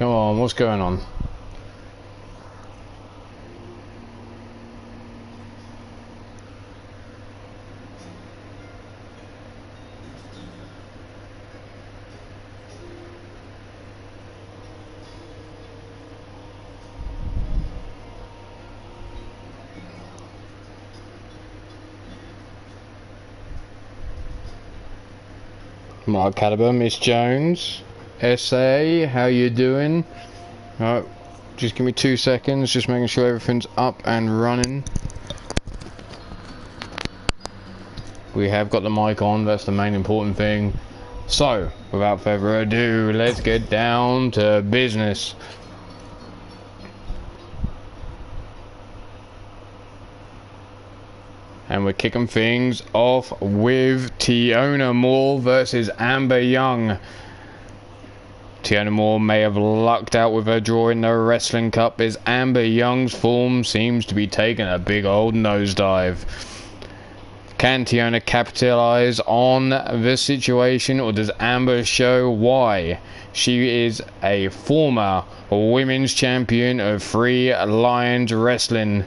Come on, what's going on? Mark Caliber, Miss Jones, SA, how you doing? Alright, just give me 2 seconds, just making sure everything's up and running. We have got the mic on, that's the main important thing. So, without further ado, let's get down to business. And we're kicking things off with Tiona Moore versus Amber Young. Tiona Moore may have lucked out with her draw in the Wrestling Cup, as Amber Young's form seems to be taking a big old nosedive. Can Tiona capitalize on the situation, or does Amber show why? She is a former women's champion of Three Lions Wrestling,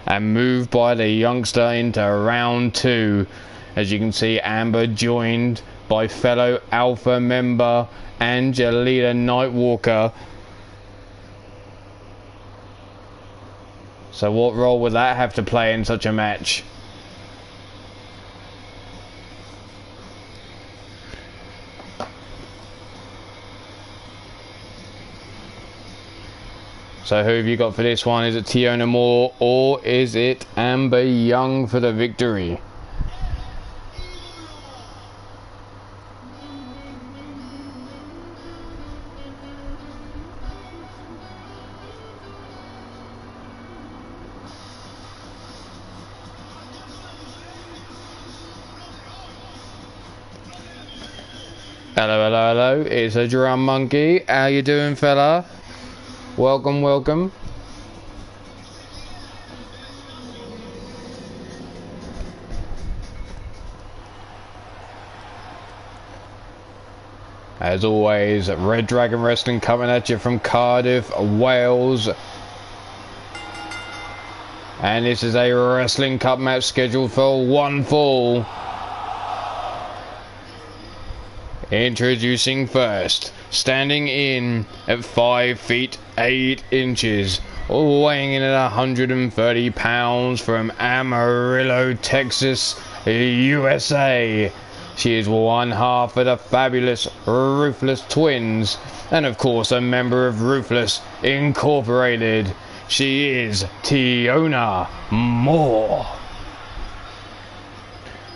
and moved by the youngster into round 2. As you can see, Amber joined by fellow Alpha member Angelita Nightwalker. So what role would that have to play in such a match? So who have you got for this one? Is it Tiona Moore or is it Amber Young for the victory? Hello, hello, hello. It's a drum monkey. How you doing, fella? Welcome, welcome. As always, Red Dragon Wrestling coming at you from Cardiff, Wales. And this is a Wrestling Cup match scheduled for one fall. Introducing first, standing in at 5 feet 8 inches, weighing in at 130 pounds, from Amarillo, Texas, USA. She is one half of the fabulous Ruthless Twins, and of course a member of Ruthless Incorporated. She is Tiona Moore.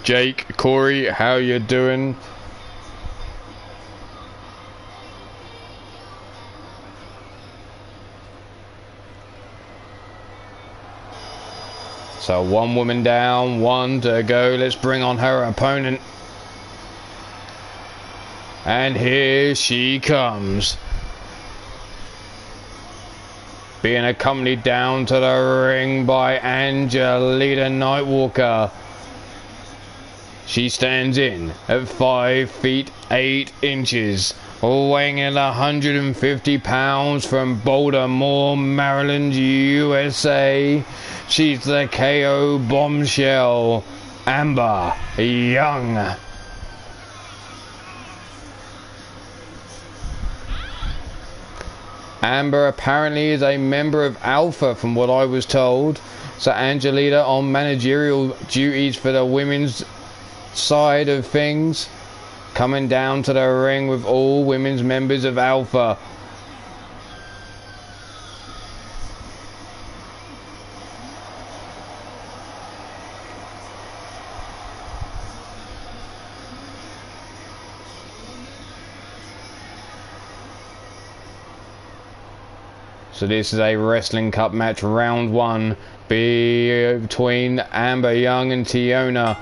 Jake, Corey, how you doing? So one woman down, one to go. Let's bring on her opponent. And here she comes. Being accompanied down to the ring by Angelita Nightwalker. She stands in at 5 feet 8 inches, weighing in 150 pounds, from Baltimore, Maryland, USA. She's the KO bombshell, Amber Young. Amber apparently is a member of Alpha, from what I was told. So Angelita on managerial duties for the women's side of things, coming down to the ring with all women's members of Alpha. So this is a Wrestling Cup match, round 1, between Amber Young and Tiona.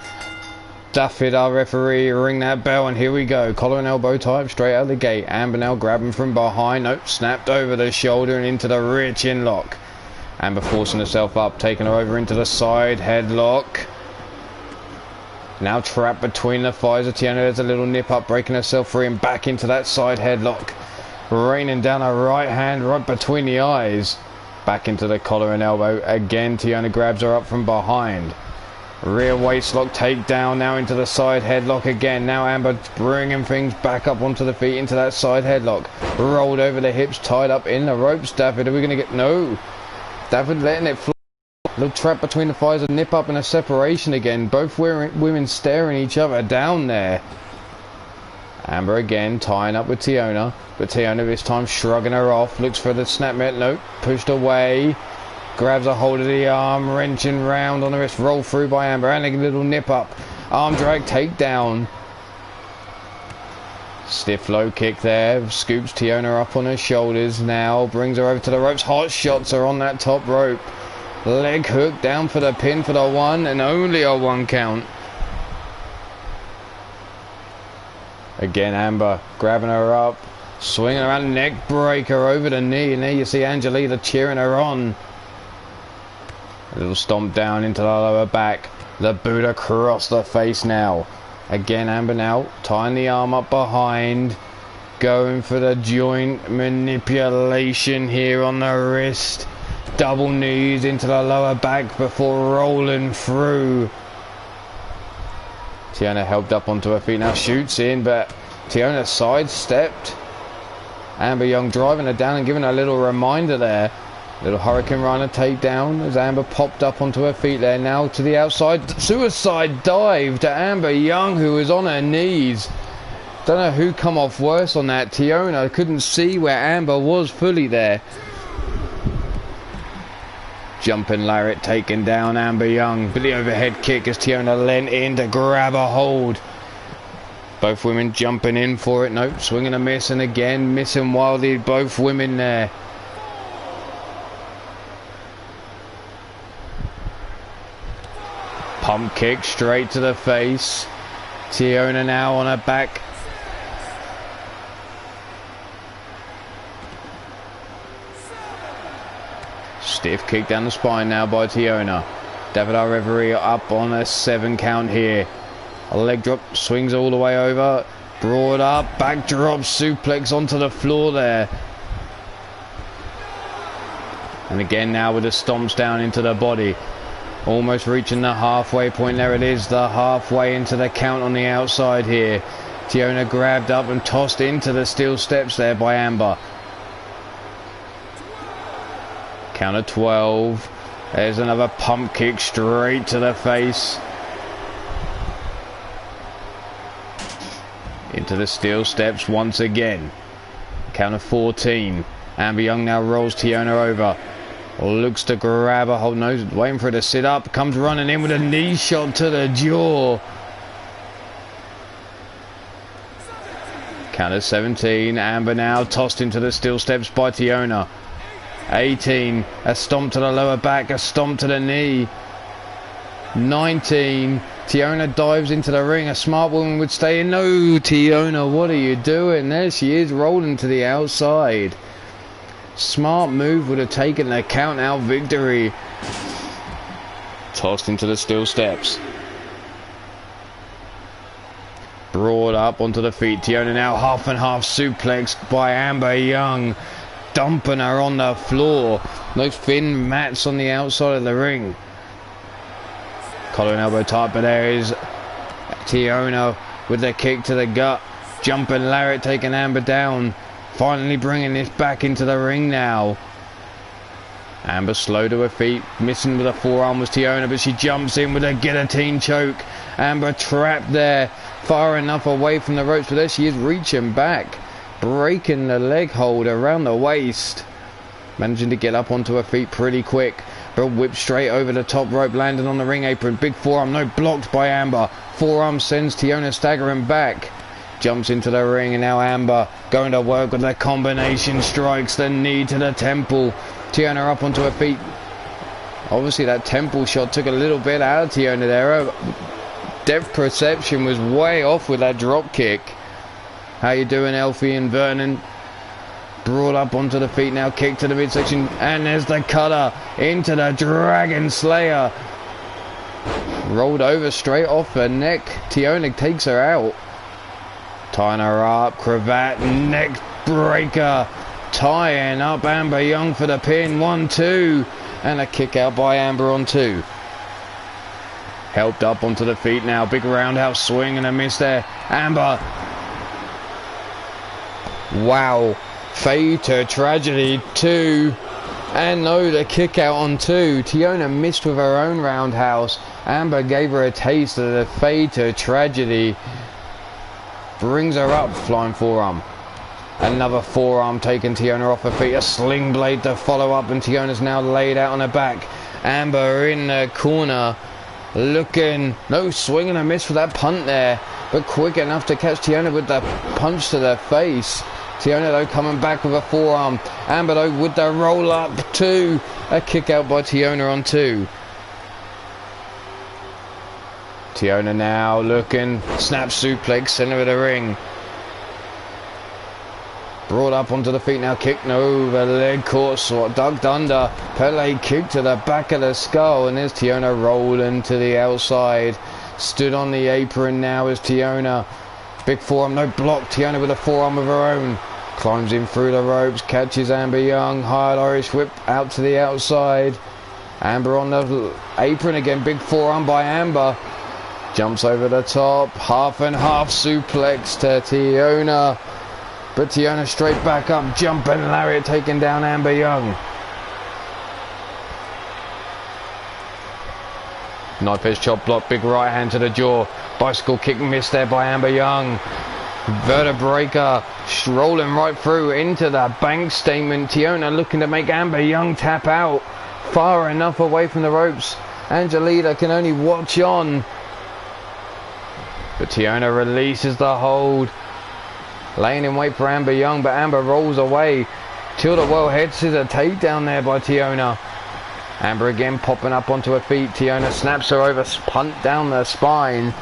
Duffett, our referee, ring that bell, and here we go. Collar and elbow type straight out of the gate. Amber now grabbing from behind. Nope, snapped over the shoulder and into the rear chin lock. Amber forcing herself up, taking her over into the side headlock. Now trapped between the thighs of Tiona. There's a little nip up, breaking herself free and back into that side headlock. raining down a right hand right between the eyes. Back into the collar and elbow. Again, Tiona grabs her up from behind. Rear waistlock takedown now into the side headlock again. Now Amber bringing things back up onto the feet into that side headlock. Rolled over the hips, tied up in the ropes. Stafford, are we going to get... No. Stafford letting it fly. Little trap between the thighs, a nip up and a separation again. Both women staring each other down there. Amber again tying up with Tiona. But Tiona this time shrugging her off. Looks for the snap net. Nope. Pushed away. Grabs a hold of the arm, wrenching round on the wrist, roll through by Amber, and a little nip up, arm drag, takedown. Stiff low kick there, scoops Tiona up on her shoulders now, brings her over to the ropes, hot shots her on that top rope. Leg hook down for the pin for the one, and only a 1 count. Again Amber grabbing her up, swinging around, neck breaker over the knee, and there you see Angelina cheering her on. A little stomp down into the lower back. The boot across the face now. Again Amber now tying the arm up behind. Going for the joint manipulation here on the wrist. Double knees into the lower back before rolling through. Tiona helped up onto her feet now. Shoots in, but Tiona sidestepped. Amber Young driving her down and giving her a little reminder there. Little Hurricane Runner takedown as Amber popped up onto her feet there. Now to the outside. Suicide dive to Amber Young, who was on her knees. Don't know who come off worse on that. Tiona couldn't see where Amber was fully there. Jumping lariat taking down Amber Young. But the overhead kick as Tiona leant in to grab a hold. Both women jumping in for it. Nope, swinging a miss, and again missing wildly. Both women there. Pump kick straight to the face. Tiona now on her back. Stiff kick down the spine now by Tiona. David, our referee, up on a 7 count here. A leg drop, swings all the way over. Broad up, back drop, suplex onto the floor there. And again now with the stomps down into the body. Almost reaching the halfway point. There it is, the halfway into the count on the outside here. Tiona grabbed up and tossed into the steel steps there by Amber. Count of 12. There's another pump kick straight to the face. Into the steel steps once again. Count of 14. Amber Young now rolls Tiona over. Looks to grab a hold, no, waiting for her to sit up. Comes running in with a knee shot to the jaw. Count of 17. Amber now tossed into the steel steps by Tiona. 18. A stomp to the lower back, a stomp to the knee. 19. Tiona dives into the ring. A smart woman would stay in. No, Tiona, what are you doing? There she is, rolling to the outside. Smart move would have taken the count out victory. Tossed into the steel steps. Broad up onto the feet. Tiona now half and half suplexed by Amber Young. Dumping her on the floor. Those thin mats on the outside of the ring. Collar and elbow tight, but there is Tiona with the kick to the gut. Jumping lariat taking Amber down. Finally bringing this back into the ring now. Amber slow to her feet. Missing with a forearm was Tiona, but she jumps in with a guillotine choke. Amber trapped there. Far enough away from the ropes, but there she is reaching back. Breaking the leg hold around the waist. Managing to get up onto her feet pretty quick. But whipped straight over the top rope, landing on the ring apron. Big forearm, no, blocked by Amber. Forearm sends Tiona staggering back. Jumps into the ring, and now Amber going to work with the combination strikes. The knee to the temple. Tiona up onto her feet. Obviously that temple shot took a little bit out of Tiona there. Her depth perception was way off with that drop kick. How you doing, Elfie and Vernon? Brought up onto the feet now, kick to the midsection, and there's the cutter into the Dragon Slayer. Rolled over straight off her neck. Tiona takes her out. Tying her up, cravat, neck breaker, tying up Amber Young for the pin. 1-2, and a kick out by Amber on 2. Helped up onto the feet now. Big roundhouse swing and a miss there. Amber. Wow. Fade to tragedy 2. And no, the kick out on 2. Tiona missed with her own roundhouse. Amber gave her a taste of the fade to tragedy. Brings her up. Flying forearm. Another forearm taking Tiona off her feet. A sling blade to follow up, and Tiona's now laid out on her back. Amber in the corner. Looking, no, swing and a miss for that punt there, but quick enough to catch Tiona with the punch to the face. Tiona though coming back with a forearm. Amber though with the roll up 2. A kick out by Tiona on 2. Tiona now looking, snap suplex, center of the ring. Brought up onto the feet now, kick, no, the leg caught, sort ducked under. Pele kick to the back of the skull, and there's Tiona rolling to the outside. Stood on the apron now is Tiona. Big forearm, no block. Tiona with a forearm of her own. Climbs in through the ropes, catches Amber Young. Hard Irish whip out to the outside. Amber on the apron again, big forearm by Amber. Jumps over the top, half and half suplex to Tiona. But Tiona straight back up, jumping lariat, taking down Amber Young. Knife edge chop block, big right hand to the jaw. Bicycle kick missed there by Amber Young. Vertebraker rolling right through into the bank statement. Tiona looking to make Amber Young tap out. Far enough away from the ropes. Angelita can only watch on. But Tiona releases the hold. Laying in wait for Amber Young, but Amber rolls away. Tilda well heads to the takedown there by Tiona. Amber again popping up onto her feet. Tiona snaps her over, punt down the spine.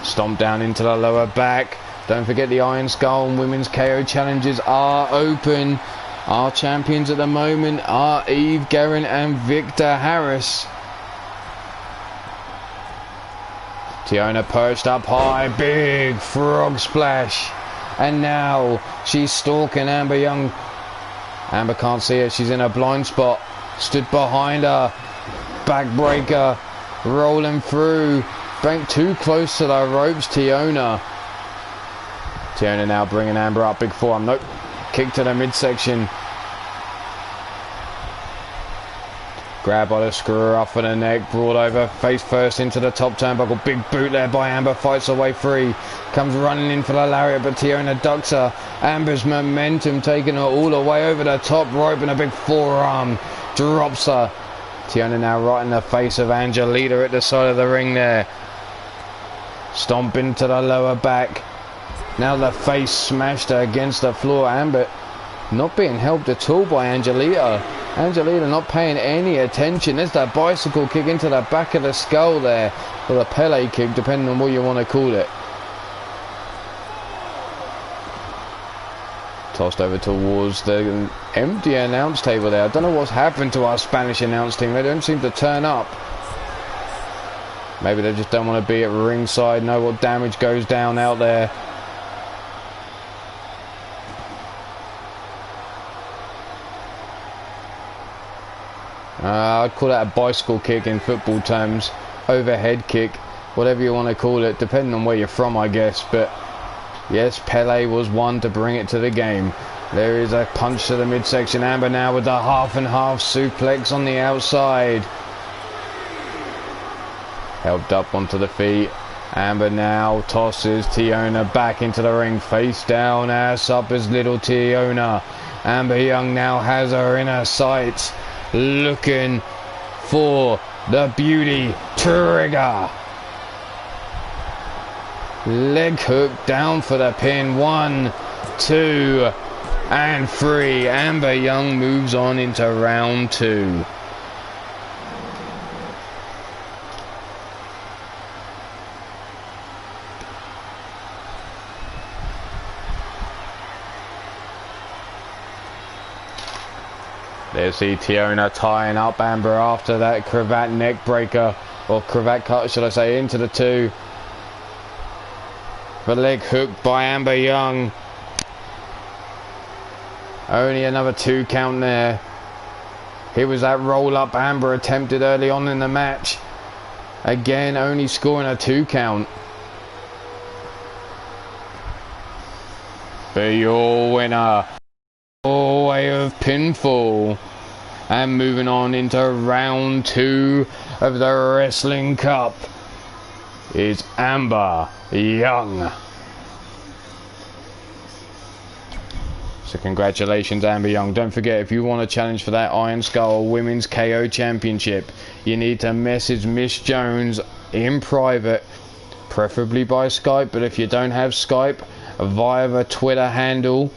Stomp down into the lower back. Don't forget the Iron Skull and Women's KO challenges are open. Our champions at the moment are Eve Guerin and Victor Harris. Tiona perched up high, big frog splash. And now she's stalking Amber Young. Amber can't see her, she's in a blind spot. Stood behind her. Backbreaker, rolling through. Bank too close to the ropes, Tiona. Tiona now bringing Amber up, big forearm. Nope, kick to the midsection. Grab by the scruff of the neck, brought over, face first into the top turnbuckle. Big boot there by Amber, fights her way free. Comes running in for the lariat, but Tiona ducks her. Amber's momentum taking her all the way over the top rope, and a big forearm drops her. Tiona now right in the face of Angelita at the side of the ring there. Stomp into the lower back. Now the face smashed her against the floor. Amber not being helped at all by Angelita. Angelita not paying any attention. There's that bicycle kick into the back of the skull there. Or the Pele kick, depending on what you want to call it. Tossed over towards the empty announce table there. I don't know what's happened to our Spanish announce team. They don't seem to turn up. Maybe they just don't want to be at ringside, know what damage goes down out there. I'd call that a bicycle kick in football terms. Overhead kick, whatever you want to call it, depending on where you're from, I guess. But yes, Pele was one to bring it to the game. There is a punch to the midsection. Amber now with the half and half suplex on the outside. Helped up onto the feet. Amber now tosses Tiona back into the ring. Face down, ass up is little Tiona. Amber Young now has her in her sights. Looking for the beauty trigger. Leg hook down for the pin. 1, 2, and 3. Amber Young moves on into round 2. There's the Tiona tying up Amber after that cravat neck breaker, or cravat cut should I say, into the 2. The leg hook by Amber Young. Only another 2 count there. Here was that roll-up Amber attempted early on in the match. Again, only scoring a 2 count. But your winner, all way of pinfall. And moving on into round 2 of the Wrestling Cup is Amber Young. So congratulations, Amber Young. Don't forget, if you want to challenge for that Iron Skull Women's KO Championship, you need to message Miss Jones in private, preferably by Skype, but if you don't have Skype, via the Twitter handle.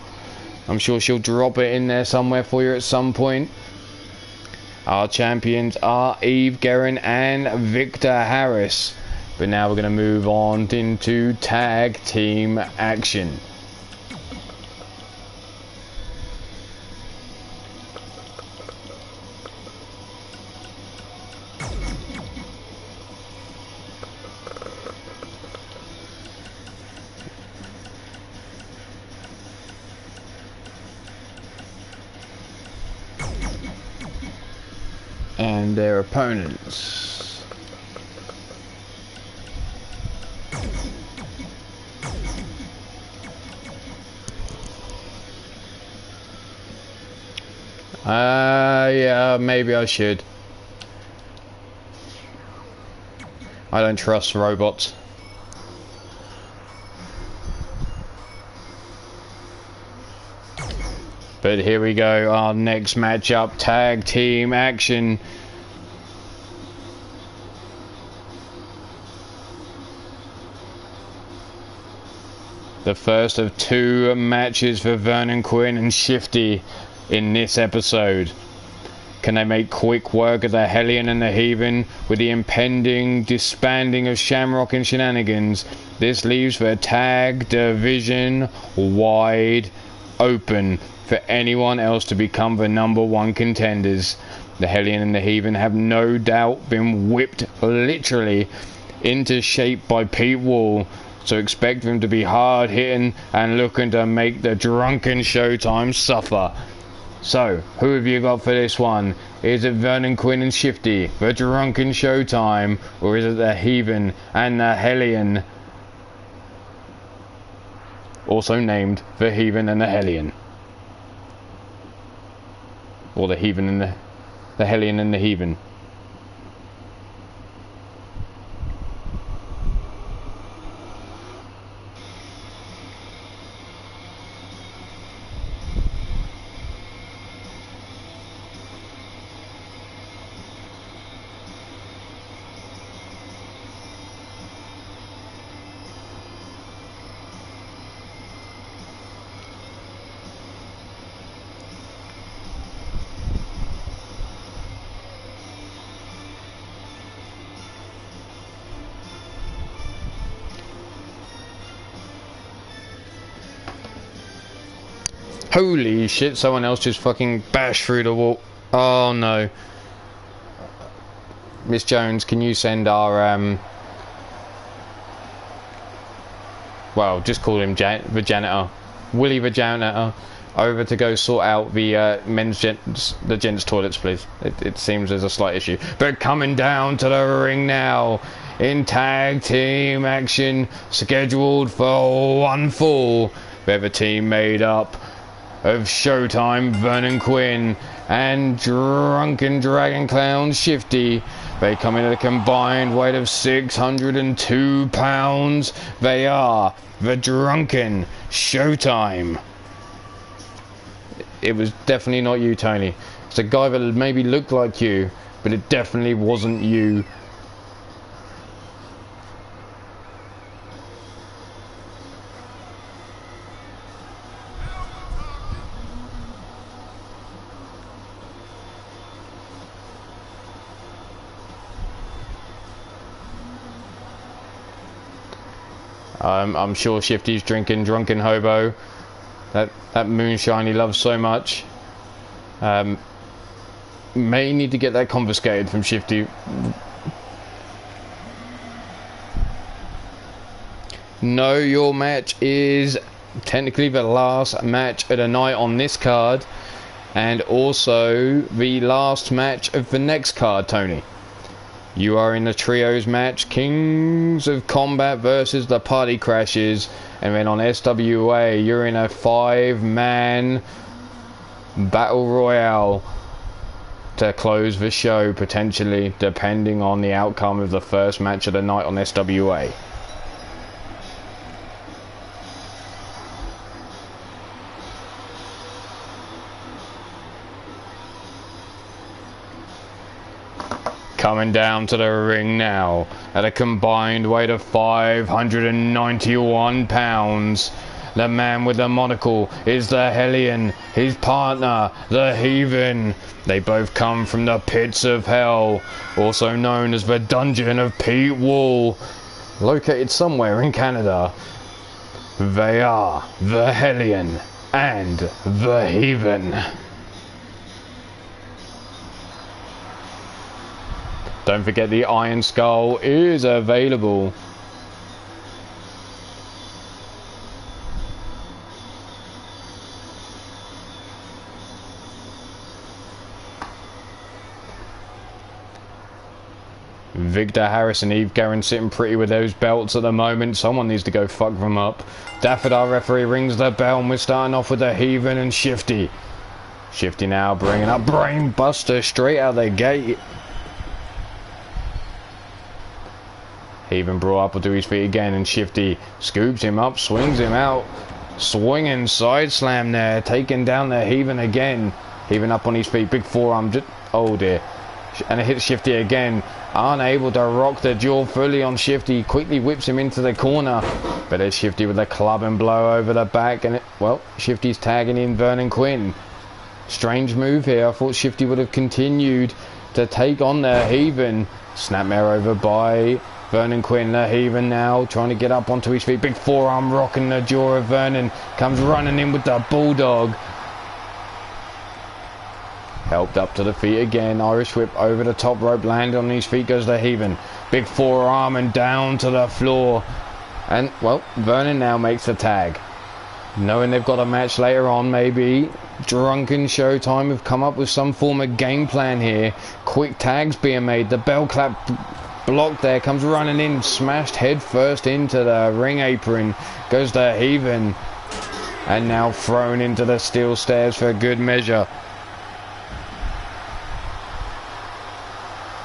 I'm sure she'll drop it in there somewhere for you at some point. Our champions are Eve Guerin and Victor Harris. But now we're going to move on into tag team action. And their opponents. Yeah, maybe I should. I don't trust robots. But here we go, our next matchup, tag team action. The first of 2 matches for Vernon Quinn and Shifty in this episode. Can they make quick work of the Hellion and the Heathen with the impending disbanding of Shamrock and Shenanigans? This leaves the tag division wide open for anyone else to become the #1 contenders. The Hellion and the Heathen have no doubt been whipped literally into shape by Pete Wall, so expect them to be hard hitting and looking to make the drunken Showtime suffer. So, who have you got for this one? Is it Vernon Quinn and Shifty, the drunken Showtime, or is it the Heathen and the Hellion, also named the Heathen and the Hellion? Or the Heathen and the Hellion and the Heathen. Holy shit, someone else just fucking bashed through the wall. Oh no. Miss Jones, can you send our, well, just call him the janitor. Willie the janitor, over to go sort out the the gents toilets, please. It seems there's a slight issue. But coming down to the ring now, in tag team action, scheduled for 1 fall. We have a team made up of Showtime, Vernon Quinn, and Drunken Dragon Clown Shifty. They come in at a combined weight of 602 pounds. They are the Drunken Showtime. It was definitely not you, Tony. It's a guy that maybe looked like you, but it definitely wasn't you. I'm sure Shifty's drinking Drunken Hobo, that moonshine he loves so much. May need to get that confiscated from Shifty. No, your match is technically the last match of the night on this card, and also the last match of the next card, Tony. You are in the trios match, Kings of Combat versus the Party Crashers, and then on SWA you're in a 5-man battle royale to close the show, potentially, depending on the outcome of the first match of the night on SWA. Coming down to the ring now at a combined weight of 591 pounds. The man with the monocle is the Hellion, his partner, the Heathen. They both come from the pits of hell, also known as the Dungeon of Pete Wall, located somewhere in Canada. They are the Hellion and the Heathen. Don't forget the Iron Skull is available. Victor Harris and Eve Guerin sitting pretty with those belts at the moment. Someone needs to go fuck them up. Dafford, our referee, rings the bell, and we're starting off with the Heathen and Shifty. Shifty now bringing up Brain Buster straight out the gate. Heathen brought up onto his feet again, and Shifty scoops him up, swings him out. Swinging side slam there, taking down the Heathen again. Heathen up on his feet, big forearm, oh dear. And it hits Shifty again, unable to rock the jaw fully on Shifty, quickly whips him into the corner. But there's Shifty with a club and blow over the back, and well, Shifty's tagging in Vernon Quinn. Strange move here, I thought Shifty would have continued to take on the Heathen. Snapmare over by Vernon Quinn, the Heathen now trying to get up onto his feet. Big forearm rocking the jaw of Vernon. Comes running in with the Bulldog. Helped up to the feet again. Irish whip over the top rope. Landed on his feet goes the Heathen. Big forearm and down to the floor. And, well, Vernon now makes the tag. Knowing they've got a match later on, maybe Drunken Showtime have come up with some form of game plan here. Quick tags being made. The bell clap blocked there, comes running in, smashed head first into the ring apron, goes the Heathen, and now thrown into the steel stairs for good measure.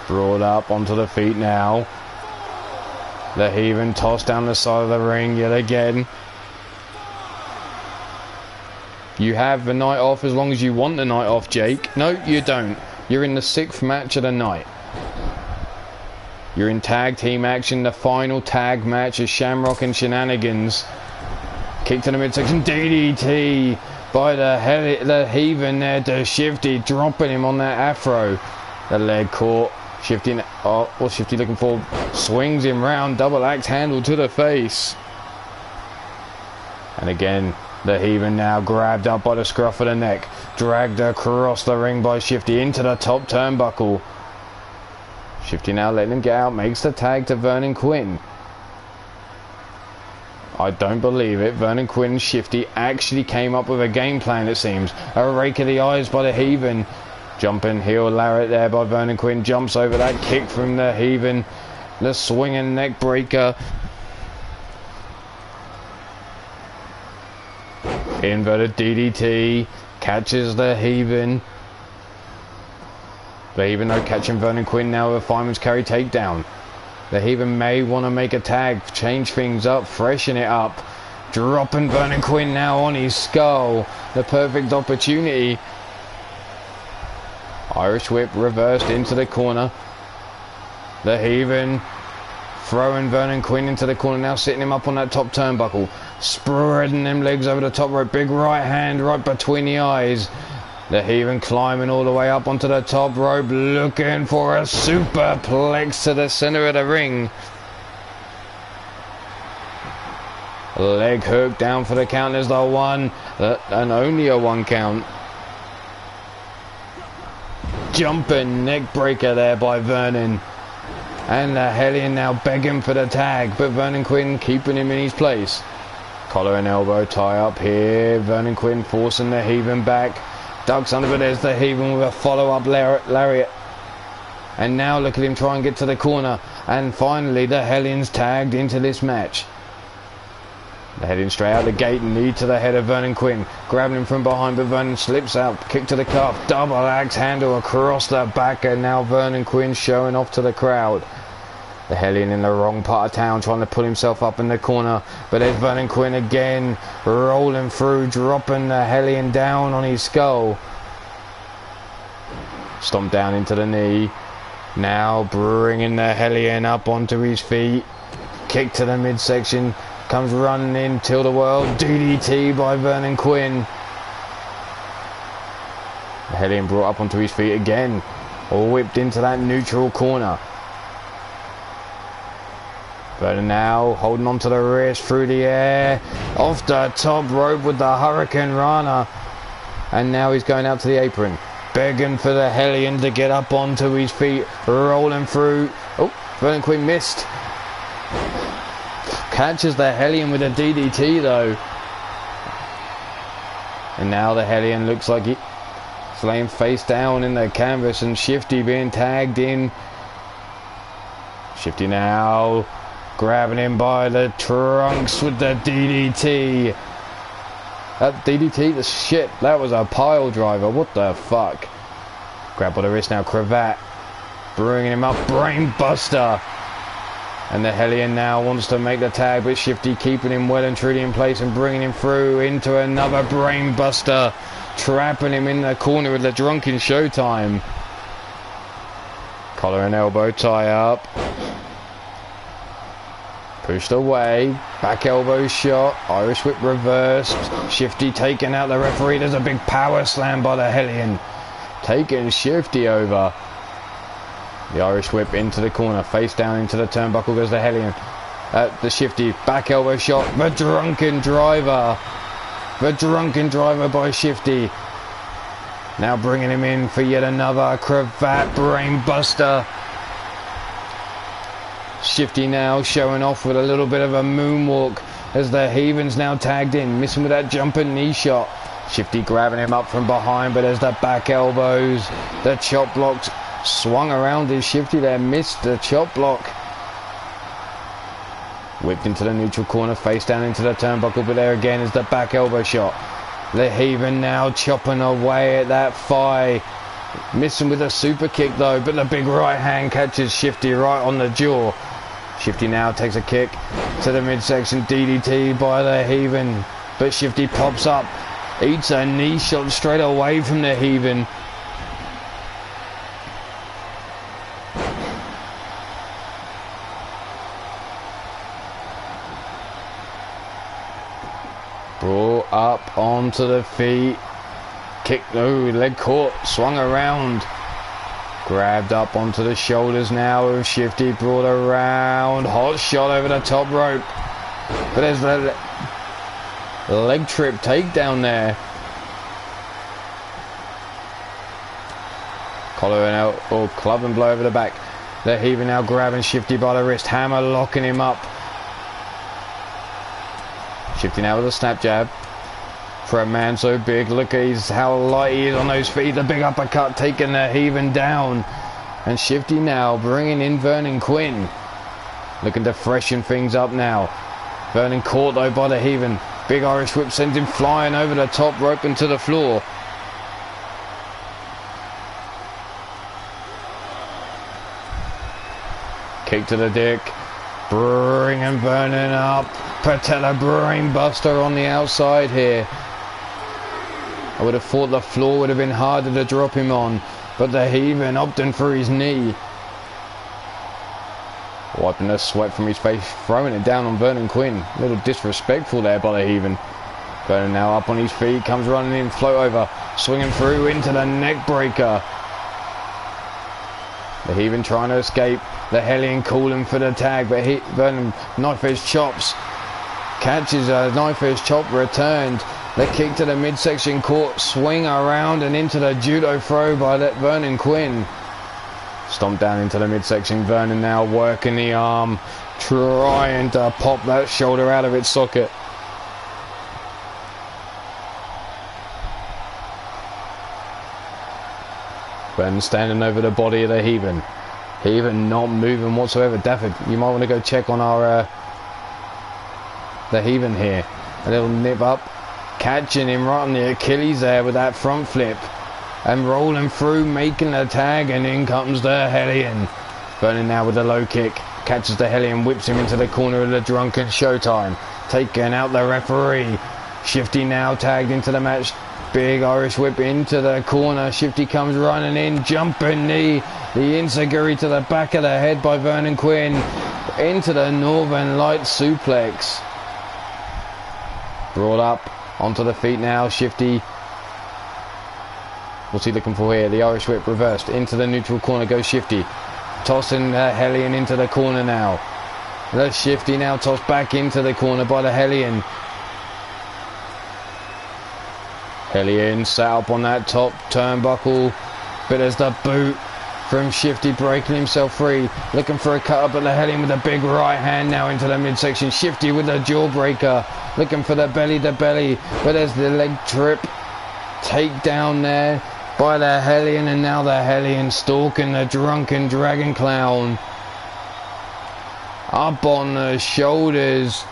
Brought up onto the feet now. The Heathen tossed down the side of the ring yet again. You have the night off as long as you want the night off, Jake. No, you don't. You're in the 6th match of the night. You're in tag team action, the final tag match is Shamrock and Shenanigans. Kick to the midsection, DDT by the Heathen there to Shifty, dropping him on that afro. The leg caught. Shifty, oh, what's Shifty looking for? Swings him round, double axe handle to the face. And again, the Heathen now grabbed up by the scruff of the neck, dragged across the ring by Shifty into the top turnbuckle. Shifty now letting him get out, makes the tag to Vernon Quinn. I don't believe it. Vernon Quinn and Shifty actually came up with a game plan, it seems. A rake of the eyes by the Heathen. Jumping heel Lariat there by Vernon Quinn. Jumps over that kick from the Heathen. The swinging neck breaker. Inverted DDT. Catches the Heathen. The Heathen though catching Vernon Quinn now with a fireman's carry takedown. The Heathen may want to make a tag, change things up, freshen it up. Dropping Vernon Quinn now on his skull. The perfect opportunity. Irish whip reversed into the corner. The Heathen throwing Vernon Quinn into the corner now, sitting him up on that top turnbuckle. Spreading them legs over the top rope. Big right hand right between the eyes. The Heathen climbing all the way up onto the top rope, looking for a superplex to the center of the ring. Leg hook down for the count. There's the one, and only a 1 count. Jumping neck breaker there by Vernon. And the Hellion now begging for the tag, but Vernon Quinn keeping him in his place. Collar and elbow tie up here. Vernon Quinn forcing the Heathen back. Ducks under, but there's the Heathen with a follow-up lariat. And now look at him try and get to the corner. And finally the Hellions tagged into this match. They're heading straight out the gate, knee to the head of Vernon Quinn. Grabbing him from behind, but Vernon slips out. Kick to the calf, double axe handle across the back, and now Vernon Quinn showing off to the crowd. The Hellion in the wrong part of town, trying to pull himself up in the corner. But there's Vernon Quinn again, rolling through, dropping the Hellion down on his skull. Stomp down into the knee. Now bringing the Hellion up onto his feet. Kick to the midsection. Comes running in, tilt the world. DDT by Vernon Quinn. The Hellion brought up onto his feet again. Whipped into that neutral corner. Vernon now holding on to the wrist through the air. Off the top rope with the Hurricane Rana. And now he's going out to the apron. Begging for the Hellion to get up onto his feet. Rolling through. Oh, Vernon Quinn missed. Catches the Hellion with a DDT though. And now the Hellion looks like he's laying face down in the canvas, and Shifty being tagged in. Shifty now grabbing him by the trunks with the DDT. That DDT, the shit, that was a pile driver. What the fuck? Grab by the wrist now, Cravat. Bringing him up, Brain Buster. And the Hellion now wants to make the tag, but Shifty keeping him well and truly in place and bringing him through into another Brain Buster. Trapping him in the corner with the Drunken Showtime. Collar and elbow tie up. Pushed away. Back elbow shot. Irish whip reversed. Shifty taking out the referee. There's a big power slam by the Hellion. Taking Shifty over. The Irish whip into the corner. Face down into the turnbuckle goes the Hellion. The Shifty. Back elbow shot. The Drunken Driver. The Drunken Driver by Shifty. Now bringing him in for yet another Cravat Brain Buster. Shifty now showing off with a little bit of a moonwalk as the Heathens now tagged in, missing with that jumping knee shot. Shifty grabbing him up from behind, but as the back elbows, the chop blocks swung around his Shifty there, missed the chop block. Whipped into the neutral corner, face down into the turnbuckle, but there again is the back elbow shot. The Heathen now chopping away at that thigh. Missing with a super kick though, but the big right hand catches Shifty right on the jaw. Shifty now takes a kick to the midsection, DDT by the Heathen, but Shifty pops up, eats a knee shot straight away from the Heathen. Brought up onto the feet. Kick, no, leg caught, swung around. Grabbed up onto the shoulders now of Shifty, brought around. Hot shot over the top rope. But there's the leg trip takedown there. Collar and out, or club and blow over the back. The Heathen now grabbing Shifty by the wrist, hammer locking him up. Shifty now with a snap jab. For a man so big, look at how light he is on those feet. The big uppercut taking the Heathen down. And Shifty now bringing in Vernon Quinn. Looking to freshen things up now. Vernon caught though by the Heathen. Big Irish whip sends him flying over the top rope and to the floor. Kick to the dick. Bringing Vernon up. Patella Brain Buster on the outside here. I would have thought the floor would have been harder to drop him on, but the Heathen opting for his knee. Wiping the sweat from his face, throwing it down on Vernon Quinn. A little disrespectful there by the Heathen. Vernon now up on his feet, comes running in, float over, swinging through into the neck breaker. The Heathen trying to escape. The Hellion calling for the tag, but Vernon knife edge chops. Catches a knife edge chop, returned. The kick to the midsection caught, swing around and into the judo throw by that Vernon Quinn. Stomp down into the midsection. Vernon now working the arm, trying to pop that shoulder out of its socket. Vernon standing over the body of the Heathen. Heathen not moving whatsoever. Dafford, you might want to go check on our the Heathen here. A little nip up, catching him right on the Achilles there with that front flip, and rolling through, making the tag, and in comes the Hellion. Vernon now with the low kick, catches the Hellion, whips him into the corner of the Drunken Showtime, taking out the referee. Shifty now tagged into the match. Big Irish whip into the corner. Shifty comes running in, jumping knee. The enziguri to the back of the head by Vernon Quinn. Into the Northern Lights suplex. Brought up onto the feet now. Shifty. What's he looking for here? The Irish whip reversed. Into the neutral corner goes Shifty. Tossing the Hellion into the corner now. The Shifty now tossed back into the corner by the Hellion. Hellion sat up on that top turnbuckle, but there's the boot from Shifty breaking himself free, looking for a cut up, but the Hellion with a big right hand now into the midsection. Shifty with the jawbreaker, looking for the belly to belly, but there's the leg trip, takedown there by the Hellion, and now the Hellion stalking the Drunken Dragon Clown. Up on the shoulders,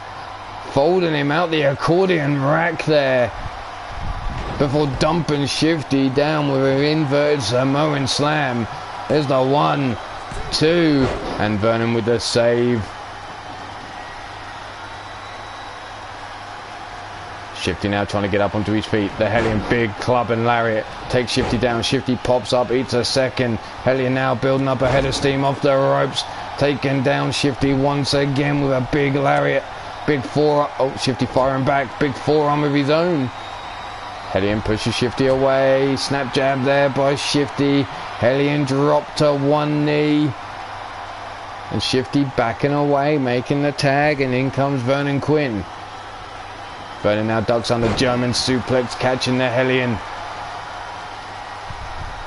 folding him out the accordion rack there, before dumping Shifty down with an inverted Samoan slam. There's the 1, 2, and Vernon with the save. Shifty now trying to get up onto his feet. The Hellion big club and lariat takes Shifty down. Shifty pops up, eats a second. Hellion now building up a head of steam off the ropes, taking down Shifty once again with a big lariat. Big forearm. Oh, Shifty firing back. Big forearm of his own. Hellion pushes Shifty away. Snap jab there by Shifty. Hellion dropped to one knee. And Shifty backing away, making the tag, and in comes Vernon Quinn. Vernon now ducks under German suplex, catching the Hellion.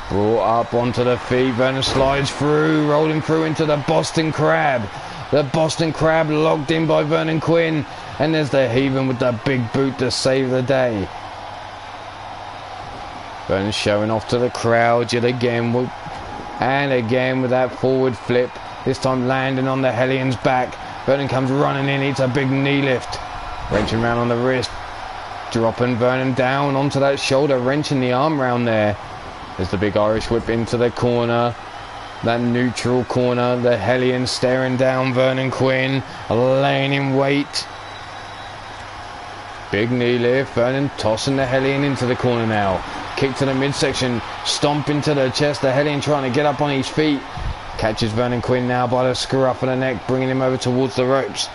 Brought up onto the feet. Vernon slides through, rolling through into the Boston Crab. The Boston Crab locked in by Vernon Quinn. And there's the Heathen with the big boot to save the day. Vernon showing off to the crowd yet again, and again with that forward flip, this time landing on the Hellion's back. Vernon comes running in, eats a big knee lift, wrenching around on the wrist, dropping Vernon down onto that shoulder, wrenching the arm round there. There's the big Irish whip into the corner, that neutral corner. The Hellion staring down Vernon Quinn, laying in wait. Big knee lift, Vernon tossing the Hellion into the corner now. Kick to the midsection, stomp into the chest. The Hellion trying to get up on his feet. Catches Vernon Quinn now by the scruff of the neck, bringing him over towards the ropes.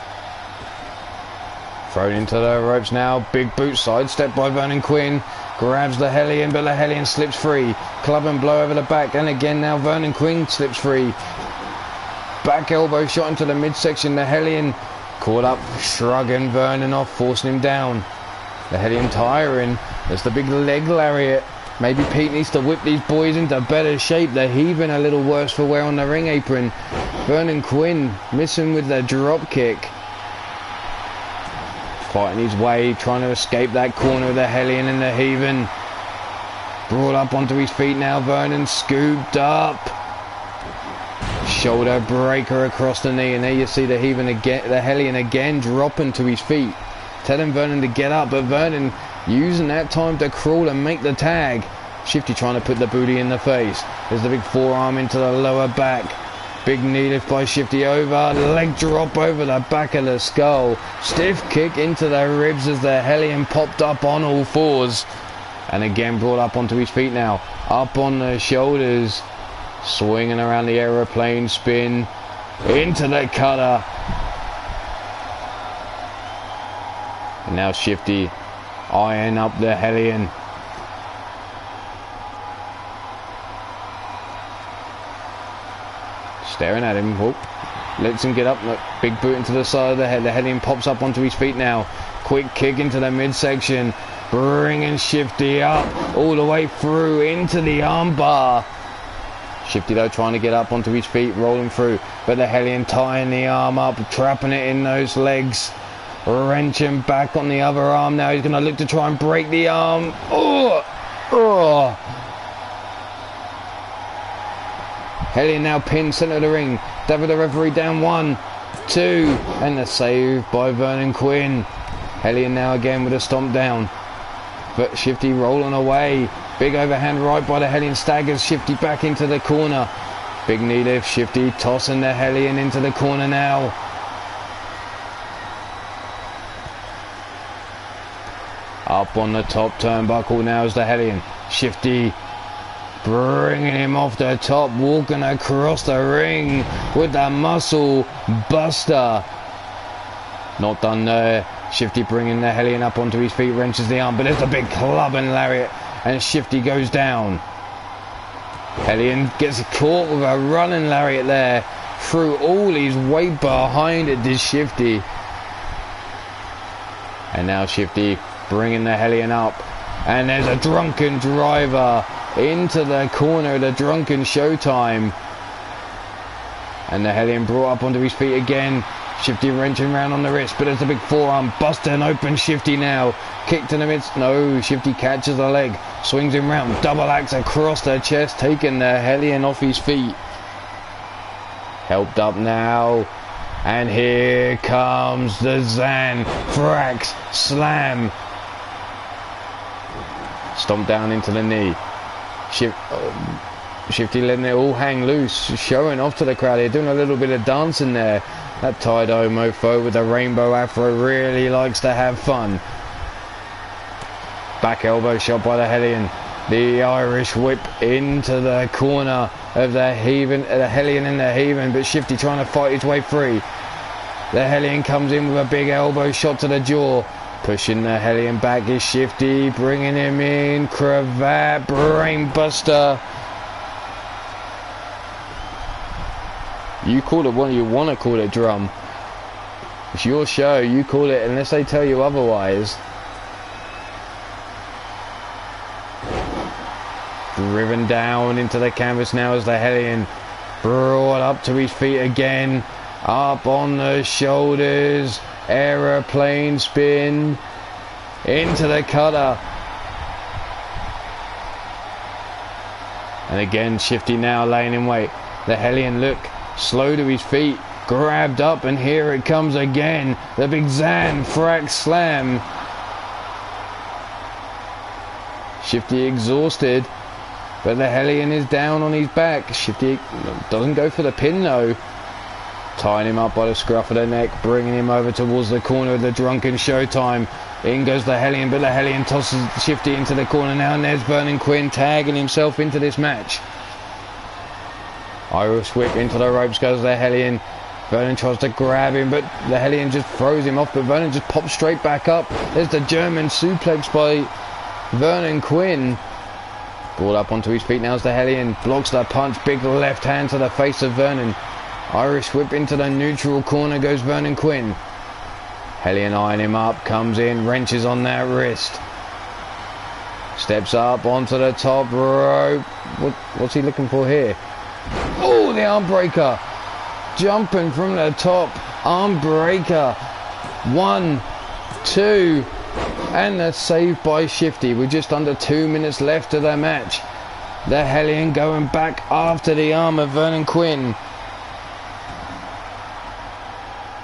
Thrown into the ropes now. Big boot sidestep by Vernon Quinn. Grabs the Hellion, but the Hellion slips free. Club and blow over the back, and again now Vernon Quinn slips free. Back elbow shot into the midsection. The Hellion caught up, shrugging Vernon off, forcing him down. The Hellion tiring. There's the big leg lariat. Maybe Pete needs to whip these boys into better shape. They're heaving a little worse for wear on the ring apron. Vernon Quinn missing with the drop kick. Fighting his way, trying to escape that corner of the Hellion and the Heathen. Brought up onto his feet now. Vernon scooped up. Shoulder breaker across the knee, and there you see the Heathen again, the Hellion again dropping to his feet, telling Vernon to get up, but Vernon using that time to crawl and make the tag. Shifty trying to put the booty in the face. There's the big forearm into the lower back. Big knee lift by Shifty over. Leg drop over the back of the skull. Stiff kick into the ribs as the Hellion popped up on all fours. And again brought up onto his feet now. Up on the shoulders. Swinging around the aeroplane spin. Into the cutter. And now Shifty eyeing up the Hellion. Staring at him. Whoop. Lets him get up. Look, big boot into the side of the head. The Hellion pops up onto his feet now. Quick kick into the midsection. Bringing Shifty up. All the way through into the armbar. Shifty though trying to get up onto his feet. Rolling through. But the Hellion tying the arm up. Trapping it in those legs. Wrenching back on the other arm now. He's going to look to try and break the arm. Oh! Oh! Hellion now pinned centre of the ring. David the referee down 1, 2, and the save by Vernon Quinn. Hellion now again with a stomp down. But Shifty rolling away. Big overhand right by the Hellion, staggers Shifty back into the corner. Big knee lift, Shifty tossing the Hellion into the corner now. Up on the top turnbuckle now is the Hellion. Shifty bringing him off the top, walking across the ring with the muscle buster. Not done there. Shifty bringing the Hellion up onto his feet, wrenches the arm, but there's a big club and lariat, and Shifty goes down. Hellion gets caught with a running lariat there, threw all his weight behind it, did Shifty. And now Shifty bringing the Hellion up, and there's a drunken driver into the corner, the drunken Showtime. And the Hellion brought up onto his feet again. Shifty wrenching around on the wrist, but there's a big forearm, busting open Shifty now. Kick to the midst, no, Shifty catches the leg, swings him round, double axe across the chest, taking the Hellion off his feet. Helped up now, and here comes the Zan Frax Slam. Stomp down into the knee. Shifty letting it all hang loose, showing off to the crowd here, doing a little bit of dancing there. That tie-dye mofo with the rainbow afro really likes to have fun. Back elbow shot by the Hellion. The Irish whip into the corner of the Hellion in the Haven, but Shifty trying to fight his way free. The Hellion comes in with a big elbow shot to the jaw. Pushing the Hellion back is Shifty, bringing him in. Cravat, brainbuster. You call it what you want to call it, Drum. It's your show, you call it unless they tell you otherwise. Driven down into the canvas now as the Hellion brought up to his feet again. Up on the shoulders. Aeroplane spin. Into the cutter. And again, Shifty now laying in wait. The Hellion look slow to his feet, grabbed up, and here it comes again. The big Zan Frax Slam. Shifty exhausted, but the Hellion is down on his back. Shifty doesn't go for the pin though. Tying him up by the scruff of the neck, bringing him over towards the corner of the drunken Showtime. In goes the Hellion, but the Hellion tosses Shifty into the corner now, and there's Vernon Quinn tagging himself into this match. Irish whip into the ropes goes the Hellion. Vernon tries to grab him, but the Hellion just throws him off, but Vernon just pops straight back up. There's the German suplex by Vernon Quinn. Brought up onto his feet now as the Hellion blocks the punch. Big left hand to the face of Vernon. Irish whip into the neutral corner goes Vernon Quinn. Hellion eyeing him up, comes in, wrenches on that wrist. Steps up onto the top rope. What's he looking for here? Oh, the arm breaker. Jumping from the top. Arm breaker. 1, 2. And the save by Shifty with just under 2 minutes left of the match. The Hellion going back after the arm of Vernon Quinn.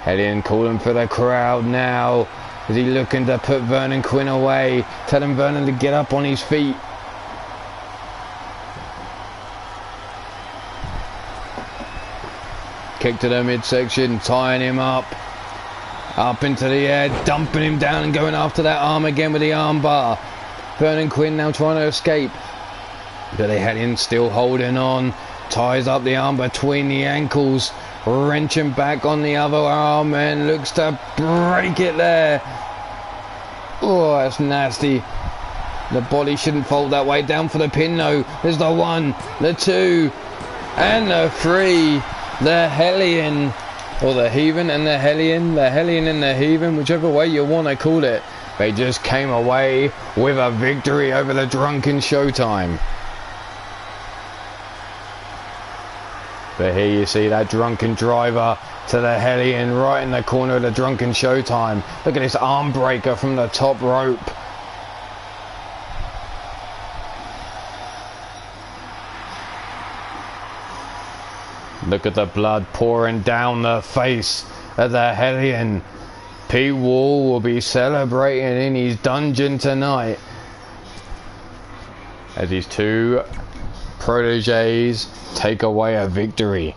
Hellion calling for the crowd now. Is he looking to put Vernon Quinn away? Telling Vernon to get up on his feet. Kick to the midsection, tying him up. Up into the air, dumping him down and going after that arm again with the arm bar. Vernon Quinn now trying to escape. But the Hellion still holding on. Ties up the arm between the ankles. Wrenching back on the other arm and looks to break it there. Oh, that's nasty. The body shouldn't fold that way. Down for the pin though. There's the 1, the 2, and the 3. The Hellion, or the Heathen and the Hellion and the Heathen, whichever way you want to call it. They just came away with a victory over the drunken Showtime. But here you see that drunken driver to the Hellion right in the corner of the drunken Showtime. Look at this arm breaker from the top rope. Look at the blood pouring down the face of the Hellion. Pete Wall will be celebrating in his dungeon tonight as his two proteges take away a victory.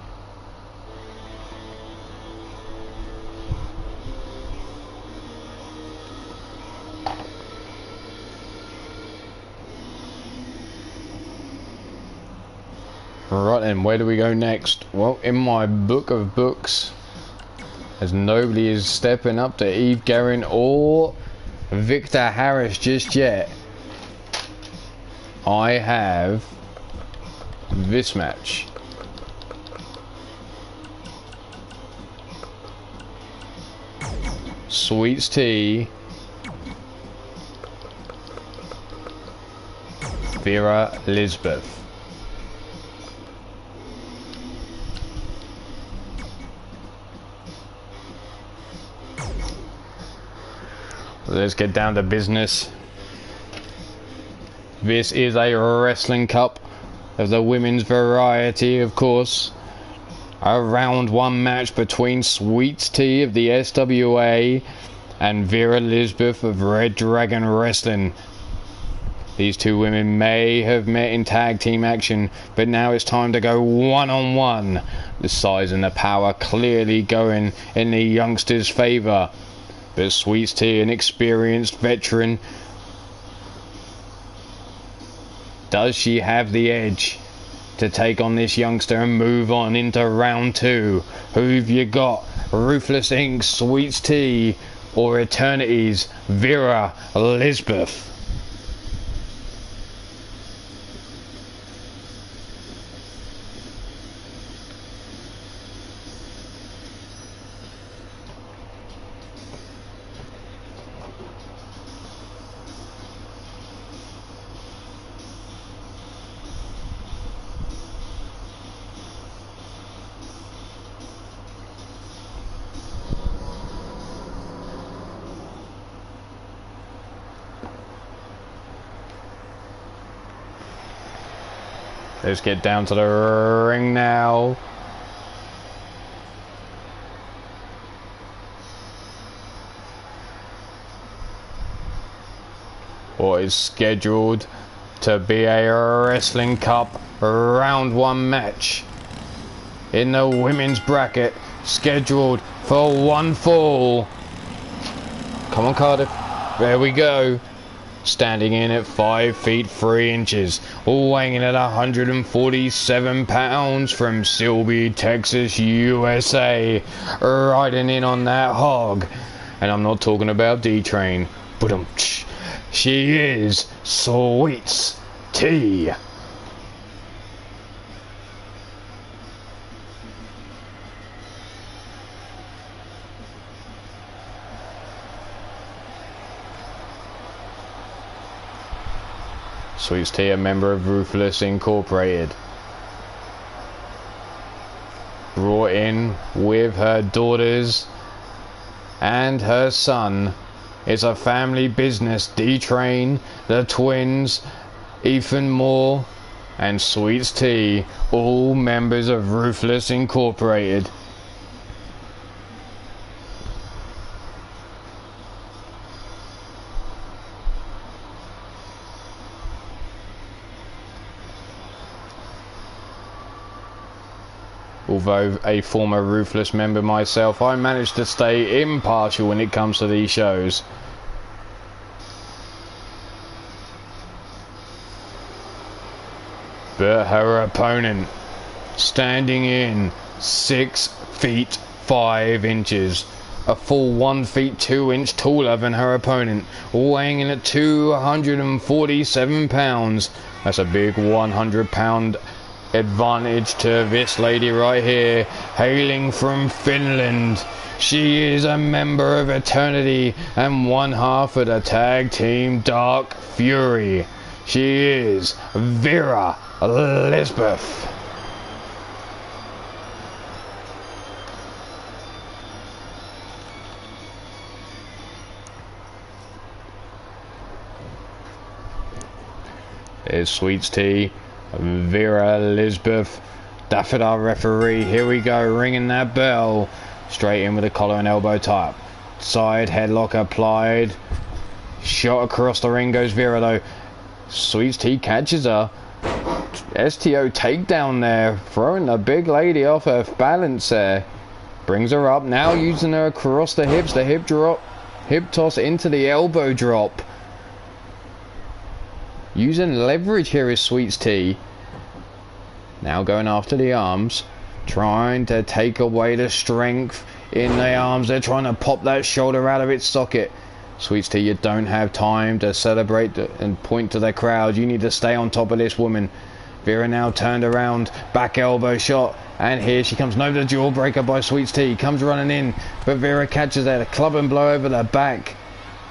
Right then, where do we go next? Well, in my book of books, as nobody is stepping up to Eve Guerin or Victor Harris just yet, I have this match. Sweets Tea, Vera Lisbeth. Let's get down to business. This is a wrestling cup of the women's variety, of course. A round one match between Sweets Tea of the SWA and Vera Lisbeth of Red Dragon Wrestling. These two women may have met in tag team action, but now it's time to go one-on-one. The size and the power clearly going in the youngsters' favour. But Sweets Tea, an experienced veteran, does she have the edge to take on this youngster and move on into round two? Who've you got? Ruthless Inc., Sweets Tea, or Eternity's Vera Lisbeth? Let's get down to the ring now. What is scheduled to be a Wrestling Cup round one match in the women's bracket, scheduled for one fall. Come on, Cardiff. There we go. Standing in at 5 feet 3 inches, weighing in at 147 pounds from Silby, Texas, USA, riding in on that hog. And I'm not talking about D-Train, but she is Sweets Tea. Sweets Tea, a member of Ruthless Incorporated, brought in with her daughters and her son. It's a family business. D-Train, the twins, Ethan Moore, and Sweets Tea, all members of Ruthless Incorporated. Although a former Ruthless member myself, I managed to stay impartial when it comes to these shows. But her opponent, standing in 6 feet 5 inches, a full 1 feet 2 inch taller than her opponent, weighing in at 247 pounds. That's a big 100-pound advantage to this lady right here, hailing from Finland. She is a member of Eternity and one half of the tag team Dark Fury. She is Vera Lisbeth. There's Sweets Tea, Vera Lisbeth, Dafford, our referee. Here we go, ringing that bell. Straight in with a collar and elbow tie up. Side headlock applied. Shot across the ring goes Vera though. Sweets Tea catches her. STO takedown there. Throwing the big lady off her balance there. Brings her up. Now using her across the hips. The hip drop. Hip toss into the elbow drop. Using leverage here is Sweets Tea. Now going after the arms. Trying to take away the strength in the arms. They're trying to pop that shoulder out of its socket. Sweets Tea, you don't have time to celebrate and point to the crowd. You need to stay on top of this woman. Vera now turned around. Back elbow shot. And here she comes. No, the jawbreaker by Sweets Tea. Comes running in. But Vera catches that. A club and blow over the back.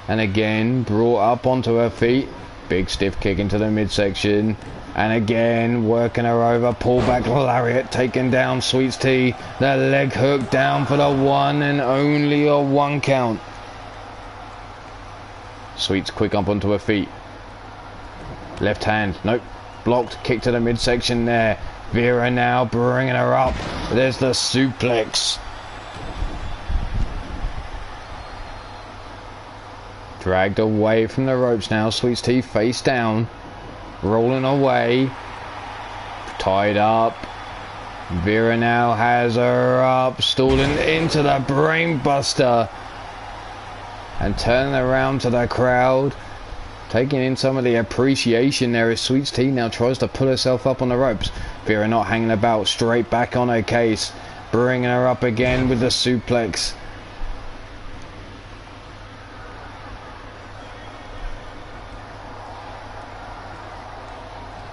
And again, brought up onto her feet. Big stiff kick into the midsection. And again, working her over. Pull back lariat. Taking down Sweets Tea. The leg hook down for the one and only a 1 count. Sweets quick up onto her feet. Left hand. Nope. Blocked. Kick to the midsection there. Vera now bringing her up. There's the suplex. Dragged away from the ropes now. Sweets Tea face down. Rolling away. Tied up. Vera now has her up. Stalling into the brain buster. And turning around to the crowd. Taking in some of the appreciation there as Sweets Tea now tries to pull herself up on the ropes. Vera not hanging about. Straight back on her case. Bringing her up again with the suplex.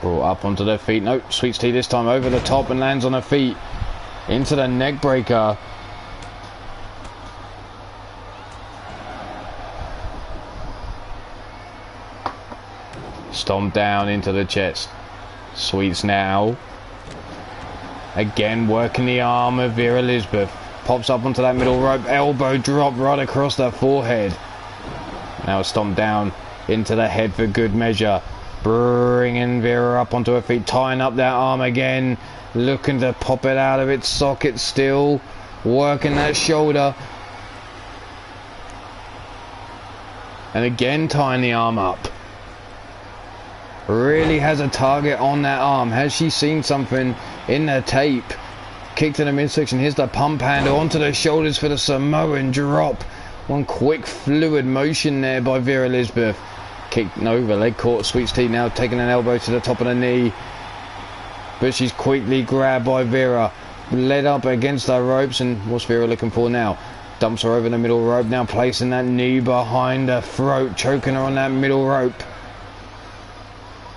Brought up onto their feet. Nope, Sweets Tea this time over the top and lands on her feet. Into the neck breaker. Stomp down into the chest. Sweets now. Again working the arm of Vera Elizabeth. Pops up onto that middle rope. Elbow drop right across the forehead. Now stomp down into the head for good measure. Bringing Vera up onto her feet. Tying up that arm again. Looking to pop it out of its socket still. Working that shoulder. And again tying the arm up. Really has a target on that arm. Has she seen something in the tape? Kick to the midsection. Here's the pump handle onto the shoulders for the Samoan drop. One quick fluid motion there by Vera Elizabeth. Kick, no, the leg caught. Sweets Tea now taking an elbow to the top of the knee. But she's quickly grabbed by Vera. Led up against the ropes. And what's Vera looking for now? Dumps her over the middle rope. Now placing that knee behind her throat. Choking her on that middle rope.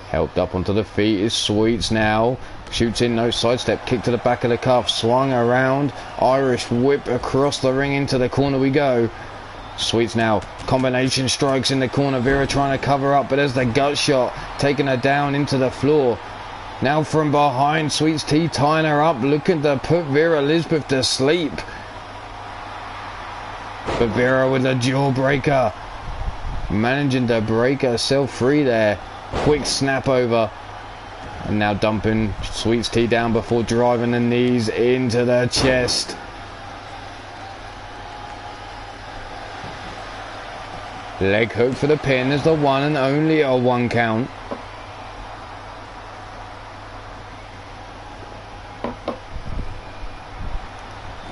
Helped up onto the feet is Sweets now. Shoots in, no sidestep. Kick to the back of the cuff. Swung around. Irish whip across the ring into the corner we go. Sweets now. Combination strikes in the corner. Vera trying to cover up, but there's the gut shot. Taking her down into the floor. Now from behind, Sweets Tea tying her up. Looking to put Vera Elizabeth to sleep. But Vera with a jawbreaker. Managing to break herself free there. Quick snap over. And now dumping Sweets Tea down before driving the knees into the chest. Leg hook for the pin. There's the one and only a 1 count.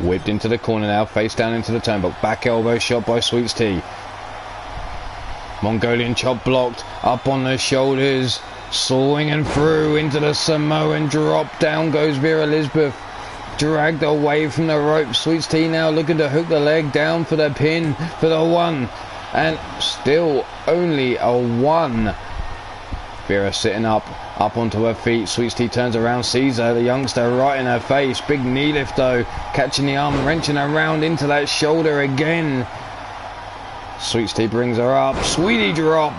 Whipped into the corner now. Face down into the turnbuckle. Back elbow shot by Sweets Tea. Mongolian chop blocked. Up on the shoulders. Swinging through into the Samoan drop. Down goes Vera Elizabeth. Dragged away from the rope. Sweets Tea now looking to hook the leg down for the pin. For the one. And still only a 1. Vera sitting up onto her feet. Sweets Tea turns around, sees her, the youngster right in her face. Big knee lift though. Catching the arm, wrenching around into that shoulder again. Sweets Tea brings her up. Sweetie drop.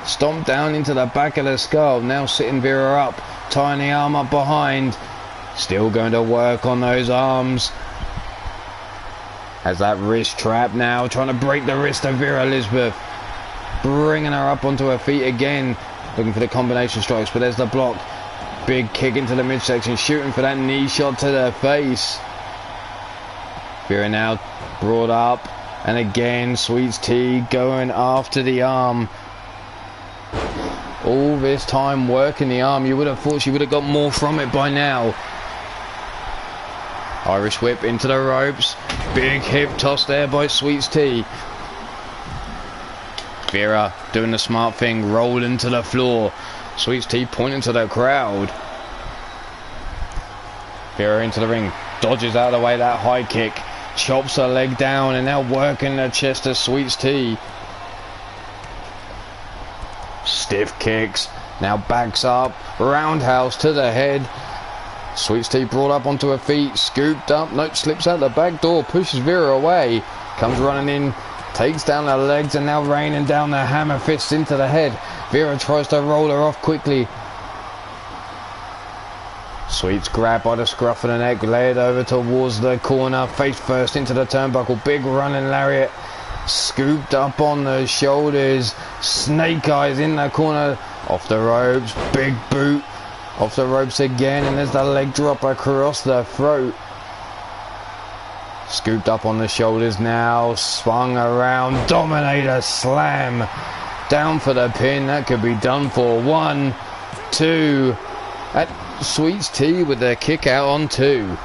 Stomp down into the back of the skull. Now sitting Vera up. Tying the arm up behind. Still going to work on those arms. Has that wrist trap now. Trying to break the wrist of Vera Elizabeth. Bringing her up onto her feet again. Looking for the combination strikes. But there's the block. Big kick into the midsection, shooting for that knee shot to the face. Vera now brought up, and again Sweets T going after the arm. All this time working the arm. You would have thought she would have got more from it by now. Irish whip into the ropes. Big hip toss there by Sweets T. Vera doing the smart thing, rolling to the floor. Sweets T pointing to the crowd. Vera into the ring, dodges out of the way that high kick, chops her leg down, and now working the chest of Sweets T. Stiff kicks, now backs up, roundhouse to the head. Sweets T brought up onto her feet, scooped up, nope, slips out the back door, pushes Vera away, comes running in, takes down her legs, and now raining down the hammer fists into the head. Vera tries to roll her off quickly. Sweets grabbed by the scruff of the neck, laid over towards the corner, face first into the turnbuckle, big running lariat, scooped up on the shoulders, snake eyes in the corner, off the ropes, big boot, off the ropes again, and there's the leg drop across the throat. Scooped up on the shoulders now, swung around, Dominator slam, down for the pin. That could be done for. 1, 2, at Sweets T with the kick out on 2,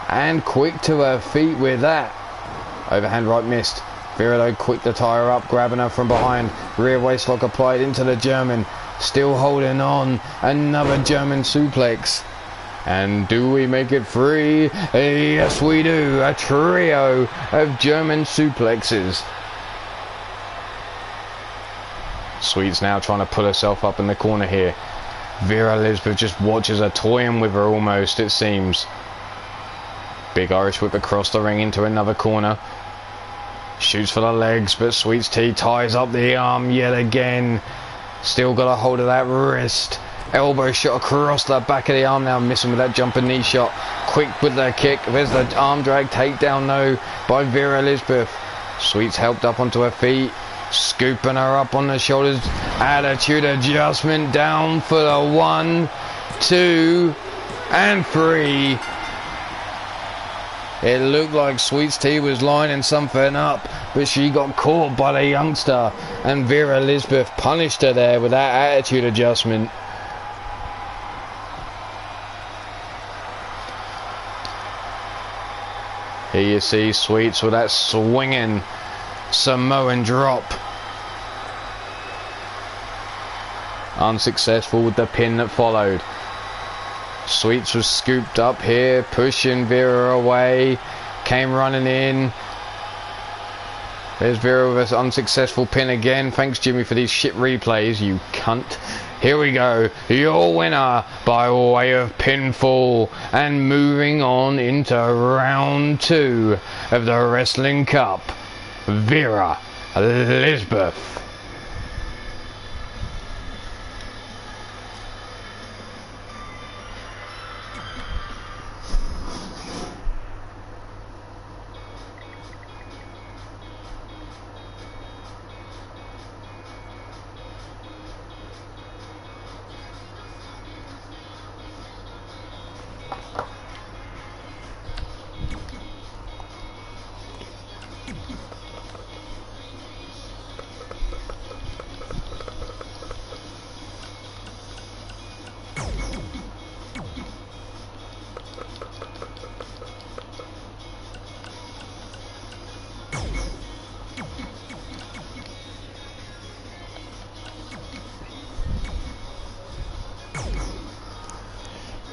and quick to her feet with that. Overhand right missed. Vera though quick to tie her up, grabbing her from behind, rear waistlock applied into the German, still holding on, another German suplex. And do we make it free? Yes we do, a trio of German suplexes. Sweets now trying to pull herself up in the corner here. Vera Elizabeth just watches her, toying with her almost, it seems. Big Irish whip across the ring into another corner. Shoots for the legs, but Sweets T ties up the arm yet again. Still got a hold of that wrist. Elbow shot across the back of the arm, now missing with that jumping knee shot. Quick with the kick. There's the arm drag takedown though by Vera Elizabeth. Sweets helped up onto her feet, scooping her up on the shoulders. Attitude adjustment, down for the 1, 2, and 3. It looked like Sweets T was lining something up, but she got caught by the youngster, and Vera Elizabeth punished her there with that attitude adjustment. Here you see Sweets with that swinging Samoan drop. Unsuccessful with the pin that followed. Sweets was scooped up here, pushing Vera away, came running in. There's Vera with an unsuccessful pin again. Thanks Jimmy for these shit replays, you cunt. Here we go, your winner by way of pinfall, and moving on into round 2 of the Wrestling Cup, Vera Elizabeth.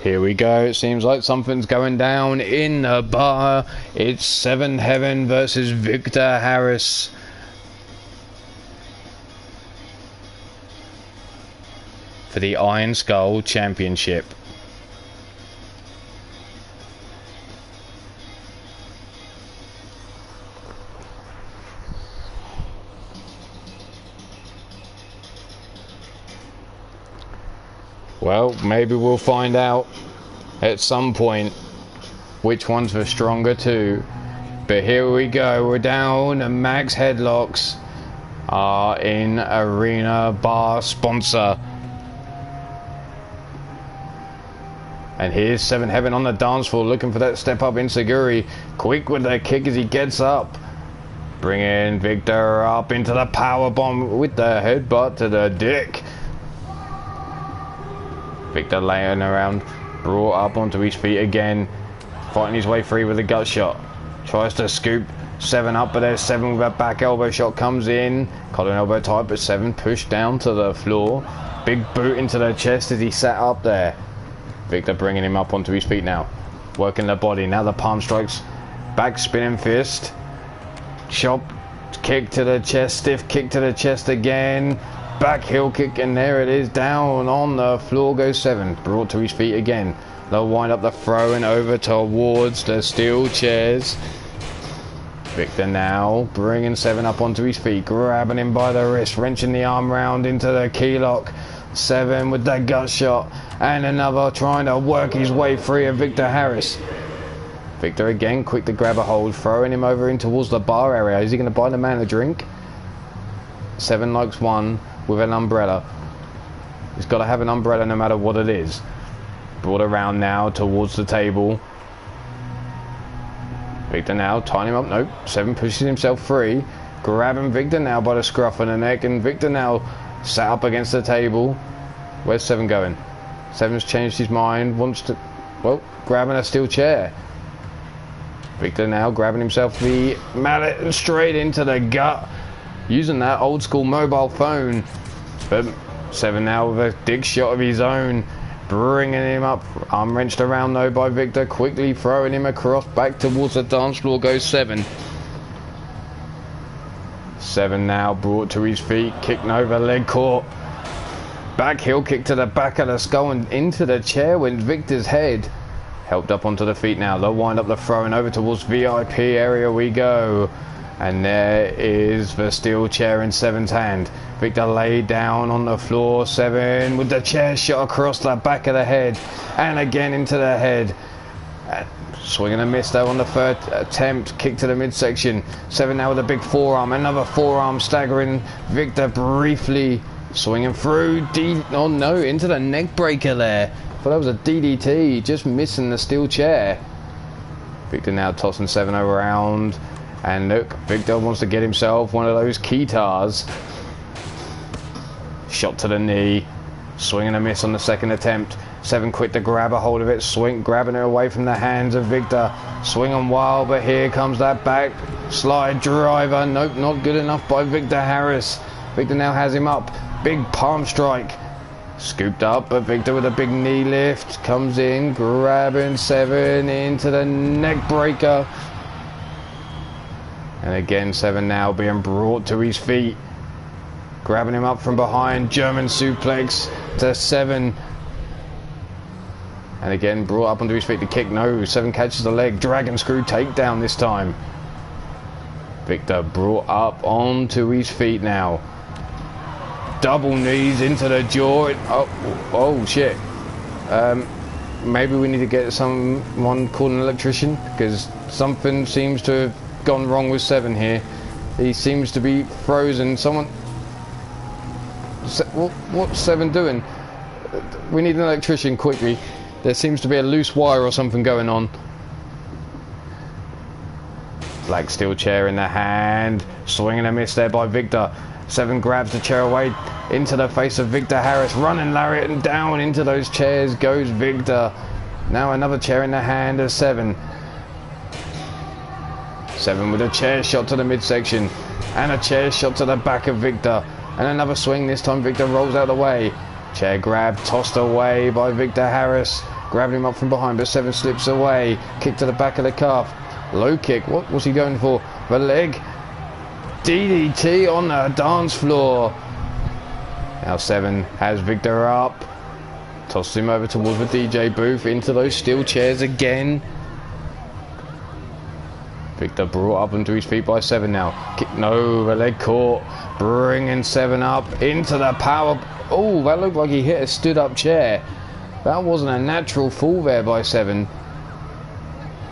Here we go, it seems like something's going down in the bar. It's Seven Heaven versus Victor Harris. For the Iron Skull Championship. Well, maybe we'll find out at some point which one's the stronger two. But here we go, we're down, and Max Headlocks are in Arena Bar sponsor. And here's Seven Heaven on the dance floor, looking for that step up Inseguri. Quick with the kick as he gets up. Bringing Victor up into the power bomb with the headbutt to the dick. Victor laying around, brought up onto his feet again, fighting his way free with a gut shot. Tries to scoop Seven up, but there's Seven with a back elbow shot, comes in. Collar elbow tight, but Seven pushed down to the floor. Big boot into the chest as he sat up there. Victor bringing him up onto his feet now. Working the body. Now the palm strikes. Back spinning fist. Chop. Kick to the chest. Stiff kick to the chest again. Back heel kick, and there it is. Down on the floor goes Seven. Brought to his feet again. They'll wind up the throw and over towards the steel chairs. Victor now bringing Seven up onto his feet. Grabbing him by the wrist. Wrenching the arm round into the key lock. Seven with that gut shot. And another trying to work his way free of Victor Harris. Victor again, quick to grab a hold, throwing him over in towards the bar area. Is he going to buy the man a drink? Seven likes one with an umbrella. He's got to have an umbrella no matter what it is. Brought around now towards the table. Victor now tying him up. Nope. Seven pushes himself free. Grabbing Victor now by the scruff of the neck. And Victor now sat up against the table. Where's Seven going? Seven's changed his mind. Wants to... Well, grabbing a steel chair. Victor now grabbing himself the mallet and straight into the gut. Using that old school mobile phone. But Seven now with a dig shot of his own. Bringing him up. Arm wrenched around though by Victor. Quickly throwing him across. Back towards the dance floor goes Seven. Seven now brought to his feet. Kicking over leg caught. Back heel kick to the back of the skull and into the chair went Victor's head. Helped up onto the feet now. They'll wind up the throw and over towards VIP area we go. And there is the steel chair in Seven's hand. Victor laid down on the floor. Seven with the chair shot across the back of the head. And again into the head. Swing and a miss though on the third attempt. Kick to the midsection. Seven now with a big forearm. Another forearm staggering Victor briefly. Swinging through. Oh no, into the neck breaker there. Thought that was a DDT. Just missing the steel chair. Victor now tossing Seven around. And look, Victor wants to get himself one of those keytars. Shot to the knee. Swing and a miss on the second attempt. Seven quick to grab a hold of it. Swing, grabbing it away from the hands of Victor. Swinging wild, but here comes that back slide driver. Nope, not good enough by Victor Harris. Victor now has him up. Big palm strike. Scooped up, but Victor with a big knee lift. Comes in, grabbing Seven into the neck breaker. And again, Seven now being brought to his feet. Grabbing him up from behind. German suplex to Seven. And again, brought up onto his feet to kick. No, Seven catches the leg. Dragon screw takedown this time. Victor brought up onto his feet now. Double knees into the jaw. Oh shit. Maybe we need to get someone called an electrician, because something seems to have gone wrong with Seven here. He seems to be frozen. Someone... What's Seven doing? We need an electrician quickly. There seems to be a loose wire or something going on. Black steel chair in the hand. Swing and a miss there by Victor. Seven grabs the chair away into the face of Victor Harris. Running lariat and down into those chairs goes Victor. Now another chair in the hand of Seven. Seven with a chair shot to the midsection. And a chair shot to the back of Victor. And another swing. This time Victor rolls out of the way. Chair grab tossed away by Victor Harris. Grabbing him up from behind, but Seven slips away. Kick to the back of the calf. Low kick. What was he going for? The leg. DDT on the dance floor. Now Seven has Victor up. Tosses him over towards the DJ booth. Into those steel chairs again. Victor brought up onto his feet by Seven now. Kick, no, the leg caught. Bringing Seven up into the power. Oh, that looked like he hit a stood up chair. That wasn't a natural fall there by Seven.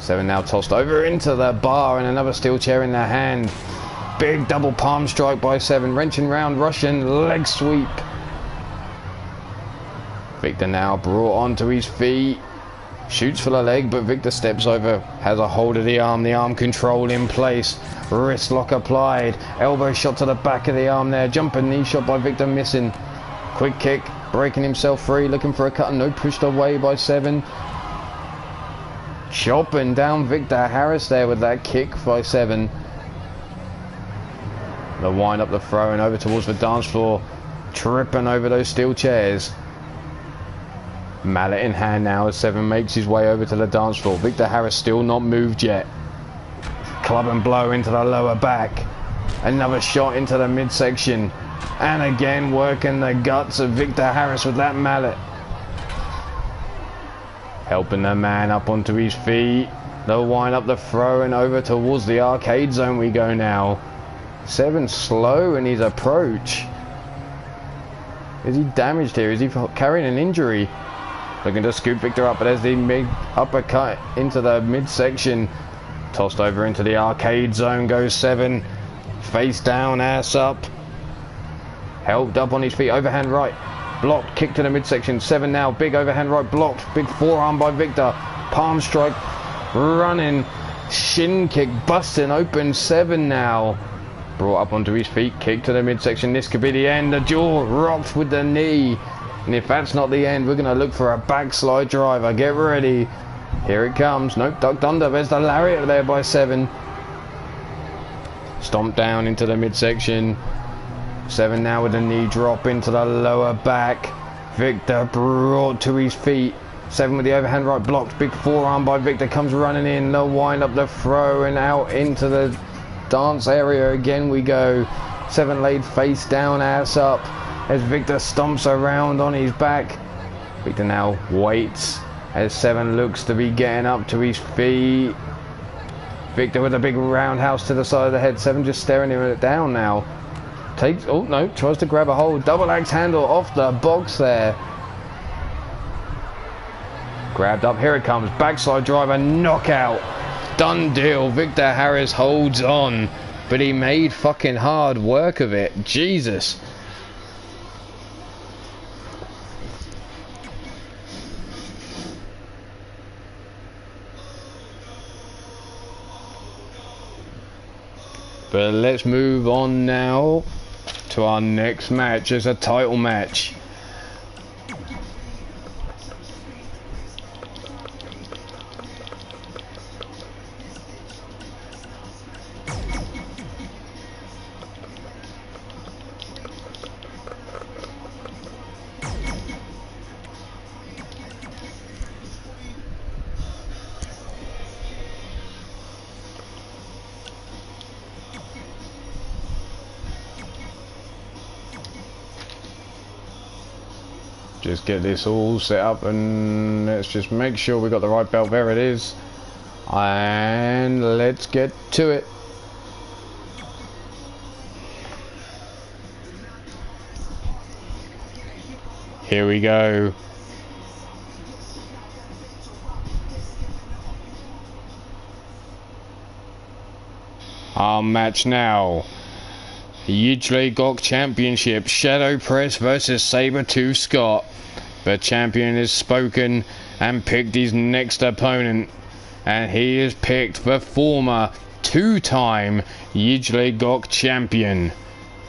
Seven now tossed over into the bar and another steel chair in their hand. Big double palm strike by Seven. Wrenching round, Russian leg sweep. Victor now brought onto his feet. Shoots for the leg, but Victor steps over, has a hold of the arm control in place, wrist lock applied, elbow shot to the back of the arm there, jumping knee shot by Victor missing. Quick kick, breaking himself free, looking for a cut, no, pushed away by 7. Chopping down Victor Harris there with that kick by 7. The wind up, the throw and over towards the dance floor, tripping over those steel chairs. Mallet in hand now as 7 makes his way over to the dance floor. Victor Harris still not moved yet. Club and blow into the lower back. Another shot into the midsection. And again working the guts of Victor Harris with that mallet. Helping the man up onto his feet. The wind up, the throw and over towards the arcade zone we go now. 7 slow in his approach. Is he damaged here? Is he carrying an injury? Looking to scoop Victor up, but there's the mid uppercut into the midsection. Tossed over into the arcade zone goes 7. Face down, ass up. Helped up on his feet, overhand right. Blocked, kick to the midsection. 7 now, big overhand right blocked. Big forearm by Victor. Palm strike, running. Shin kick, busting open 7 now. Brought up onto his feet, kick to the midsection. This could be the end. The jaw rocked with the knee. And if that's not the end, we're going to look for a backslide driver. Get ready. Here it comes. Nope, ducked under. There's the lariat there by 7. Stomped down into the midsection. 7 now with a knee drop into the lower back. Victor brought to his feet. 7 with the overhand right blocked. Big forearm by Victor comes running in. The wind up, the throw and out into the dance area again we go. 7 laid face down, ass up. As Victor stomps around on his back. Victor now waits as 7 looks to be getting up to his feet. Victor with a big roundhouse to the side of the head. 7 just staring him down now. Takes, oh no, tries to grab a hold. Double axe handle off the box there. Grabbed up, here it comes. Backslide driver, knockout. Done deal. Victor Harris holds on. But he made fucking hard work of it. Jesus. But let's move on now to our next match as a title match. Just get this all set up and let's just make sure we got the right belt. There it is. And let's get to it. Here we go. Our match now. UKWF Championship, Shadow Press versus Sabertooth Scott. The champion has spoken and picked his next opponent, and he has picked the former 2-time UKWF champion.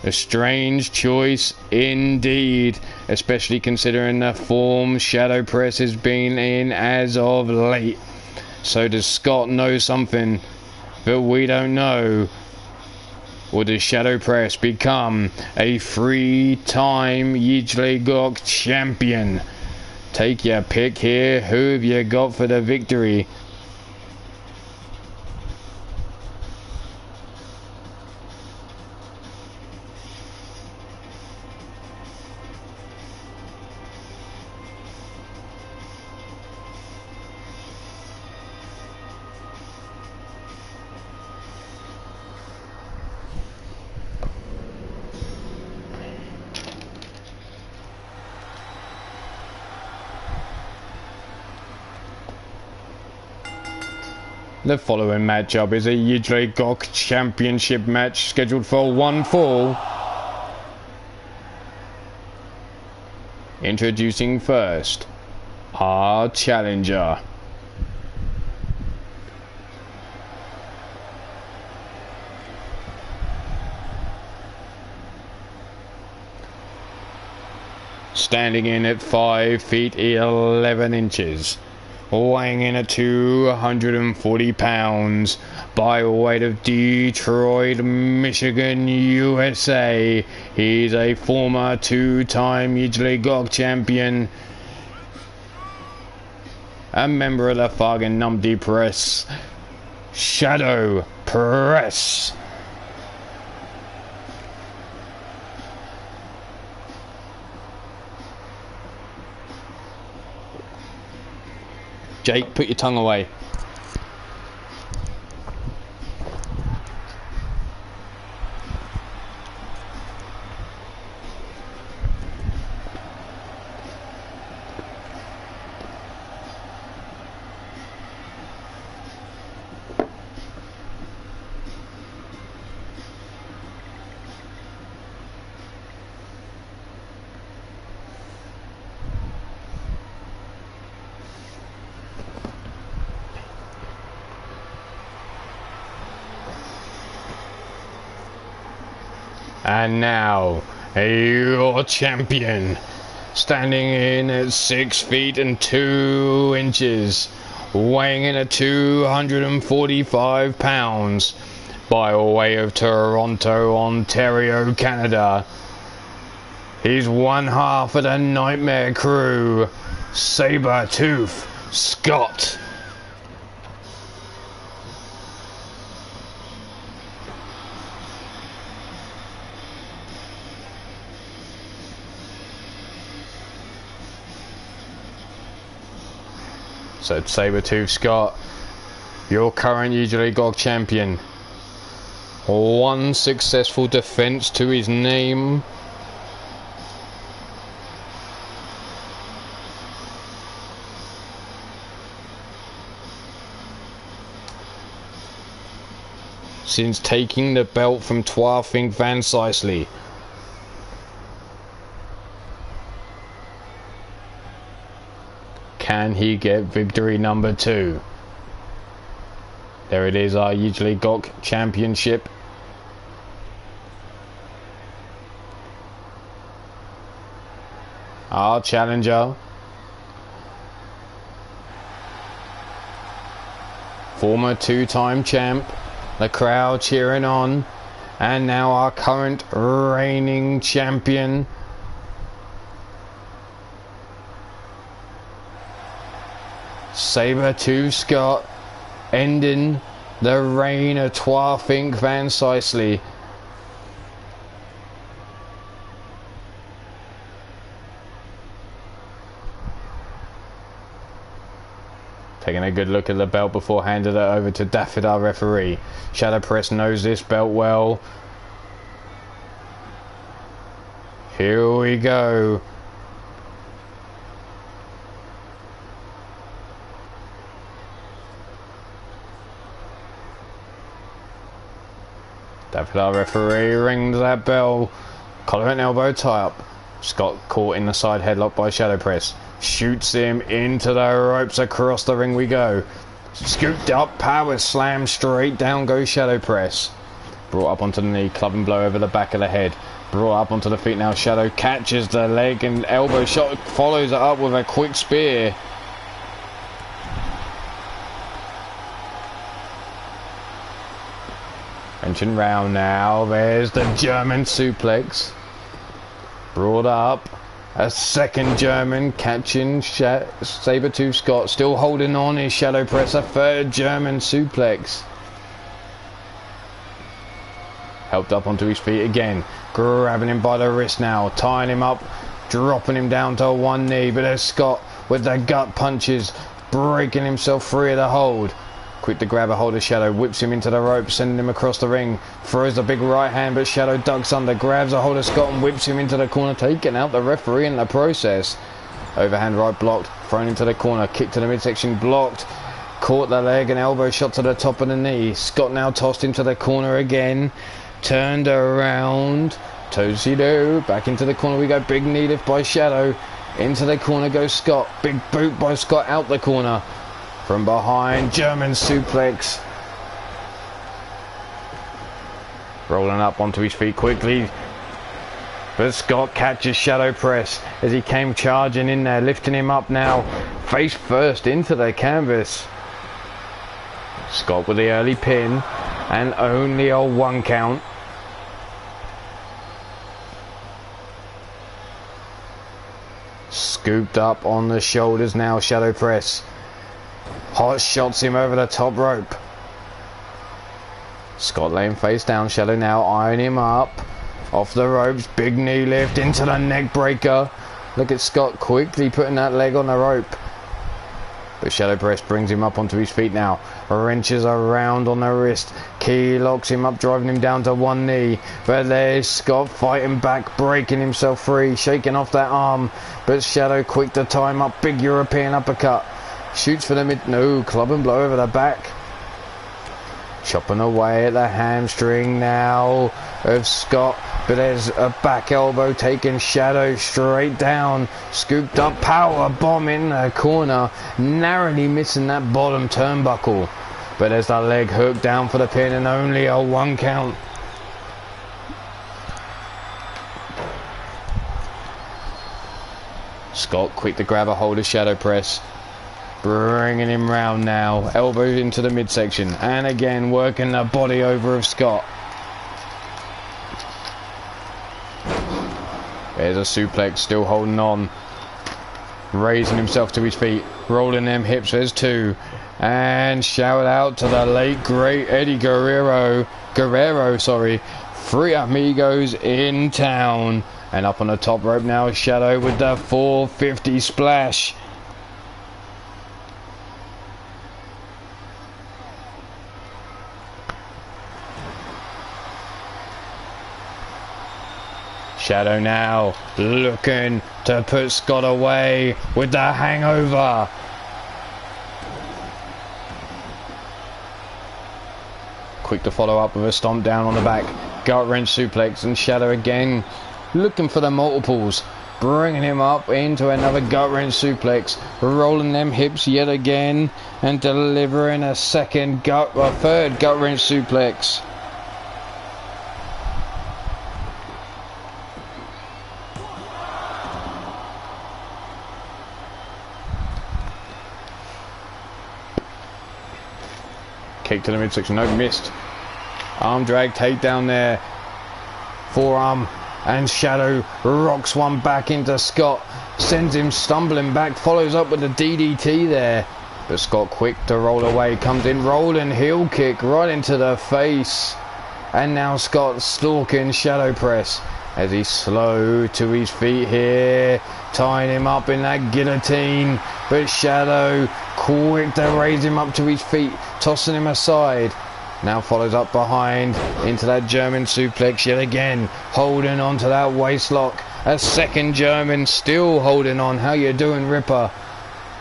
A strange choice indeed, especially considering the form Shadow Press has been in as of late. So does Scott know something that we don't know? Or does Shadow Press become a 3-time UKWF champion? Take your pick here. Who have you got for the victory? The following matchup is a UKWF Championship match scheduled for 1 fall. Introducing first, our challenger. standing in at 5 feet 11 inches, weighing in at 240 pounds, by weight of Detroit, Michigan, USA. He's a former two-time UKWF champion, a member of the Fargan Numpty Press, Shadow Press. Jake, put your tongue away. And now, your champion, standing in at 6 feet and 2 inches, weighing in at 245 pounds, by way of Toronto, Ontario, Canada. He's one half of the Nightmare Crew, Sabertooth Scott. So Sabertooth Scott, your current UKWF champion. One successful defense to his name. Since taking the belt from Twarfink Van Sicely. Can he get victory number 2? There it is, our UKWF championship. Our challenger. Former two-time champ. The crowd cheering on. And now our current reigning champion. Sabertooth Scott, ending the reign of Twarfink Van Sicely. Taking a good look at the belt before handing it over to Daffyd, our referee. Shadow Press knows this belt well. Here we go. Daffyd, our referee, rings that bell. Collar and elbow tie up. Scott caught in the side headlock by Shadow Press. Shoots him into the ropes. Across the ring we go. Scooped up, power slam, straight down goes Shadow Press. Brought up onto the knee, club and blow over the back of the head. Brought up onto the feet now. Shadow catches the leg and elbow shot, follows it up with a quick spear. Wrenching round now, there's the German suplex. Brought up, a second German catching Sabertooth Scott, still holding on his Shadow Press, a third German suplex. Helped up onto his feet again, grabbing him by the wrist now, tying him up, dropping him down to one knee, but there's Scott with the gut punches, breaking himself free of the hold. Quick to grab a hold of Shadow, whips him into the rope, sending him across the ring. Throws a big right hand, but Shadow ducks under, grabs a hold of Scott and whips him into the corner, taking out the referee in the process. Overhand right blocked, thrown into the corner, kick to the midsection blocked. Caught the leg and elbow shot to the top of the knee. Scott now tossed into the corner again. Turned around. Tosie-do, back into the corner we go. Big knee lift by Shadow. Into the corner goes Scott. Big boot by Scott out the corner. From behind, German suplex. Rolling up onto his feet quickly. But Scott catches Shadow Press as he came charging in there, lifting him up now, face first into the canvas. Scott with the early pin, and only a 1 count. Scooped up on the shoulders now, Shadow Press. Hot shots him over the top rope. Scott laying face down, Shadow now eyeing him up. Off the ropes, big knee lift into the neck breaker. Look at Scott quickly putting that leg on the rope. But Shadow Press brings him up onto his feet now. Wrenches around on the wrist. Key locks him up, driving him down to 1 knee. But there's Scott fighting back, breaking himself free, shaking off that arm. But Shadow quick to time up, big European uppercut. Shoots for the mid, no, club and blow over the back. Chopping away at the hamstring now of Scott. But there's a back elbow taking Shadow straight down. Scooped up power bomb in the corner. Narrowly missing that bottom turnbuckle. But there's that leg hook down for the pin and only a 1 count. Scott quick to grab a hold of Shadow Press. Bringing him round now. Elbow into the midsection. And again working the body over of Scott. There's a suplex, still holding on. Raising himself to his feet. Rolling them hips, there's 2. And shout out to the late great Eddie Guerrero. 3 amigos in town. And up on the top rope now, Shadow with the 450 splash. Shadow now looking to put Scott away with the hangover. Quick to follow up with a stomp down on the back. Gut wrench suplex, and Shadow again looking for the multiples. Bringing him up into another gut wrench suplex. Rolling them hips yet again and delivering a third gut wrench suplex. Kick to the midsection, no, missed. Arm drag, takedown there. Forearm, and Shadow rocks one back into Scott. Sends him stumbling back, follows up with a DDT there. But Scott quick to roll away, comes in, rolling heel kick right into the face. And now Scott stalking Shadow Press as he's slow to his feet here, tying him up in that guillotine. But Shadow quick to raise him up to his feet, tossing him aside. Now follows up behind into that German suplex yet again, holding on to that waist lock. A second German, still holding on. How you doing, Ripper?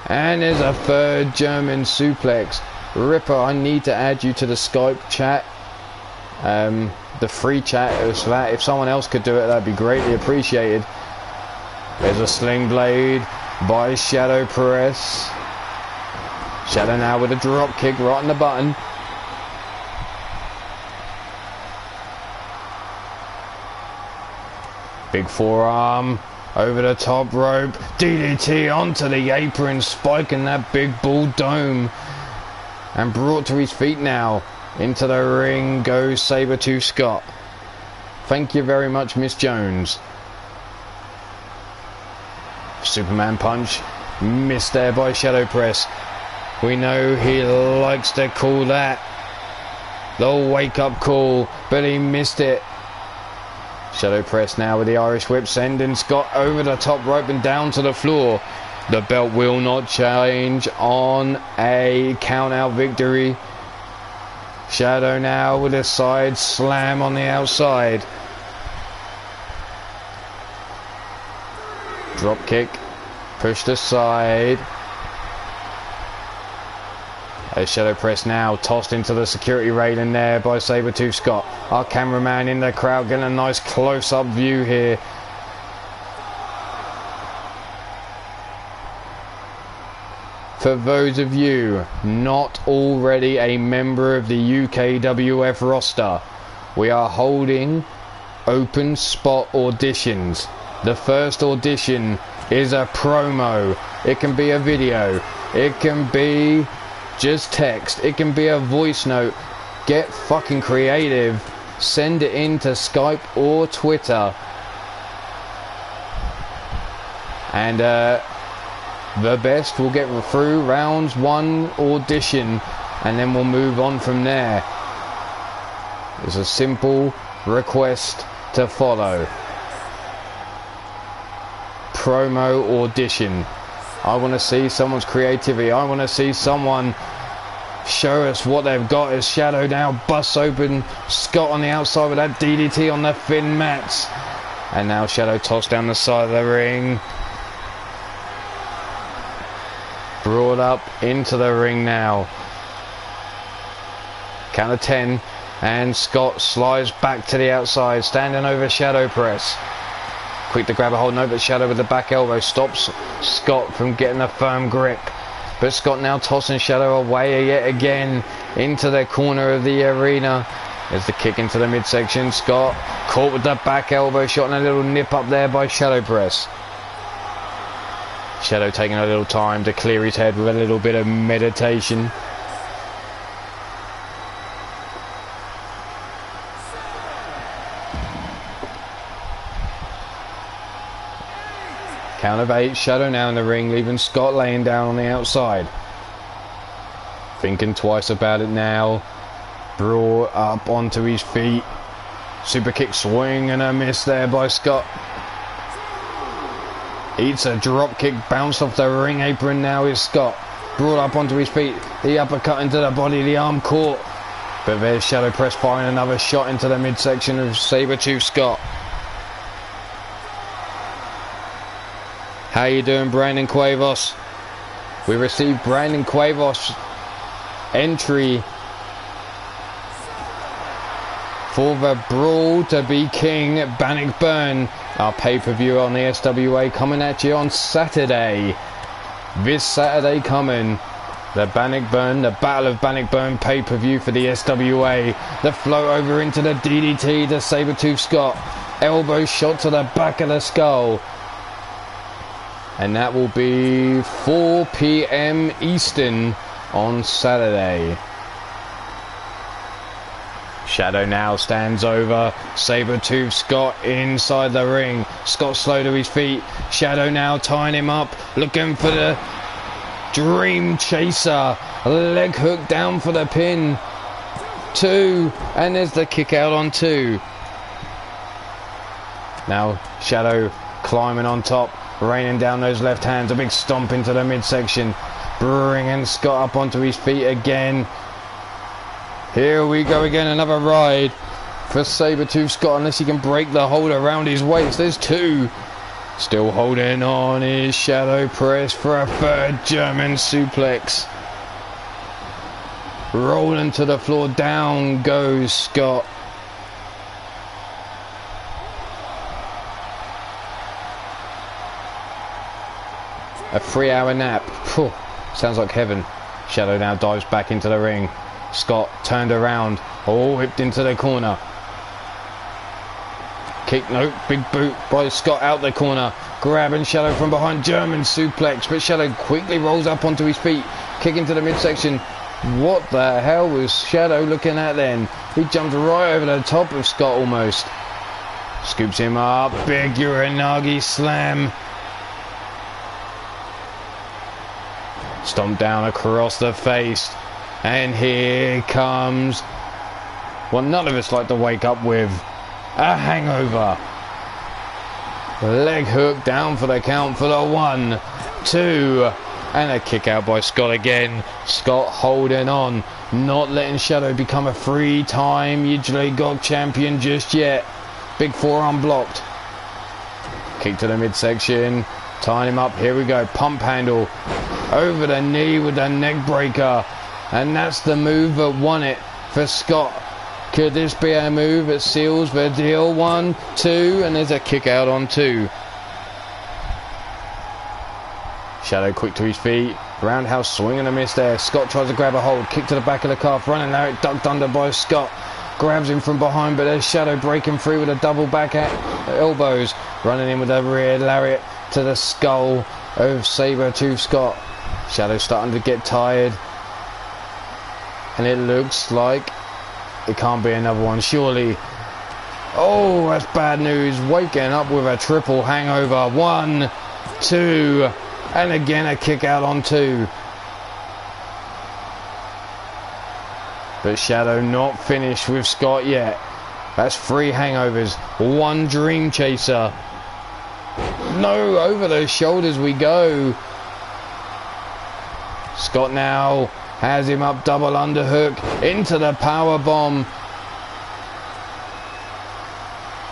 And there's a third German suplex. Ripper, I need to add you to the Skype chat. The free chat, so that if someone else could do it, that'd be greatly appreciated. There's a sling blade by Shadow Press. Shadow now with a drop kick right on the button. Big forearm over the top rope. DDT onto the apron, spiking that big bull dome. And brought to his feet now. Into the ring goes Sabertooth Scott. Thank you very much, Miss Jones. Superman punch. Missed there by Shadow Press. We know he likes to call that the wake-up call, but he missed it. Shadow Press now with the Irish whip, sending Scott over the top rope and down to the floor. The belt will not change on a count-out victory. Shadow now with a side slam on the outside. Drop kick, pushed aside. A Shadow Press now tossed into the security railing there by Sabertooth Scott. Our cameraman in the crowd getting a nice close-up view here. For those of you not already a member of the UKWF roster, we are holding open spot auditions. The first audition is a promo. It can be a video. It can be just text. It can be a voice note. Get fucking creative. Send it in to Skype or Twitter. And the best will get through rounds 1 audition, and then we'll move on from there. It's a simple request to follow. Promo audition. I want to see someone's creativity. I want to see someone show us what they've got. As Shadow now busts open Scott on the outside with that DDT on the thin mats. And now Shadow tossed down the side of the ring. Brought up into the ring now. Count of 10. And Scott slides back to the outside, standing over Shadow press. Quick to grab a hold, no, but Shadow with the back elbow stops Scott from getting a firm grip. But Scott now tossing Shadow away yet again into the corner of the arena. There's the kick into the midsection. Scott caught with the back elbow shot and a little nip up there by Shadow press. Shadow taking a little time to clear his head with a little bit of meditation. Count of 8, Shadow now in the ring, leaving Scott laying down on the outside. Thinking twice about it now. Brought up onto his feet. Super kick swing and a miss there by Scott. Eats a drop kick, bounced off the ring apron now is Scott. Brought up onto his feet. The uppercut into the body, the arm caught. But there's Shadow press firing another shot into the midsection of Sabertooth Scott. How you doing, Brandon Cuevas? We received Brandon Cuevas' entry for the Brawl to be King Bannockburn, our pay-per-view on the SWA, coming at you on Saturday. This Saturday coming, the Bannockburn, the Battle of Bannockburn pay-per-view for the SWA. The flow over into the DDT to Sabertooth Scott. Elbow shot to the back of the skull. And that will be 4 p.m. Eastern on Saturday. Shadow now stands over Sabertooth Scott inside the ring. Scott slow to his feet. Shadow now tying him up, looking for the Dream Chaser. Leg hook down for the pin. 2, and there's the kick out on 2. Now Shadow climbing on top, raining down those left hands. A big stomp into the midsection, bringing Scott up onto his feet again. Here we go again, another ride for Sabertooth Scott, unless he can break the hold around his waist. There's 2. Still holding on is Shadow press for a third German suplex. Rolling to the floor, down goes Scott. A 3-hour nap. Phew, sounds like heaven. Shadow now dives back into the ring. Scott turned around. Oh, whipped into the corner. Kick, no, big boot by Scott out the corner. Grabbing Shadow from behind. German suplex, but Shadow quickly rolls up onto his feet. Kick into the midsection. What the hell was Shadow looking at then? He jumped right over the top of Scott almost. Scoops him up. Big Uranagi slam. Stomp down across the face. And here comes what none of us like to wake up with. A hangover. Leg hook down for the count for the 1, 2. And a kick out by Scott again. Scott holding on. Not letting Shadow become a 3-time UKWF champion just yet. Big forearm blocked. Kick to the midsection. Tying him up. Here we go. Pump handle. Over the knee with the neck breaker. And that's the move that won it for Scott. Could this be a move that seals the deal? 1, 2, and there's a kick out on 2. Shadow quick to his feet. Roundhouse swing and a miss there. Scott tries to grab a hold. Kick to the back of the calf. Running now, it ducked under by Scott. grabs him from behind, but there's Shadow breaking free with a double back at elbows, running in with a rear lariat to the skull of Saber-Tooth Scott. Shadow starting to get tired, and it looks like it can't be another one, surely. Oh, that's bad news. Waking up with a triple hangover. 1, 2, and again a kick out on 2. But Shadow not finished with Scott yet. That's 3 hangovers, 1 dream chaser. No, over the shoulders we go. Scott now has him up, double underhook into the power bomb,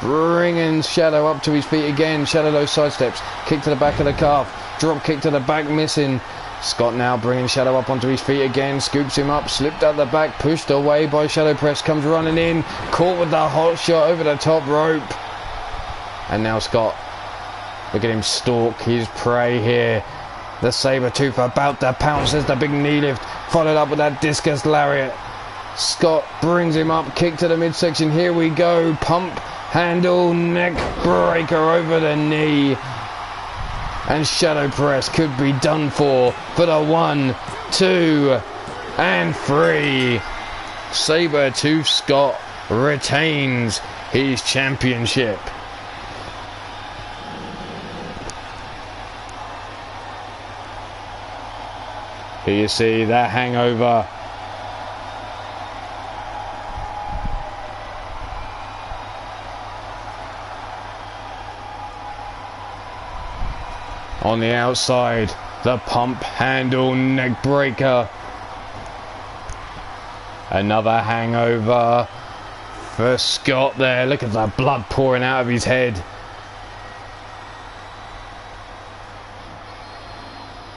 bringing Shadow up to his feet again. Shadow low sidesteps, kick to the back of the calf, drop kick to the back, missing. Scott now bringing Shadow up onto his feet again, scoops him up, slipped out the back, pushed away by Shadow Press, comes running in, caught with the hot shot over the top rope. And now Scott, look at him stalk his prey here. The Saber-Tooth about to pounce as the big knee lift, followed up with that discus lariat. Scott brings him up, kick to the midsection, here we go, pump, handle, neck breaker over the knee. And Shadow Press could be done for the 1, 2, and 3. Saber-Tooth Scott retains his championship. Here you see that hangover. On the outside, the pump handle neck breaker. Another hangover for Scott there. Look at the blood pouring out of his head.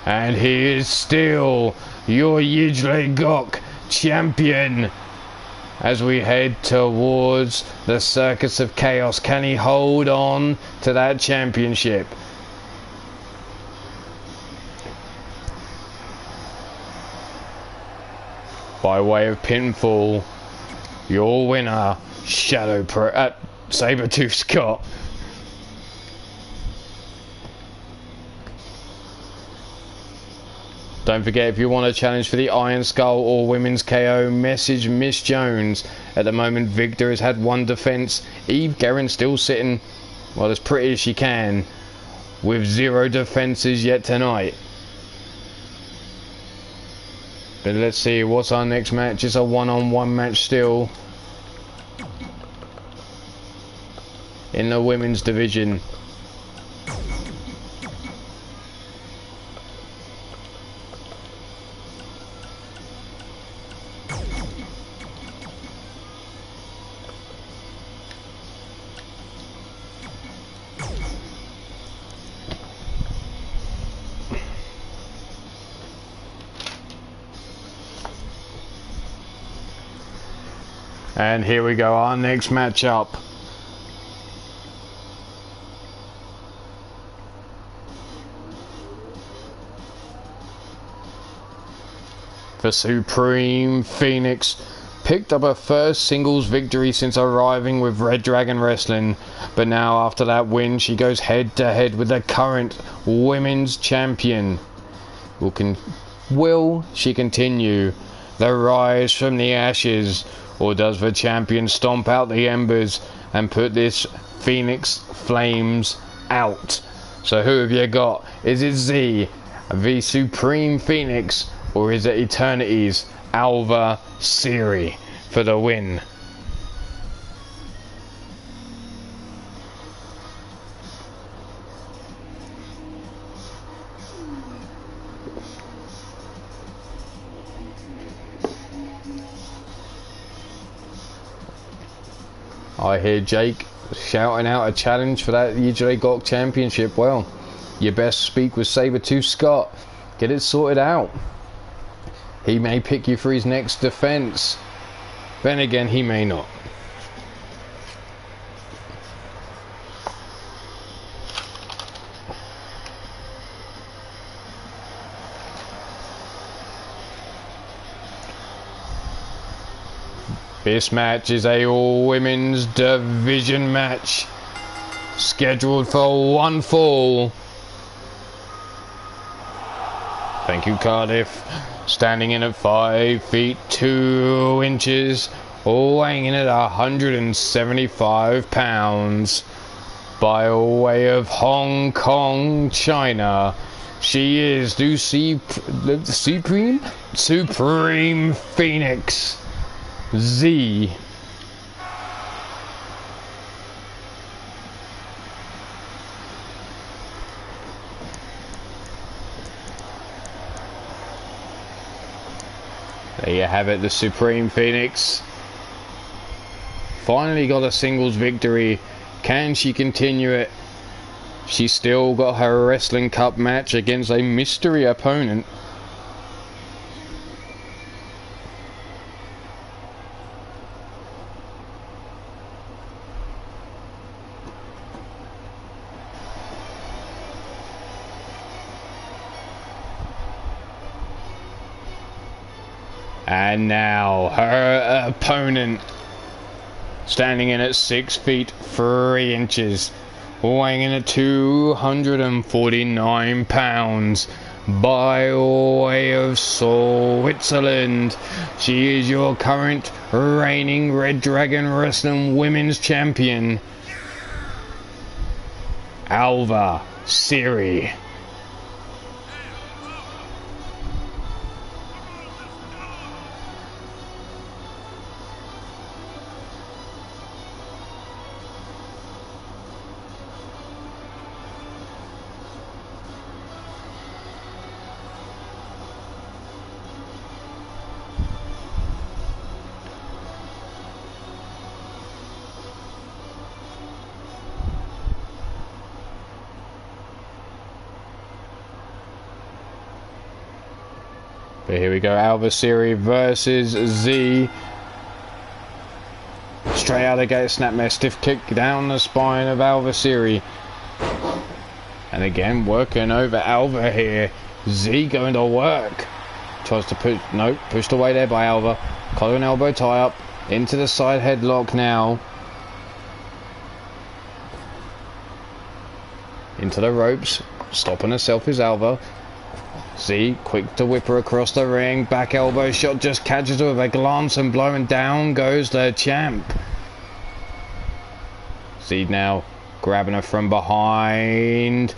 And he is still your Yidley Gok champion. As we head towards the Circus of Chaos, can he hold on to that championship? By way of pinfall, your winner, Saber-Tooth Scott. Don't forget, if you want a challenge for the Iron Skull or Women's KO, message Miss Jones. At the moment, Victor has had 1 defense. Eve Guerin still sitting, well, as pretty as she can, with 0 defenses yet tonight. But let's see, what's our next match? It's a one-on-one match still in the women's division. And here we go, our next matchup. The Supreme Phoenix picked up her first singles victory since arriving with Red Dragon Wrestling, but now after that win she goes head to head with the current women's champion. Will she continue the rise from the ashes, or does the champion stomp out the embers and put this Phoenix Flames out? So who have you got? Is it Z, the Supreme Phoenix, or is it Eternity's Alva Siri for the win? I hear Jake shouting out a challenge for that UKWF Gok Championship. Well, you best speak with Saber-Tooth Scott. Get it sorted out. He may pick you for his next defense. Then again, he may not. This match is a all-women's division match, scheduled for one fall. Thank you, Cardiff. Standing in at 5 feet 2 inches, weighing in at 175 pounds. By way of Hong Kong, China, she is the Supreme Phoenix, Z. There you have it, the Supreme Phoenix. Finally got a singles victory. Can she continue it? She's still got her Wrestling Cup match against a mystery opponent. And now her opponent, standing in at 6 feet 3 inches, weighing in at 249 pounds, by way of Switzerland. She is your current reigning Red Dragon Wrestling Women's Champion, Alva Siri. But here we go, Alva Siri versus Z. Straight out of the gate, snapmare, stiff kick down the spine of Alva Siri. And again, working over Alva here. Z going to work. Tries to push, nope, pushed away there by Alva. Collar and elbow tie up, into the side headlock now. Into the ropes, stopping herself is Alva. Z, quick to whip her across the ring, back elbow shot, just catches her with a glance and blow, and down goes the champ. Z now grabbing her from behind,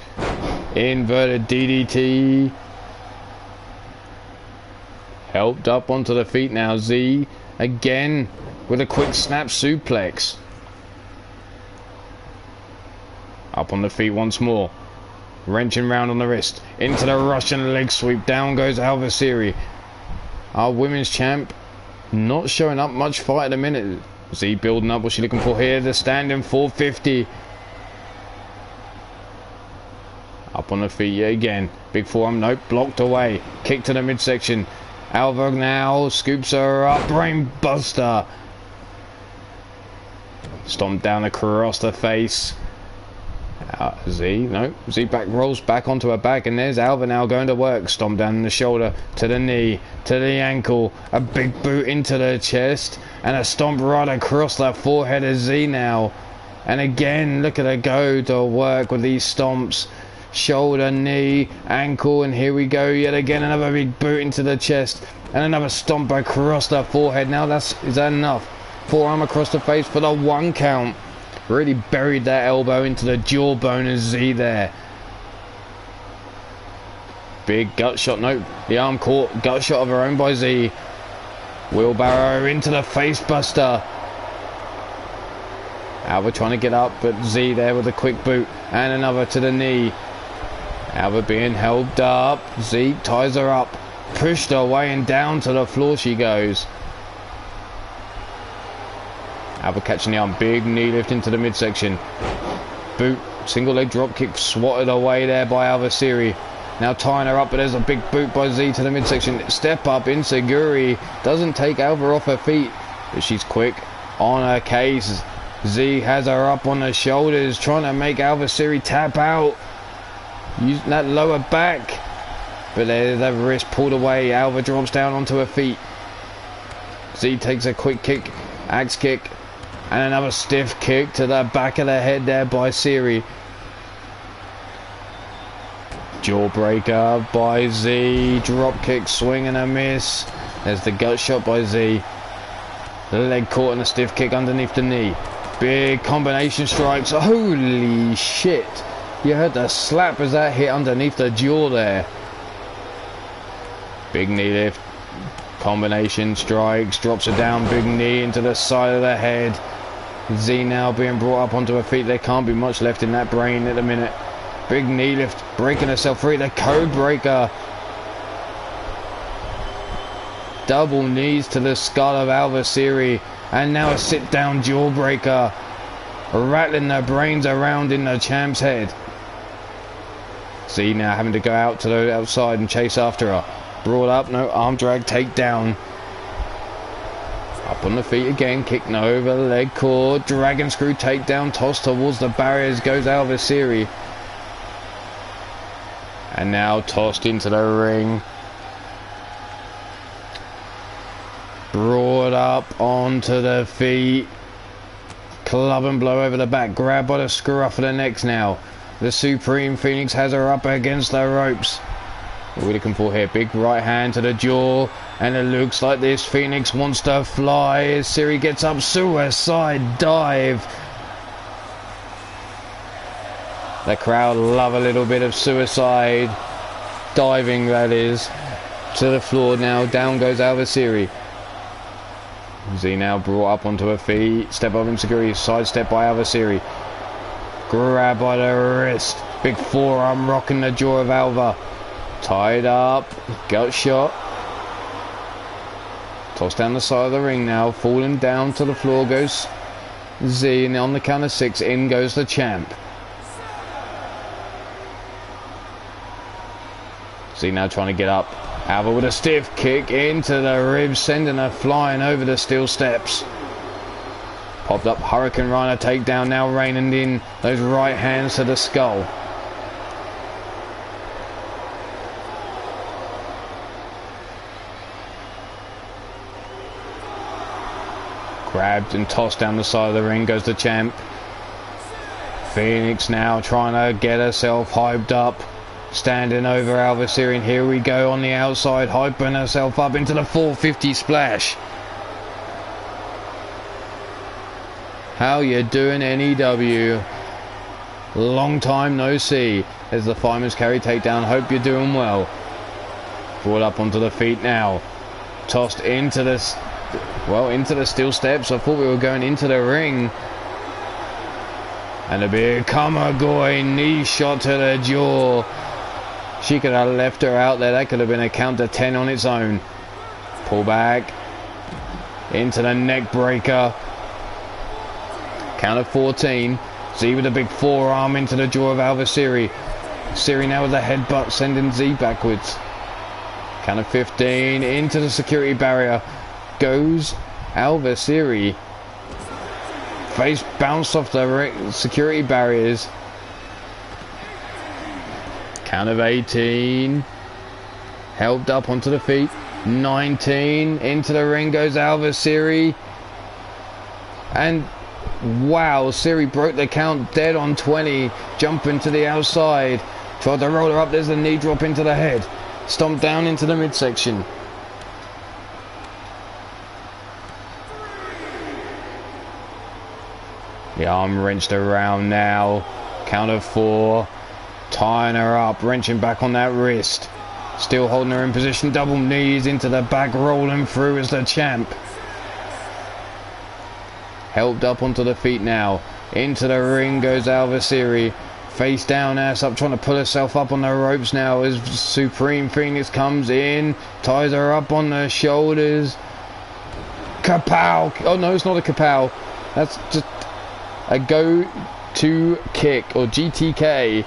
inverted DDT. Helped up onto the feet now, Z, again with a quick snap suplex. Up on the feet once more. Wrenching round on the wrist, into the Russian leg sweep, down goes Alva Siri. Our women's champ not showing up much fight at the minute. Z building up, what's she looking for here? The standing 450. Up on the feet yet again, big forearm, nope, blocked away. Kick to the midsection. Alva now scoops her up, brain buster. Stomped down across the face. Z back rolls back onto her back, and there's Alva now going to work. Stomp down the shoulder, to the knee, to the ankle, a big boot into the chest, and a stomp right across the forehead of Z now. And again, look at her go to work with these stomps. Shoulder, knee, ankle, and here we go yet again, another big boot into the chest, and another stomp across the forehead. Now is that enough? Forearm across the face for the 1 count. Really buried that elbow into the jawbone of Z there. Big gut shot, nope. The arm caught, gut shot of her own by Z. Wheelbarrow into the face buster. Alva trying to get up, but Z there with a quick boot. And another to the knee. Alva being held up. Z ties her up. Pushed her away, and down to the floor she goes. Alva catching the arm, big knee lift into the midsection. Boot, single leg drop kick, swatted away there by Alva Siri. Now tying her up, but there's a big boot by Z to the midsection. Step up, Inseguri. Doesn't take Alva off her feet, but she's quick on her case. Z has her up on the shoulders, trying to make Alva Siri tap out. Using that lower back. But there's the wrist pulled away. Alva drops down onto her feet. Z takes a quick kick Axe kick. And another stiff kick to the back of the head there by Siri. Jawbreaker by Z. Drop kick, swing and a miss. There's the gut shot by Z. The leg caught and a stiff kick underneath the knee. Big combination strikes. Holy shit. You heard the slap as that hit underneath the jaw there. Big knee lift. Combination strikes. Drops it down. Big knee into the side of the head. Z now being brought up onto her feet. There can't be much left in that brain at the minute. Big knee lift. Breaking herself free. The code breaker. Double knees to the skull of Alvasiri. And now a sit down jawbreaker. Rattling their brains around in the champ's head. Z now having to go out to the outside and chase after her. Brought up, no arm drag, take down. Up on the feet again, kick no over, leg cord, dragon screw takedown, toss towards the barriers, goes Alvasiri. And now tossed into the ring. Brought up onto the feet. Club and blow over the back, grab by the scruff of the necks now. The Supreme Phoenix has her up against the ropes. What are we looking for here? Big right hand to the jaw. And it looks like this Phoenix wants to fly as Siri gets up. Suicide dive. The crowd love a little bit of suicide diving, that is. To the floor now. Down goes Alvasiri. Z now brought up onto her feet. Step up insecurity. Side step by Alvasiri. Grab by the wrist. Big forearm rocking the jaw of Alva. Tied up. Gut shot. Tossed down the side of the ring now. Falling down to the floor goes Z. And on the count of 6, in goes the champ. Z now trying to get up. Alva with a stiff kick into the ribs, sending her flying over the steel steps. Popped up Hurricane Rhino takedown, now raining in those right hands to the skull. Grabbed and tossed down the side of the ring goes the champ. Phoenix now trying to get herself hyped up. Standing over Alvasiri, and here we go on the outside, hyping herself up into the 450 splash. How you doing, NEW? Long time no see. There's the fireman's carry takedown. Hope you're doing well. Brought up onto the feet now. Tossed into the, well, into the steel steps. I thought we were going into the ring. And a big Kamagoi knee shot to the jaw. She could have left her out there. That could have been a count to 10 on its own. Pull back. Into the neck breaker. Count of 14. Z with a big forearm into the jaw of Alvasiri. Siri now with a headbutt sending Z backwards. Count of 15. Into the security barrier. Goes Alvasiri. Face bounced off the security barriers. Count of 18. Helped up onto the feet. 19. Into the ring goes Alvasiri. And wow, Siri broke the count dead on 20. Jumping to the outside. Tried to roll her up. There's the knee drop into the head. Stomped down into the midsection. The arm wrenched around now. Count of 4. Tying her up, wrenching back on that wrist. Still holding her in position. Double knees into the back, rolling through as the champ. Helped up onto the feet now. Into the ring goes Alvasiri. Face down, ass up, trying to pull herself up on the ropes now as Supreme Phoenix comes in. Ties her up on the shoulders. Kapow! Oh no, it's not a kapow. That's just a go-to kick, or GTK.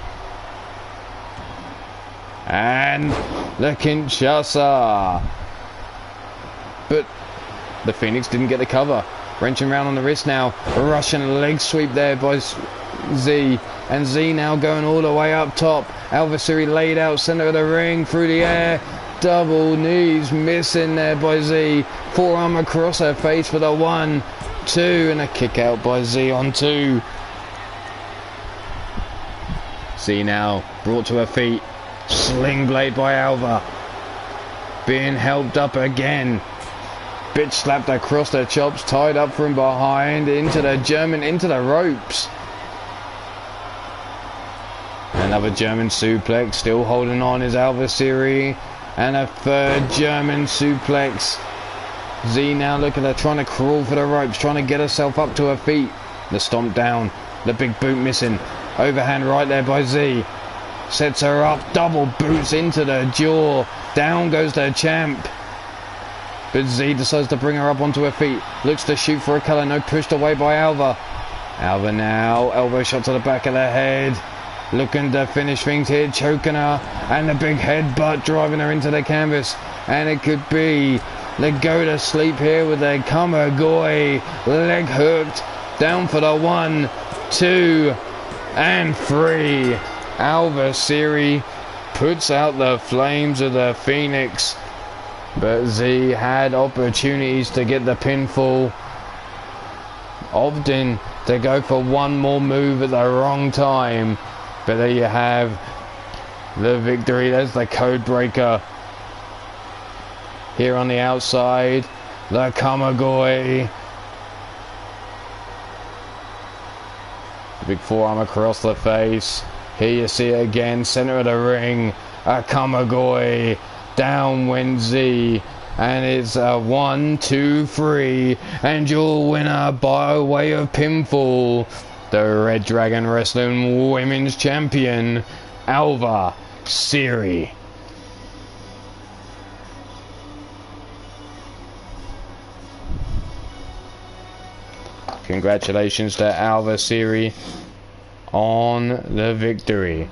And the Kinshasa. But the Phoenix didn't get the cover. Wrenching around on the wrist now. Russian leg sweep there by Z. And Z now going all the way up top. Alvasiri laid out center of the ring through the air. Double knees missing there by Z. Forearm across her face for the 1. 2, and a kick out by Z on 2. Z now brought to her feet. Sling blade by Alva. Being helped up again. Bitch slapped across the chops, tied up from behind, into the German, into the ropes. Another German suplex, still holding on is Alva Siri. And a third German suplex. Z now look at her, trying to crawl for the ropes, trying to get herself up to her feet. The stomp down, the big boot missing. Overhand right there by Z. Sets her up, double boots into the jaw. Down goes the champ. But Z decides to bring her up onto her feet. Looks to shoot for a color, no, pushed away by Alva. Alva now, elbow shot to the back of the head. Looking to finish things here, choking her. And the big headbutt driving her into the canvas. And it could be the go to sleep here with the Kamagoi. Leg hooked. Down for the 1, 2, and 3. Alva Siri puts out the flames of the Phoenix. But Z had opportunities to get the pinfall. Opting to go for one more move at the wrong time. But there you have the victory. There's the code breaker. Here on the outside, the Kamagoi. Big forearm across the face. Here you see it again, center of the ring. A Kamagoi. Down went Z, and it's a 1, 2, 3, and your winner by way of pinfall, the Red Dragon Wrestling Women's Champion, Alva Siri. Congratulations to Alva Siri on the victory.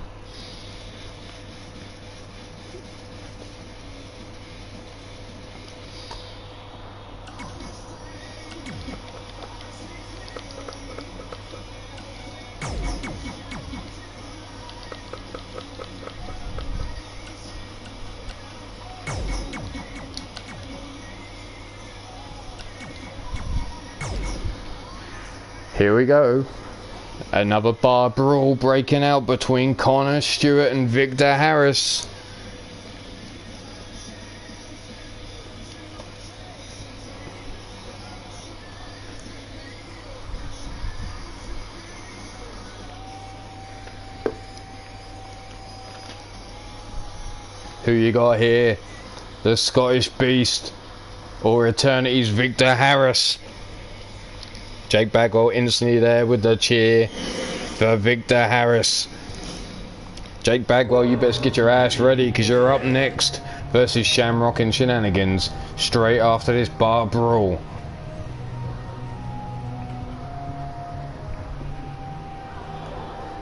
Here we go. Another bar brawl breaking out between Connor Stewart and Victor Harris. Who you got here? The Scottish Beast or Eternity's Victor Harris? Jake Bagwell instantly there with the cheer for Victor Harris. Jake Bagwell, you best get your ass ready because you're up next versus Shamrock and Shenanigans straight after this bar brawl.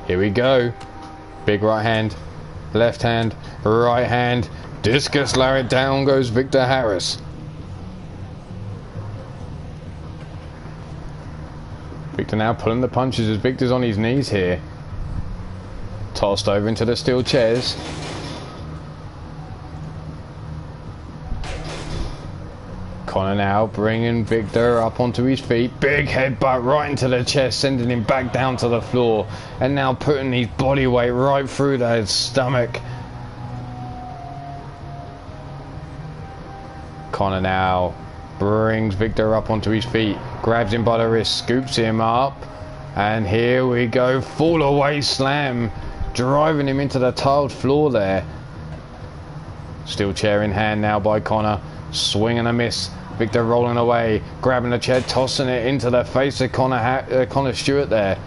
Here we go. Big right hand, left hand, right hand. Discus lariat, down goes Victor Harris. Victor now pulling the punches as Victor's on his knees here. Tossed over into the steel chairs. Connor now bringing Victor up onto his feet. Big headbutt right into the chest, sending him back down to the floor. And now putting his body weight right through the stomach. Connor now brings Victor up onto his feet, grabs him by the wrist, scoops him up, and here we go, fall away slam, driving him into the tiled floor there. Steel chair in hand now by Connor, swing and a miss. Victor rolling away, grabbing the chair, tossing it into the face of Connor Stewart there.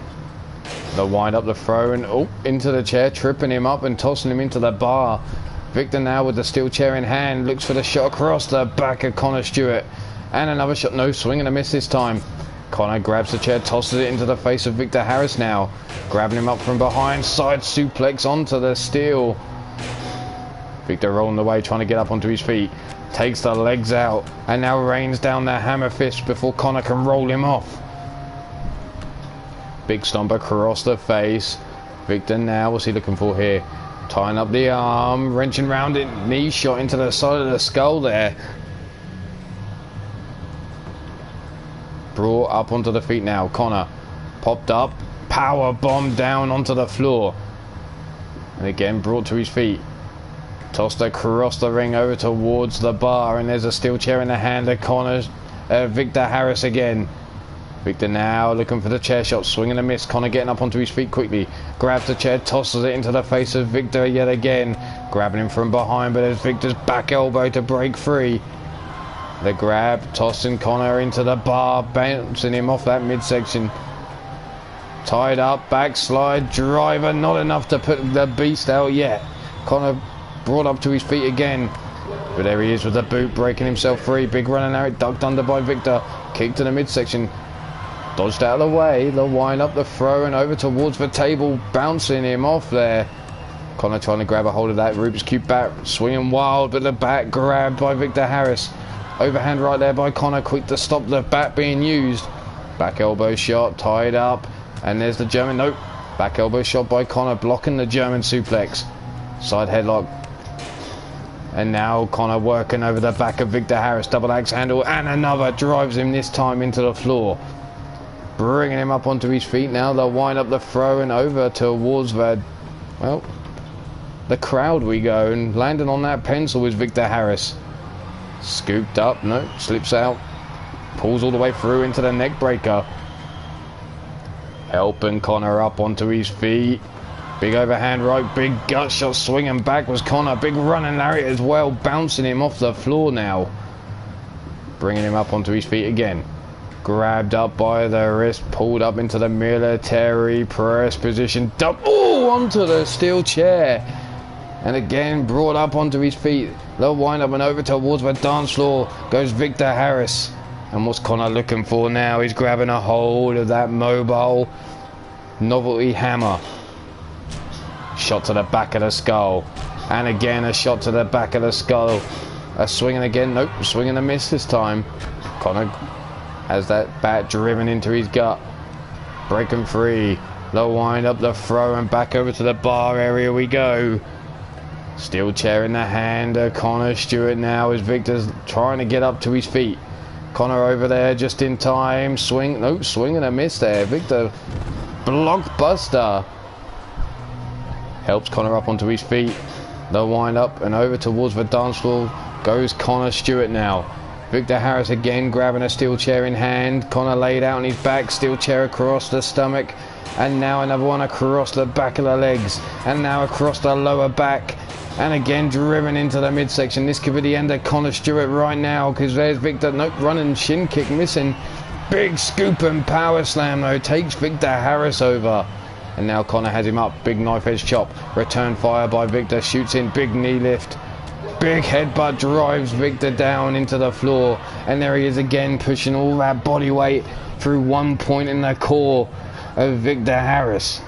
The wind up the throw and into the chair, tripping him up and tossing him into the bar. Victor now with the steel chair in hand, looks for the shot across the back of Connor Stewart. And another shot, no, swing and a miss this time. Connor grabs the chair, tosses it into the face of Victor Harris now. Grabbing him up from behind, side suplex onto the steel. Victor rolling away, trying to get up onto his feet. Takes the legs out and now rains down the hammer fist before Connor can roll him off. Big stomp across the face. Victor now, what's he looking for here? Tying up the arm, wrenching round it, knee shot into the side of the skull there. brought up onto the feet now. Connor popped up, power bomb down onto the floor, and again brought to his feet. Tossed across the ring over towards the bar, and there's a steel chair in the hand of Connor. Victor Harris again. Victor now looking for the chair shot, swinging a miss. Connor getting up onto his feet quickly, grabs the chair, tosses it into the face of Victor yet again, grabbing him from behind, but there's Victor's back elbow to break free. The grab, tossing Connor into the bar, bouncing him off that midsection. Tied up, backslide, driver, not enough to put the beast out yet. Connor brought up to his feet again, but there he is with the boot, breaking himself free. Big running out, ducked under by Victor, kick to the midsection, dodged out of the way, the wind up, the throw, and over towards the table, bouncing him off there. Connor trying to grab a hold of that Rubik's Cube bat, swinging wild, but the bat grabbed by Victor Harris. Overhand right there by Connor, quick to stop the bat being used. Back elbow shot, tied up, and there's the German, nope. Back elbow shot by Connor, blocking the German suplex. Side headlock. And now Connor working over the back of Victor Harris, double axe handle, and another, drives him this time into the floor. Bringing him up onto his feet now, they'll wind up the throw and over towards the, well, the crowd we go, and landing on that pencil is Victor Harris. Scooped up, no, slips out, pulls all the way through into the neck breaker. Helping Connor up onto his feet. Big overhand right, big gut shot, swinging back was Connor. Big running lariat as well, bouncing him off the floor now. Bringing him up onto his feet again. Grabbed up by the wrist, pulled up into the military press position. Double onto the steel chair. And again brought up onto his feet. They'll wind up and over towards the dance floor goes Victor Harris. And what's Connor looking for now? He's grabbing a hold of that mobile novelty hammer. Shot to the back of the skull, and again a shot to the back of the skull. A swing and again, nope, swing and a miss this time. Connor has that bat driven into his gut. Breaking free. They'll wind up the throw and back over to the bar area we go. Steel chair in the hand of Connor Stewart now as Victor's trying to get up to his feet. Connor over there just in time. Swing, nope, swing and a miss there. Victor, blockbuster. Helps Connor up onto his feet. They'll wind up and over towards the dance floor goes Connor Stewart now. Victor Harris again grabbing a steel chair in hand. Connor laid out on his back, steel chair across the stomach, and now another one across the back of the legs, and now across the lower back, and again driven into the midsection. This could be the end of Connor Stewart right now, because there's Victor, nope, running shin kick missing. Big scoop and power slam though, takes Victor Harris over. And now Connor has him up, big knife edge chop, return fire by Victor, shoots in, big knee lift, big headbutt drives Victor down into the floor, and there he is again, pushing all that body weight through one point in the core of Victor Harris.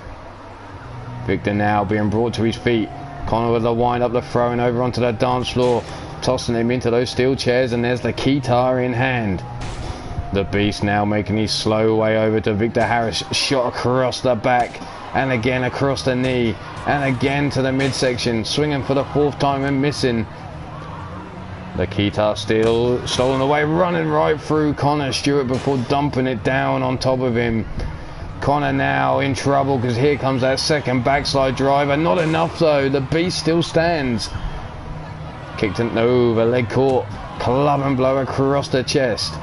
Victor now being brought to his feet. Connor with the wind up, the throwing over onto the dance floor, tossing him into those steel chairs, and there's the guitar in hand. The beast now making his slow way over to Victor Harris, shot across the back, and again across the knee, and again to the midsection, swinging for the fourth time and missing. The guitar still stolen away, running right through Connor Stewart before dumping it down on top of him. Connor now in trouble because here comes that second backslide driver. Not enough though, the beast still stands. Kicked it over, leg caught, club and blow across the chest.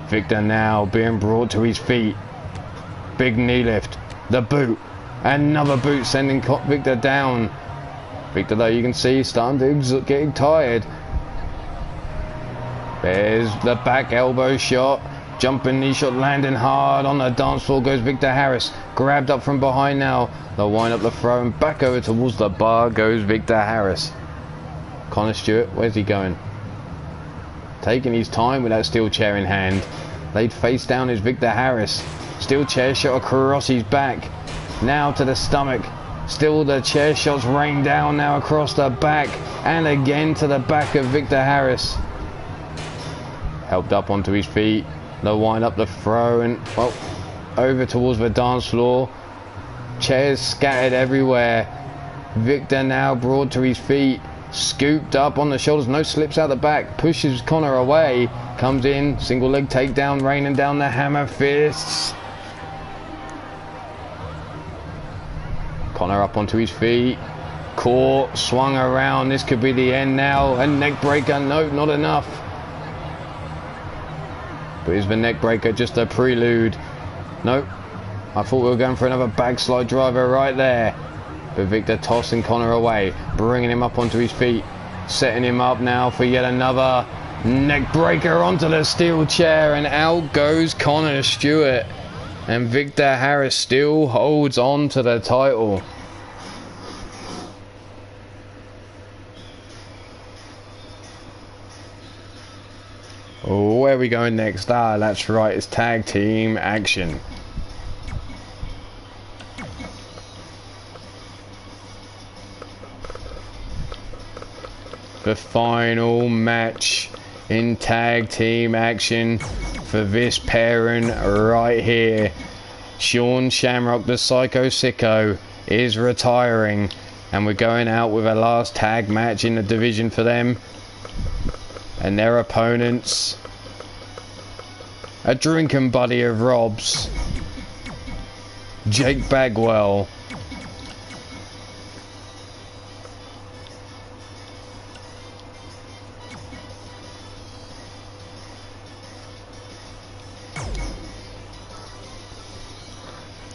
Victor now being brought to his feet. Big knee lift, the boot, another boot sending Victor down. Victor though you can see starting to getting tired. There's the back elbow shot, jumping knee shot, landing hard on the dance floor goes Victor Harris. Grabbed up from behind now. They'll wind up the throw and back over towards the bar goes Victor Harris. Connor Stewart, where's he going? Taking his time with that steel chair in hand. Laid face down is Victor Harris. Steel chair shot across his back. Now to the stomach. Still the chair shots rain down now across the back. And again to the back of Victor Harris. Helped up onto his feet. They'll wind up the throw and, well, over towards the dance floor. Chairs scattered everywhere. Victor now brought to his feet. Scooped up on the shoulders, no slips out the back, pushes Connor away, comes in, single leg takedown, raining down the hammer fists. Connor up onto his feet, caught, swung around, this could be the end now. A neck breaker, no, not enough. But is the neck breaker just a prelude? Nope. I thought we were going for another backslide driver right there. But Victor tossing Connor away, bringing him up onto his feet, setting him up now for yet another neck breaker onto the steel chair, and out goes Connor Stewart. And Victor Harris still holds on to the title. Oh, where are we going next? Ah, that's right, it's tag team action. The final match in tag team action for this pairing right here. Sean Shamrock, the Psycho Sicko, is retiring, and we're going out with a last tag match in the division for them. And their opponents, a drinking buddy of Rob's, Jake Bagwell.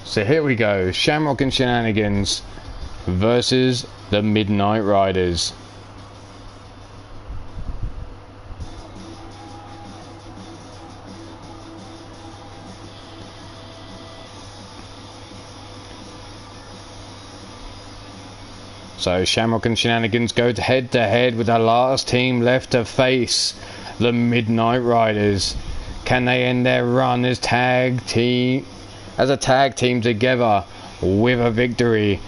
So here we go, Shamrock and Shenanigans versus the Midnight Riders. So Shamrock and Shenanigans go head to head with the last team left to face, the Midnight Riders. Can they end their run as a tag team together with a victory?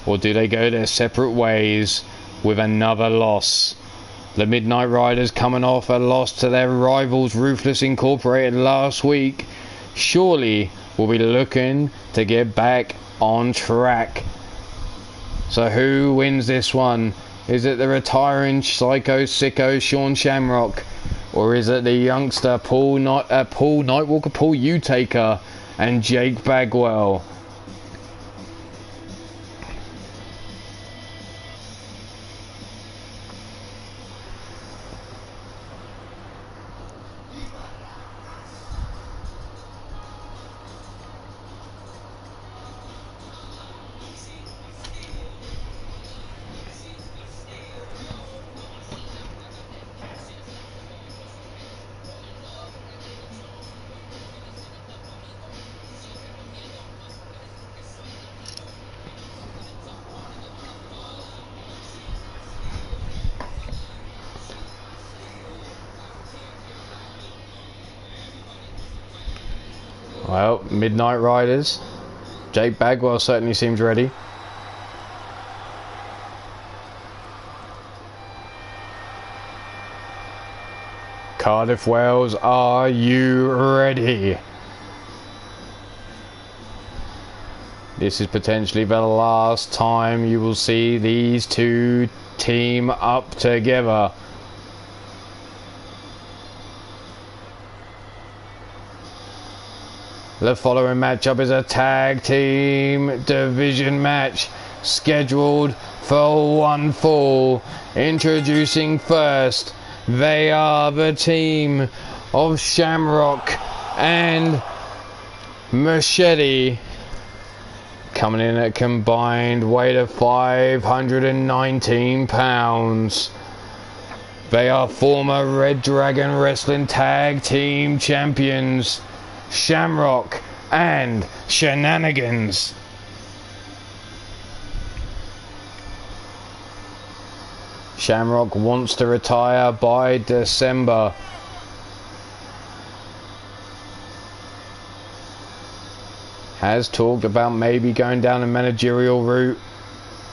Or do they go their separate ways with another loss? The Midnight Riders, coming off a loss to their rivals Ruthless Incorporated last week, surely will be looking to get back on track. So who wins this one? Is it the retiring Psycho Sicko Sean Shamrock, or is it the youngster Paul Nightwalker, Paul Utaker, and Jake Bagwell? Well, Midnight Riders. Jake Bagwell certainly seems ready. Cardiff Wales, are you ready? This is potentially the last time you will see these two team up together. The following matchup is a tag team division match scheduled for one fall. Introducing first, they are the team of Shamrock and Machete, coming in at a combined weight of 519 pounds. They are former Red Dragon Wrestling Tag Team Champions, Shamrock and Shenanigans. Shamrock wants to retire by December. Has talked about maybe going down a managerial route.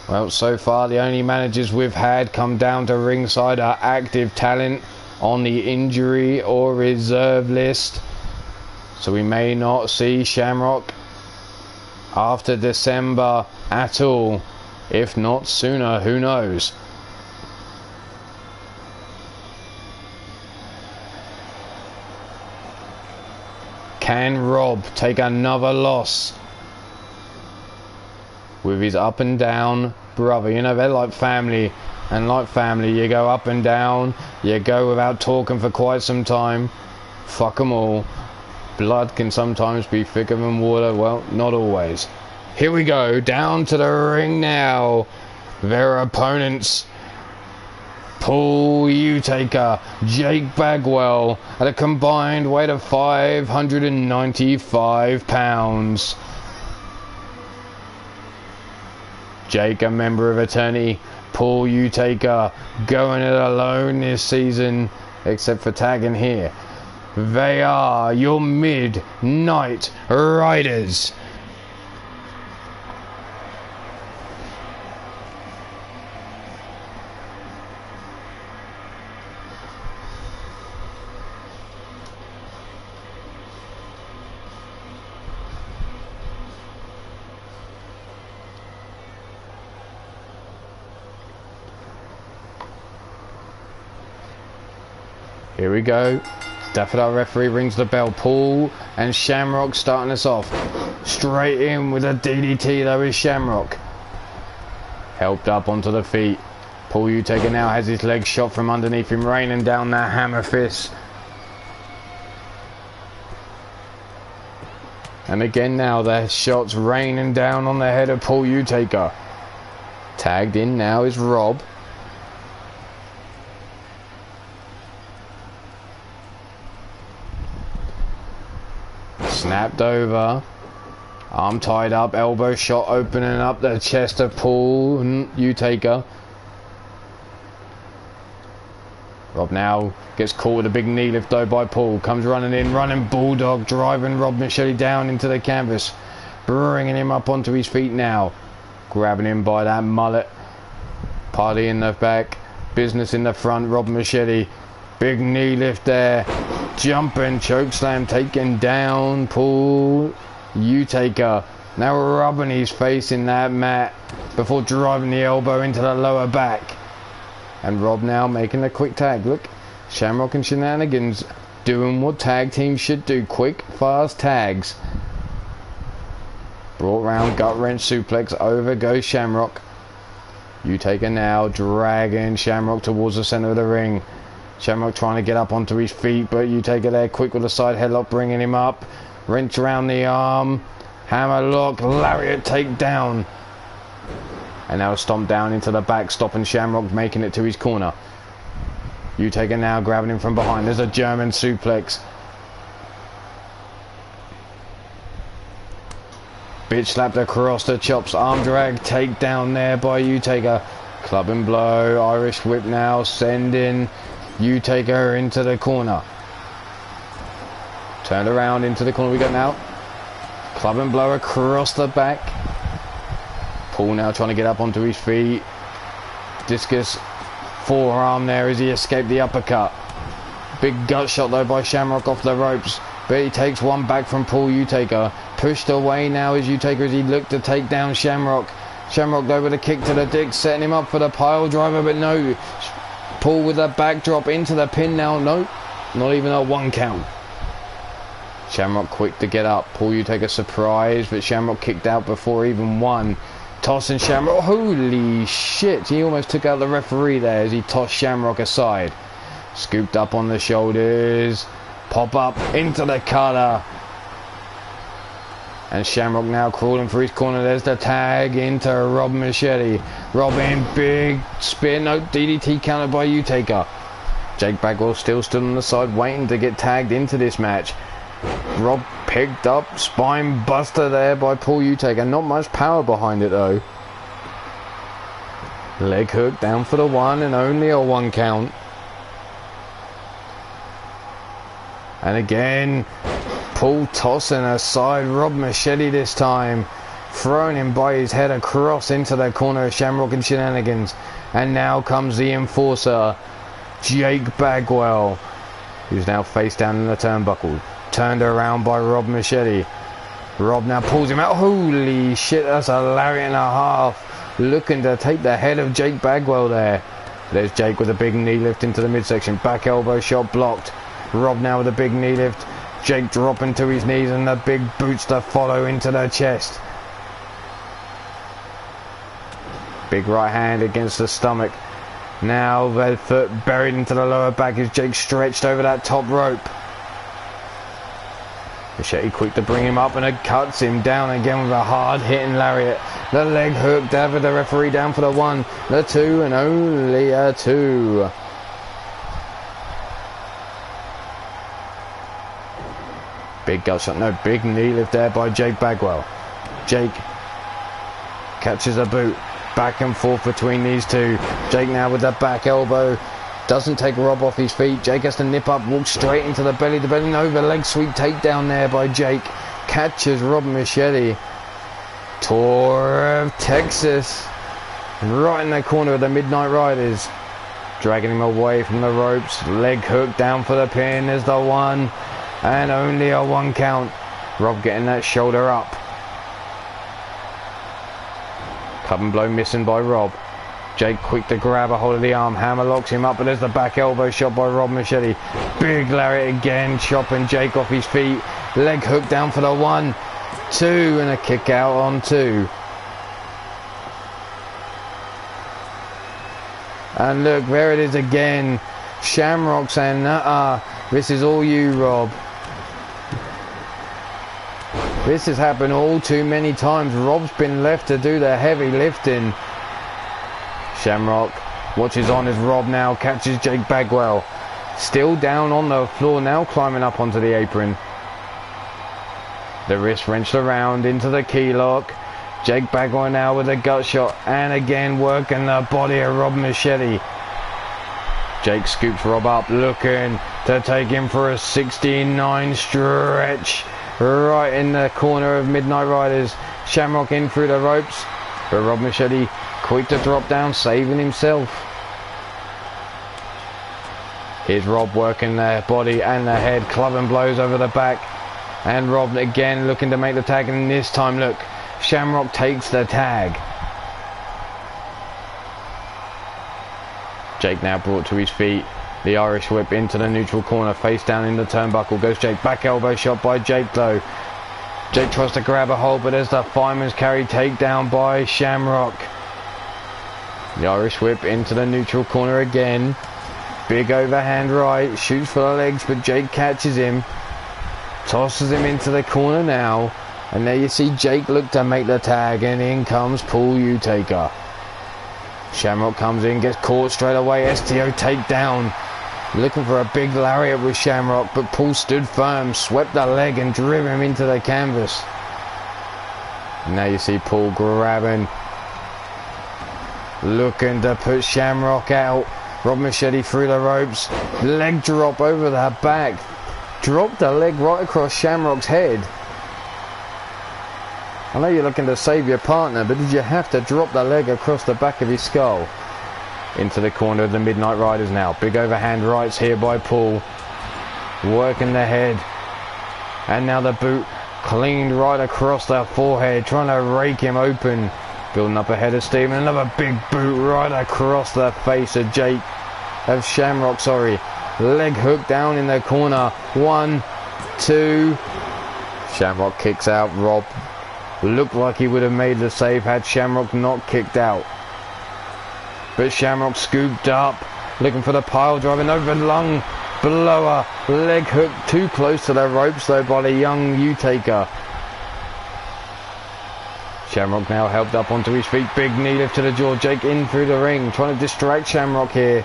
Well, so far the only managers we've had come down to ringside are active talent on the injury or reserve list. So we may not see Shamrock after December at all. If not sooner, who knows? Can Rob take another loss with his up and down brother? You know, they're like family, and like family, you go up and down, you go without talking for quite some time. Fuck them all. Blood can sometimes be thicker than water. Well, not always. Here we go, down to the ring now. Their opponents, Paul Utaker, Jake Bagwell, at a combined weight of 595 pounds. Jake, a member of eternity. Paul Utaker, going it alone this season, except for tagging here. They are your Midnight Riders. Here we go. Daffodil referee rings the bell. Paul and Shamrock starting us off. Straight in with a DDT though is Shamrock. Helped up onto the feet. Paul Utaker now has his leg shot from underneath him, raining down that hammer fist. And again now the shots raining down on the head of Paul Utaker. Tagged in now is Rob. Snapped over, arm tied up, elbow shot opening up the chest of Paul Utaker. Rob now gets caught with a big knee lift though by Paul, comes running in, running bulldog, driving Rob Michelli down into the canvas, bringing him up onto his feet now, grabbing him by that mullet, party in the back, business in the front, Rob Michelli, big knee lift there. Jumping chokeslam, taking down Paul Utaker. Now rubbing his face in that mat before driving the elbow into the lower back. And Rob now making a quick tag. Look, Shamrock and Shenanigans doing what tag teams should do. Quick, fast tags. Brought round, gut wrench suplex. Over goes Shamrock. Utaker now dragging Shamrock towards the center of the ring. Shamrock trying to get up onto his feet, but Utaker there quick with a side headlock, bringing him up. Wrench around the arm. Hammer lock, lariat takedown. And now a stomp down into the back, stopping Shamrock, making it to his corner. Utaker now grabbing him from behind. There's a German suplex. Bitch slapped across the chops. Arm drag, takedown there by Utaker. Club and blow, Irish whip now, sending Utaker into the corner. Turned around into the corner we got now. Club and blow across the back. Paul now trying to get up onto his feet. Discus forearm there as he escaped the uppercut. Big gut shot though by Shamrock off the ropes. But he takes one back from Paul Utaker. Pushed away now as Utaker as he looked to take down Shamrock. Shamrock though with a kick to the dick, setting him up for the pile driver, but no. Paul with a backdrop into the pin now. No, not even a 1 count. Shamrock quick to get up. Paul Utaker surprised, but Shamrock kicked out before even one. Tossing Shamrock. Holy shit. He almost took out the referee there as he tossed Shamrock aside. Scooped up on the shoulders. Pop up into the cutter. And Shamrock now crawling for his corner. There's the tag into Rob Michelli. Rob in, big spin. No, DDT countered by Utaker. Jake Bagwell still stood on the side waiting to get tagged into this match. Rob picked up, spine buster there by Paul Utaker. Not much power behind it though. Leg hook down for the 1 and only a 1 count. And again, Paul tossing aside Rob Michelli this time, throwing him by his head across into the corner of Shamrock and Shenanigans. And now comes the enforcer, Jake Bagwell, who's now face down in the turnbuckle. Turned around by Rob Michelli. Rob now pulls him out. Holy shit, that's a lariat and a half looking to take the head of Jake Bagwell there. There's Jake with a big knee lift into the midsection. Back elbow shot blocked. Rob now with a big knee lift. Jake dropping to his knees and the big boots to follow into the chest. Big right hand against the stomach. Now the foot buried into the lower back as Jake stretched over that top rope. Machete quick to bring him up and it cuts him down again with a hard hitting lariat. The leg hook there with the referee down for the 1, the 2 and only a 2. Big gut shot, no, big knee lift there by Jake Bagwell. Jake catches a boot. Back and forth between these two. Jake now with the back elbow. Doesn't take Rob off his feet. Jake has to nip up, walk straight into the belly. The belly, no, the leg sweep takedown there by Jake. Catches Rob Machete. Tour of Texas. Right in the corner of the Midnight Riders. Dragging him away from the ropes. Leg hook down for the pin. There's the 1. And only a 1 count. Rob getting that shoulder up. Club and blow missing by Rob. Jake quick to grab a hold of the arm. Hammer locks him up, but there's the back elbow shot by Rob Machete. Big lariat again, chopping Jake off his feet. Leg hook down for the 1, 2, and a kick out on 2. And look, there it is again. Shamrock saying, this is all you, Rob. This has happened all too many times. Rob's been left to do the heavy lifting. Shamrock watches on as Rob now catches Jake Bagwell. Still down on the floor, now climbing up onto the apron. The wrist wrenched around into the key lock. Jake Bagwell now with a gut shot. And again working the body of Rob Machete. Jake scoops Rob up, looking to take him for a 69 stretch. Right in the corner of Midnight Riders. Shamrock in through the ropes, but Rob Machete quick to drop down, saving himself. Here's Rob working the body and the head, clubbing blows over the back. And Rob again looking to make the tag, and this time look, Shamrock takes the tag. Jake now brought to his feet. The Irish whip into the neutral corner, face down in the turnbuckle. Goes Jake, back elbow shot by Jake though. Jake tries to grab a hold, but there's the fireman's carry takedown by Shamrock. The Irish whip into the neutral corner again. Big overhand right, shoots for the legs, but Jake catches him. Tosses him into the corner now. And there you see Jake look to make the tag, and in comes Paul Utaker. Shamrock comes in, gets caught straight away. STO takedown. Looking for a big lariat with Shamrock, but Paul stood firm, swept the leg and drew him into the canvas. And now you see Paul grabbing, looking to put Shamrock out. Rob Machete through the ropes. Leg drop over the back. Dropped the leg right across Shamrock's head. I know you're looking to save your partner, but did you have to drop the leg across the back of his skull? Into the corner of the Midnight Riders now. Big overhand rights here by Paul. Working the head. And now the boot cleaned right across the forehead, trying to rake him open. Building up ahead of Steven. Another big boot right across the face of Shamrock, sorry. Leg hook down in the corner. 1, 2. Shamrock kicks out. Rob looked like he would have made the save had Shamrock not kicked out. But Shamrock scooped up, looking for the pile driving over lung blower. Leg hook too close to the ropes though by the young Utaker. Shamrock now helped up onto his feet. Big knee lift to the jaw. Jake in through the ring, trying to distract Shamrock here.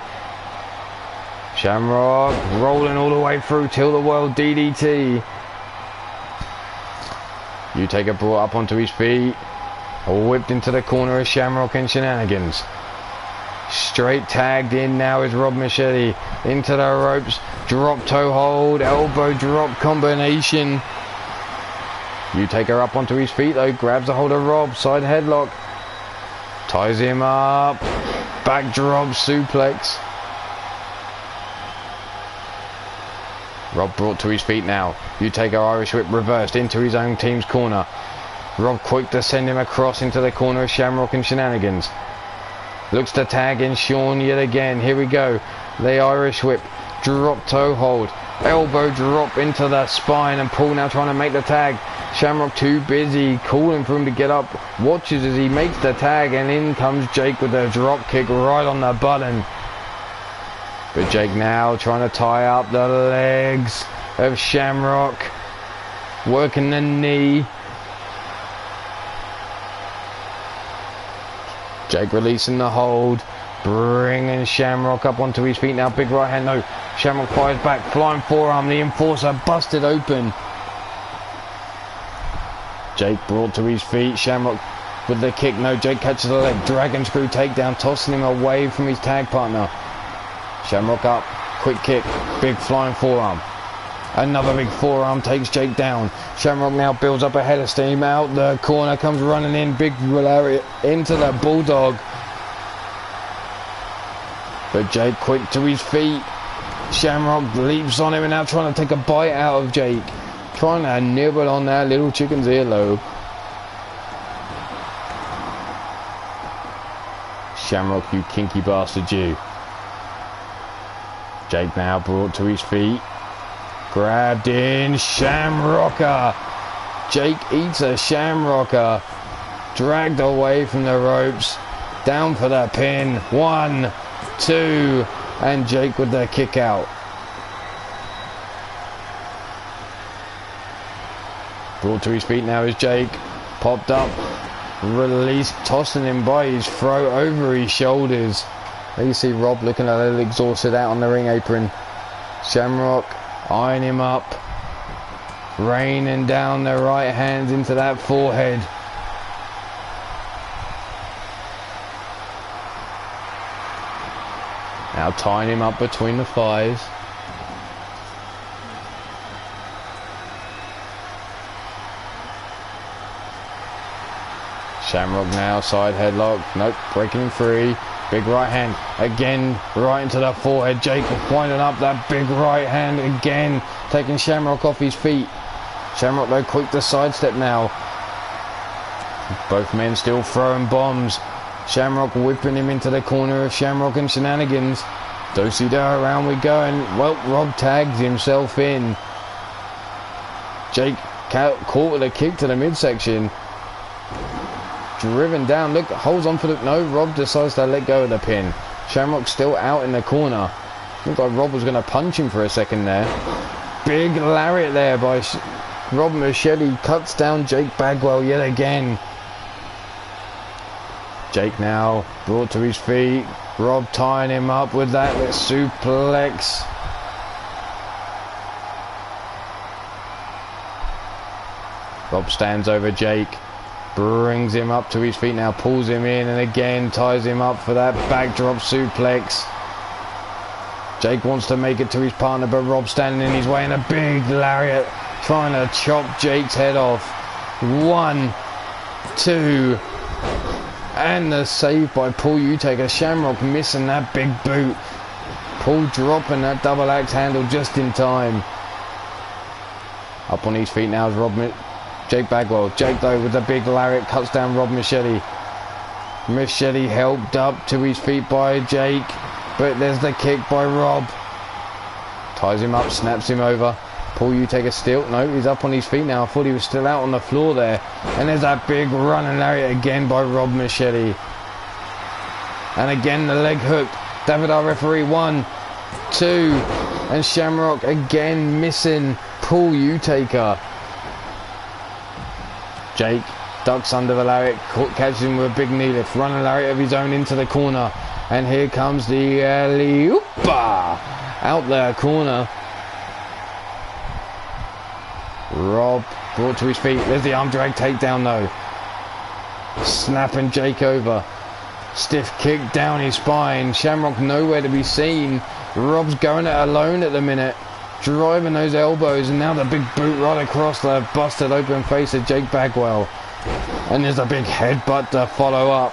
Shamrock rolling all the way through till the world DDT. Utaker brought up onto his feet. Whipped into the corner of Shamrock and shenanigans. Straight tagged in now is Rob Machete. Into the ropes. Drop toe hold. Elbow drop combination. Utaker up onto his feet though. Grabs a hold of Rob. Side headlock. Ties him up. Backdrop suplex. Rob brought to his feet now. Utaker Irish whip reversed into his own team's corner. Rob quick to send him across into the corner of Shamrock and Shenanigans. Looks to tag in Sean yet again. Here we go. The Irish whip. Drop toe hold. Elbow drop into the spine, and Paul now trying to make the tag. Shamrock too busy calling for him to get up. Watches as he makes the tag, and in comes Jake with a drop kick right on the button. But Jake now trying to tie up the legs of Shamrock. Working the knee. Jake releasing the hold, bringing Shamrock up onto his feet now. Big right hand, no. Shamrock fires back, flying forearm. The enforcer busted open. Jake brought to his feet. Shamrock with the kick, no. Jake catches the leg. Dragon screw takedown, tossing him away from his tag partner. Shamrock up, quick kick, big flying forearm. Another big forearm takes Jake down. Shamrock now builds up a head of steam. Out the corner comes running in. Big Larry into the Bulldog. But Jake quick to his feet. Shamrock leaps on him and now trying to take a bite out of Jake. Trying to nibble on that little chicken's earlobe. Shamrock, you kinky bastard, you. Jake now brought to his feet. Grabbed in, Shamrocker. Jake eats a Shamrocker. Dragged away from the ropes. Down for the pin. 1, 2, and Jake with the kick out. Brought to his feet now is Jake. Popped up. Released, tossing him by his throat over his shoulders. There you see Rob looking a little exhausted out on the ring apron. Shamrock eyeing him up, raining down the right hands into that forehead. Now tying him up between the thighs. Shamrock now side headlock. Nope, breaking him free. Big right hand again, right into the forehead. Jake winding up that big right hand again, taking Shamrock off his feet. Shamrock though quick to sidestep now. Both men still throwing bombs. Shamrock whipping him into the corner of Shamrock and Shenanigans. Do-si-do, around we go, and well, Rob tags himself in. Jake caught with a kick to the midsection. Driven down, look, holds on for the... No, Rob decides to let go of the pin. Shamrock's still out in the corner. Looked like Rob was going to punch him for a second there. Big lariat there by Rob Machete. Cuts down Jake Bagwell yet again. Jake now brought to his feet. Rob tying him up with that suplex. Rob stands over Jake. Brings him up to his feet now, pulls him in, and again ties him up for that backdrop suplex. Jake wants to make it to his partner, but Rob's standing in his way, and a big lariat trying to chop Jake's head off. 1, 2, and the save by Paul Utaker. Shamrock missing that big boot. Paul dropping that double axe handle just in time. Up on his feet now is Jake Bagwell. Jake though with the big lariat cuts down Rob Machete. Machete helped up to his feet by Jake, but there's the kick by Rob. Ties him up, snaps him over. Paul, you take a steal. No, he's up on his feet now. I thought he was still out on the floor there. And there's that big running lariat again by Rob Machete. And again the leg hook. David, our referee, 1, 2, and Shamrock again missing Paul Utaker. Jake ducks under the lariat, catches him with a big knee lift, running lariat of his own into the corner, and here comes the alley-oopa out the corner. Rob brought to his feet. There's the arm drag takedown though. Snapping Jake over. Stiff kick down his spine. Shamrock nowhere to be seen. Rob's going it alone at the minute. Driving those elbows, and now the big boot right across the busted open face of Jake Bagwell. And there's a big headbutt to follow up.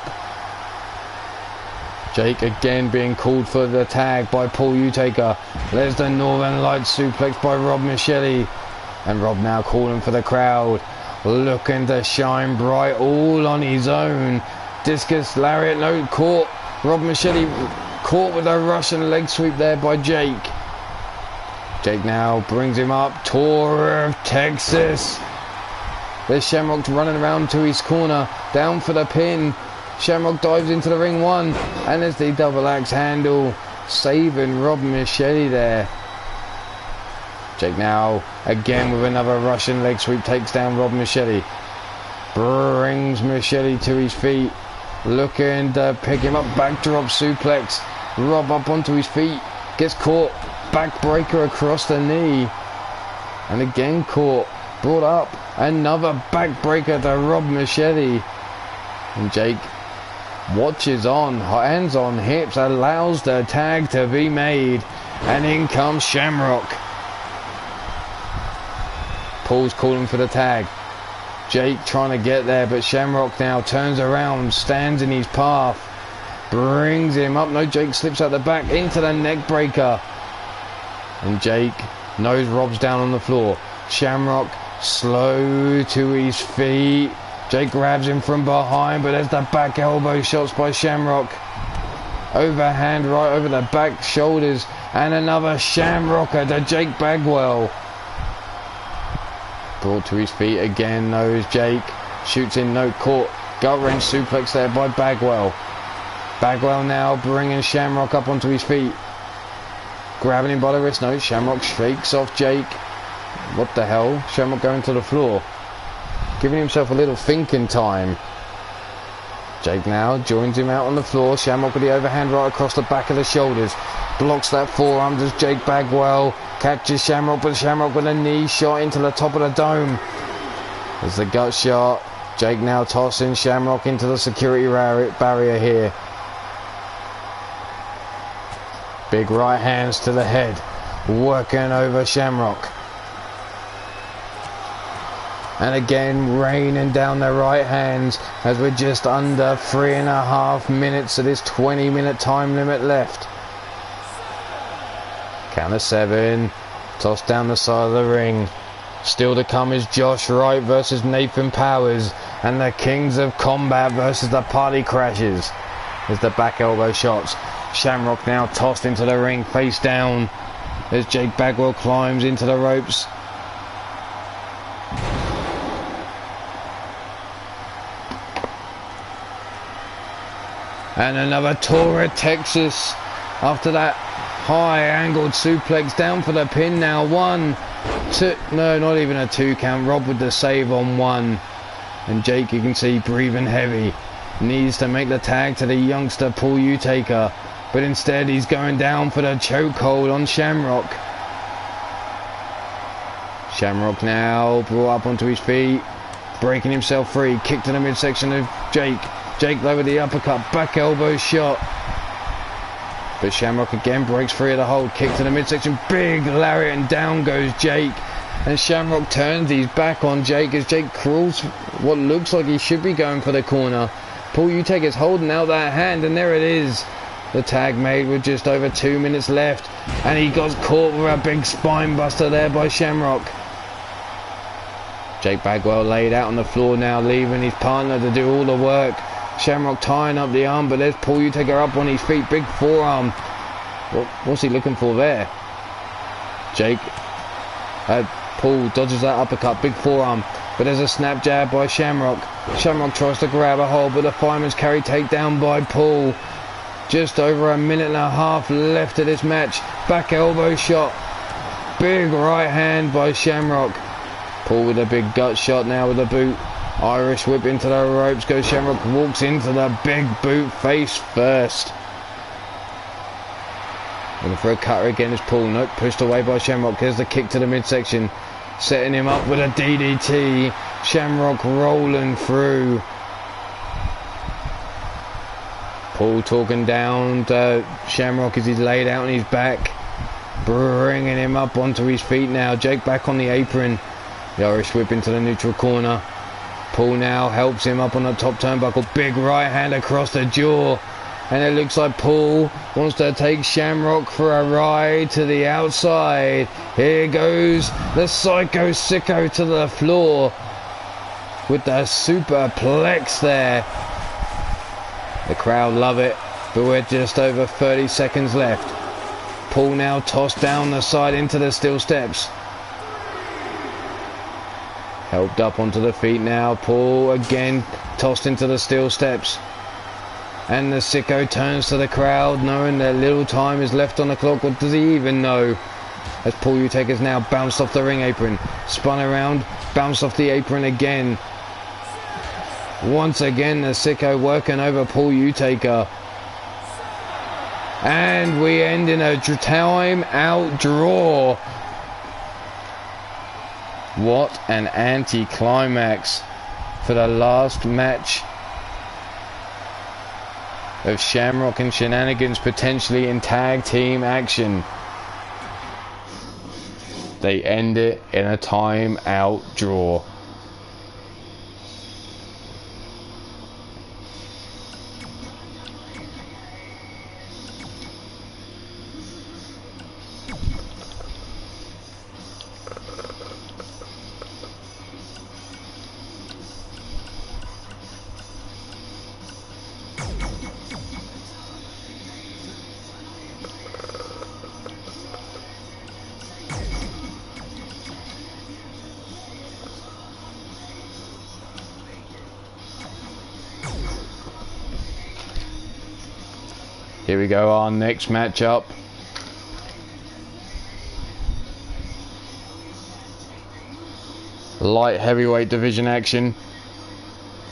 Jake again being called for the tag by Paul Utaker. There's the Northern Lights suplex by Rob Machete. And Rob now calling for the crowd. looking to shine bright all on his own. Discus lariat, no, caught. Rob Machete caught with a Russian leg sweep there by Jake. Jake now brings him up. Tour of Texas. There's Shamrock running around to his corner. Down for the pin. Shamrock dives into the ring, one. And there's the double axe handle. Saving Rob Machete there. Jake now again with another Russian leg sweep. Takes down Rob Machete. Brings Machete to his feet. Looking to pick him up. Backdrop suplex. Rob up onto his feet. Gets caught. Backbreaker across the knee. And again caught. Brought up. Another backbreaker to Rob Machete. And Jake watches on. Hands on hips. Allows the tag to be made. And in comes Shamrock. Paul's calling for the tag. Jake trying to get there, but Shamrock now turns around, stands in his path, brings him up. No, Jake slips out the back into the neck breaker. And Jake knows Rob's down on the floor. Shamrock slow to his feet. Jake grabs him from behind, but there's the back elbow shots by Shamrock. Overhand right over the back shoulders. And another Shamrocker to Jake Bagwell. Brought to his feet again, knows Jake. Shoots in, no, caught. Gut wrench suplex there by Bagwell. Bagwell now bringing Shamrock up onto his feet. Grabbing him by the wrist, no. Shamrock shakes off Jake. What the hell? Shamrock going to the floor. Giving himself a little thinking time. Jake now joins him out on the floor. Shamrock with the overhand right across the back of the shoulders. Blocks that forearm, does Jake Bagwell. Catches Shamrock, but Shamrock with a knee shot into the top of the dome. There's the gut shot. Jake now tossing Shamrock into the security barrier here. Big right hands to the head. Working over Shamrock. And again raining down the right hands as we're just under 3.5 minutes of this 20-minute time limit left. Count of 7. Tossed down the side of the ring. Still to come is Josh Wright versus Nathan Powers. And the Kings of Combat versus the Party Crashers. There's the back elbow shots. Shamrock now tossed into the ring face down. As Jake Bagwell climbs into the ropes. And another Tour of Texas after that high angled suplex. Down for the pin now. 1, 2, no, not even a 2 count. Rob with the save on 1. And Jake, you can see, breathing heavy. Needs to make the tag to the youngster Paul Utaker. But instead he's going down for the chokehold on Shamrock. Shamrock now brought up onto his feet. Breaking himself free. Kick to the midsection of Jake. Jake low with the uppercut. Back elbow shot. But Shamrock again breaks free of the hold. Kick to the midsection. Big lariat and down goes Jake. And Shamrock turns his back on Jake as Jake crawls what looks like he should be going for the corner. Paul Utaker's holding out that hand, and there it is. The tag made with just over 2 minutes left. And he got caught with a big spine buster there by Shamrock. Jake Bagwell laid out on the floor now, leaving his partner to do all the work. Shamrock tying up the arm, but there's Paul Utaker up on his feet. Big forearm. What's he looking for there? Jake. Paul dodges that uppercut. Big forearm. But there's a snap jab by Shamrock. Shamrock tries to grab a hold, but the fireman's carry takedown by Paul. Just over 1.5 minutes left of this match. Back elbow shot. Big right hand by Shamrock. Paul with a big gut shot now with a boot. Irish whip into the ropes. Goes Shamrock. Walks into the big boot face first. Looking for a cutter again is Paul. Nope. Pushed away by Shamrock. Here's the kick to the midsection. Setting him up with a DDT. Shamrock rolling through. Paul talking down to Shamrock as he's laid out on his back. Bringing him up onto his feet now. Jake back on the apron. The Irish whip into the neutral corner. Paul now helps him up on the top turnbuckle. Big right hand across the jaw. And it looks like Paul wants to take Shamrock for a ride to the outside. Here goes the Psycho Sicko to the floor. with the superplex there. The crowd love it, but we're just over 30 seconds left. Paul now tossed down the side into the steel steps. Helped up onto the feet now. Paul again tossed into the steel steps. And the sicko turns to the crowd, knowing that little time is left on the clock. What does he even know? As Paul Utaker's now bounced off the ring apron, spun around, bounced off the apron again. Once again, the sicko working over Paul Utaker. And we end in a time out draw. What an anti-climax for the last match of Shamrock and Shenanigans, potentially in tag team action. They end it in a time out draw. Here we go, our next matchup. Light heavyweight division action.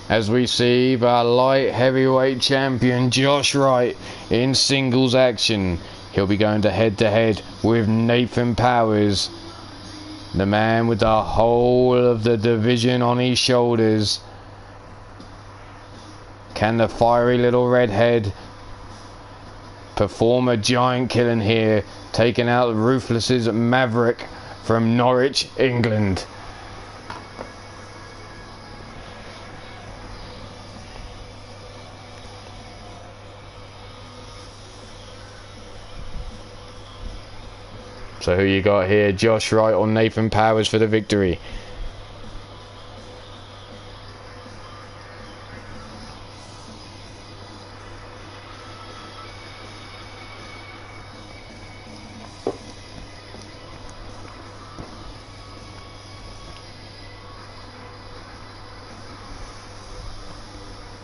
As we see the light heavyweight champion Josh Wright in singles action. He'll be going to head with Nathan Powers. The man with the whole of the division on his shoulders. Can the fiery little redhead perform a giant killing here, taking out Ruthless's Maverick from Norwich, England? So who you got here, Josh Wright or Nathan Powers for the victory?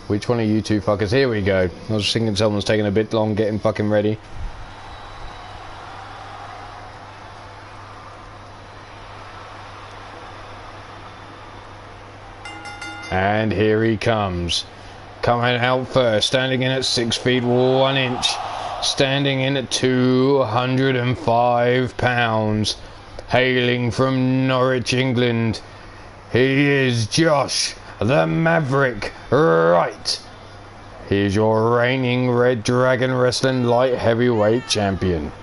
Which one are you two fuckers? Here we go. I was thinking someone's taking a bit long getting fucking ready. And here he comes. Coming out first, standing in at 6 feet 1 inch. Standing in at 205 pounds. Hailing from Norwich, England. He is Josh the Maverick Wright. He's your reigning Red Dragon Wrestling Light Heavyweight Champion.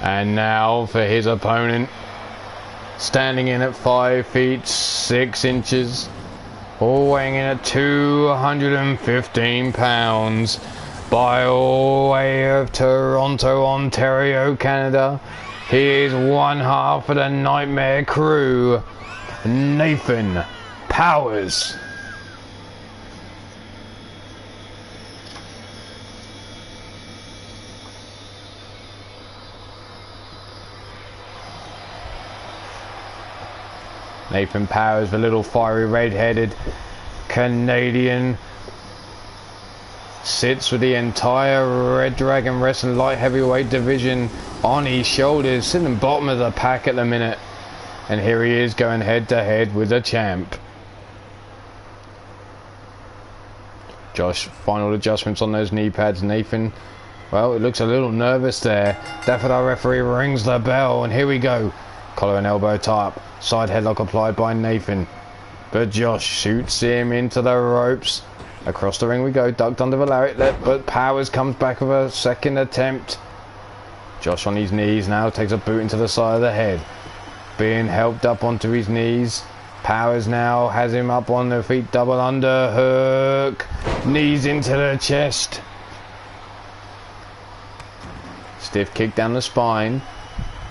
And now for his opponent, standing in at 5 feet 6 inches, all weighing in at 215 pounds, by way of Toronto, Ontario, Canada. He is one half of the Nightmare Crew, Nathan Powers. Nathan Powers, the little fiery red-headed Canadian, sits with the entire Red Dragon Wrestling Light Heavyweight division on his shoulders, sitting bottom of the pack at the minute. And here he is going head to head with the champ. Josh, final adjustments on those knee pads. Nathan, well, it looks a little nervous there. Therefore, our referee rings the bell, and here we go. Collar and elbow tie up. Side headlock applied by Nathan. But Josh shoots him into the ropes. Across the ring we go. Ducked under the lariat, but Powers comes back with a second attempt. Josh on his knees now. Takes a boot into the side of the head. Being helped up onto his knees. Powers now has him up on the feet. Double underhook. Knees into the chest. Stiff kick down the spine.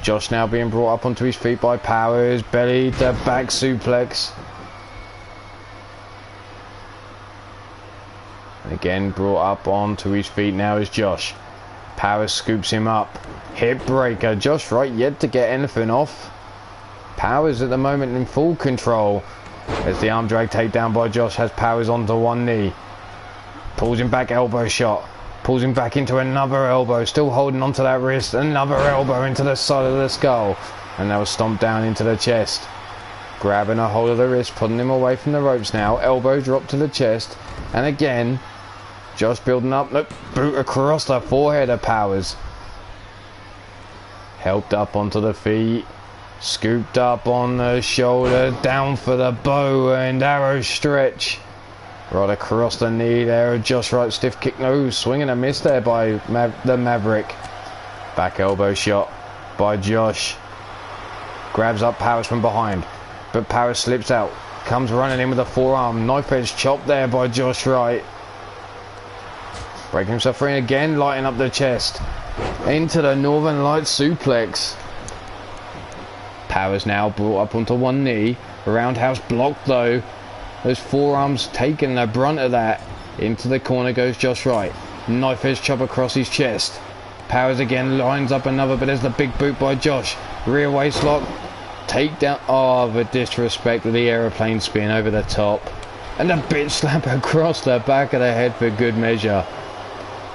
Josh now being brought up onto his feet by Powers. Belly to back suplex. And again brought up onto his feet now is Josh. Powers scoops him up. Hip breaker. Josh Wright yet to get anything off. Powers at the moment in full control. As the arm drag takedown by Josh has Powers onto one knee. Pulls him back, elbow shot. Pulls him back into another elbow. Still holding onto that wrist. Another elbow into the side of the skull. And that was stomped down into the chest. Grabbing a hold of the wrist. Putting him away from the ropes now. Elbow drop to the chest. And again, Josh building up. Look, boot across the forehead of Powers. Helped up onto the feet. Scooped up on the shoulder. Down for the bow and arrow stretch. Right across the knee there. Josh Wright stiff kick. No, swing and a miss there by the Maverick. Back elbow shot by Josh. Grabs up Powers from behind. But Powers slips out. Comes running in with a forearm. Knife edge chop there by Josh Wright. Breaking himself free again. Lighting up the chest. Into the Northern Lights suplex. Powers now brought up onto one knee. Roundhouse blocked though. Those forearms taking the brunt of that. Into the corner goes Josh Wright. Knife edge chop across his chest. Powers again lines up another, but there's the big boot by Josh. Rear waist lock. Takedown. Oh, the disrespect with the aeroplane spin over the top. And a bitch slap across the back of the head for good measure.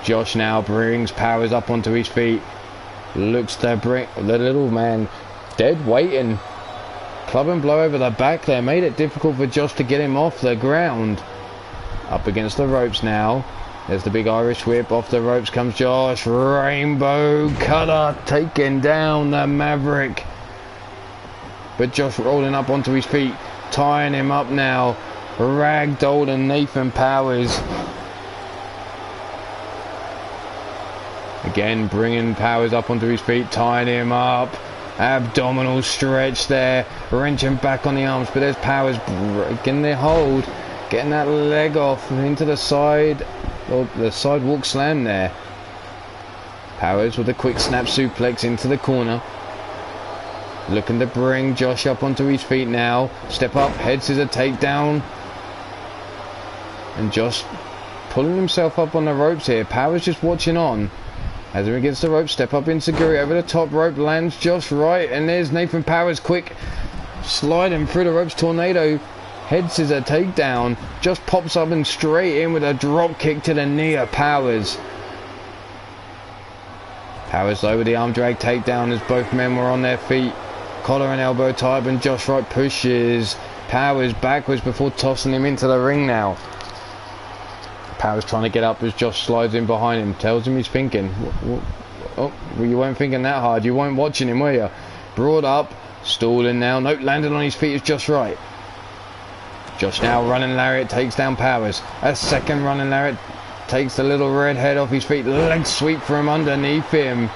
Josh now brings Powers up onto his feet. Looks to bring the little man dead waiting. Club and blow over the back there. Made it difficult for Josh to get him off the ground. Up against the ropes now. There's the big Irish whip. Off the ropes comes Josh. Rainbow cutter. Taking down the Maverick. But Josh rolling up onto his feet. Tying him up now. Ragdolled and Nathan Powers. Again bringing Powers up onto his feet. Tying him up. Abdominal stretch there. Wrenching back on the arms. But there's Powers getting their hold. Getting that leg off into the side. Or the sidewalk slam there. Powers with a quick snap suplex into the corner. Looking to bring Josh up onto his feet now. Step up. Head scissor takedown. And Josh pulling himself up on the ropes here. Powers just watching on. As him against the rope, step up insecurity over the top rope, lands Josh Wright, and there's Nathan Powers quick sliding through the ropes, tornado, head scissor takedown, just pops up and straight in with a drop kick to the knee of Powers. Powers though with the arm drag takedown as both men were on their feet, collar and elbow tie, and Josh Wright pushes Powers backwards before tossing him into the ring now. Powers trying to get up as Josh slides in behind him. Tells him he's thinking. Oh, well, you weren't thinking that hard. You weren't watching him, were you? Brought up. Stalling now. Nope, landed on his feet is Josh Wright. Josh now running lariat. Takes down Powers. A second running lariat. Takes the little red head off his feet. Leg sweep from underneath him.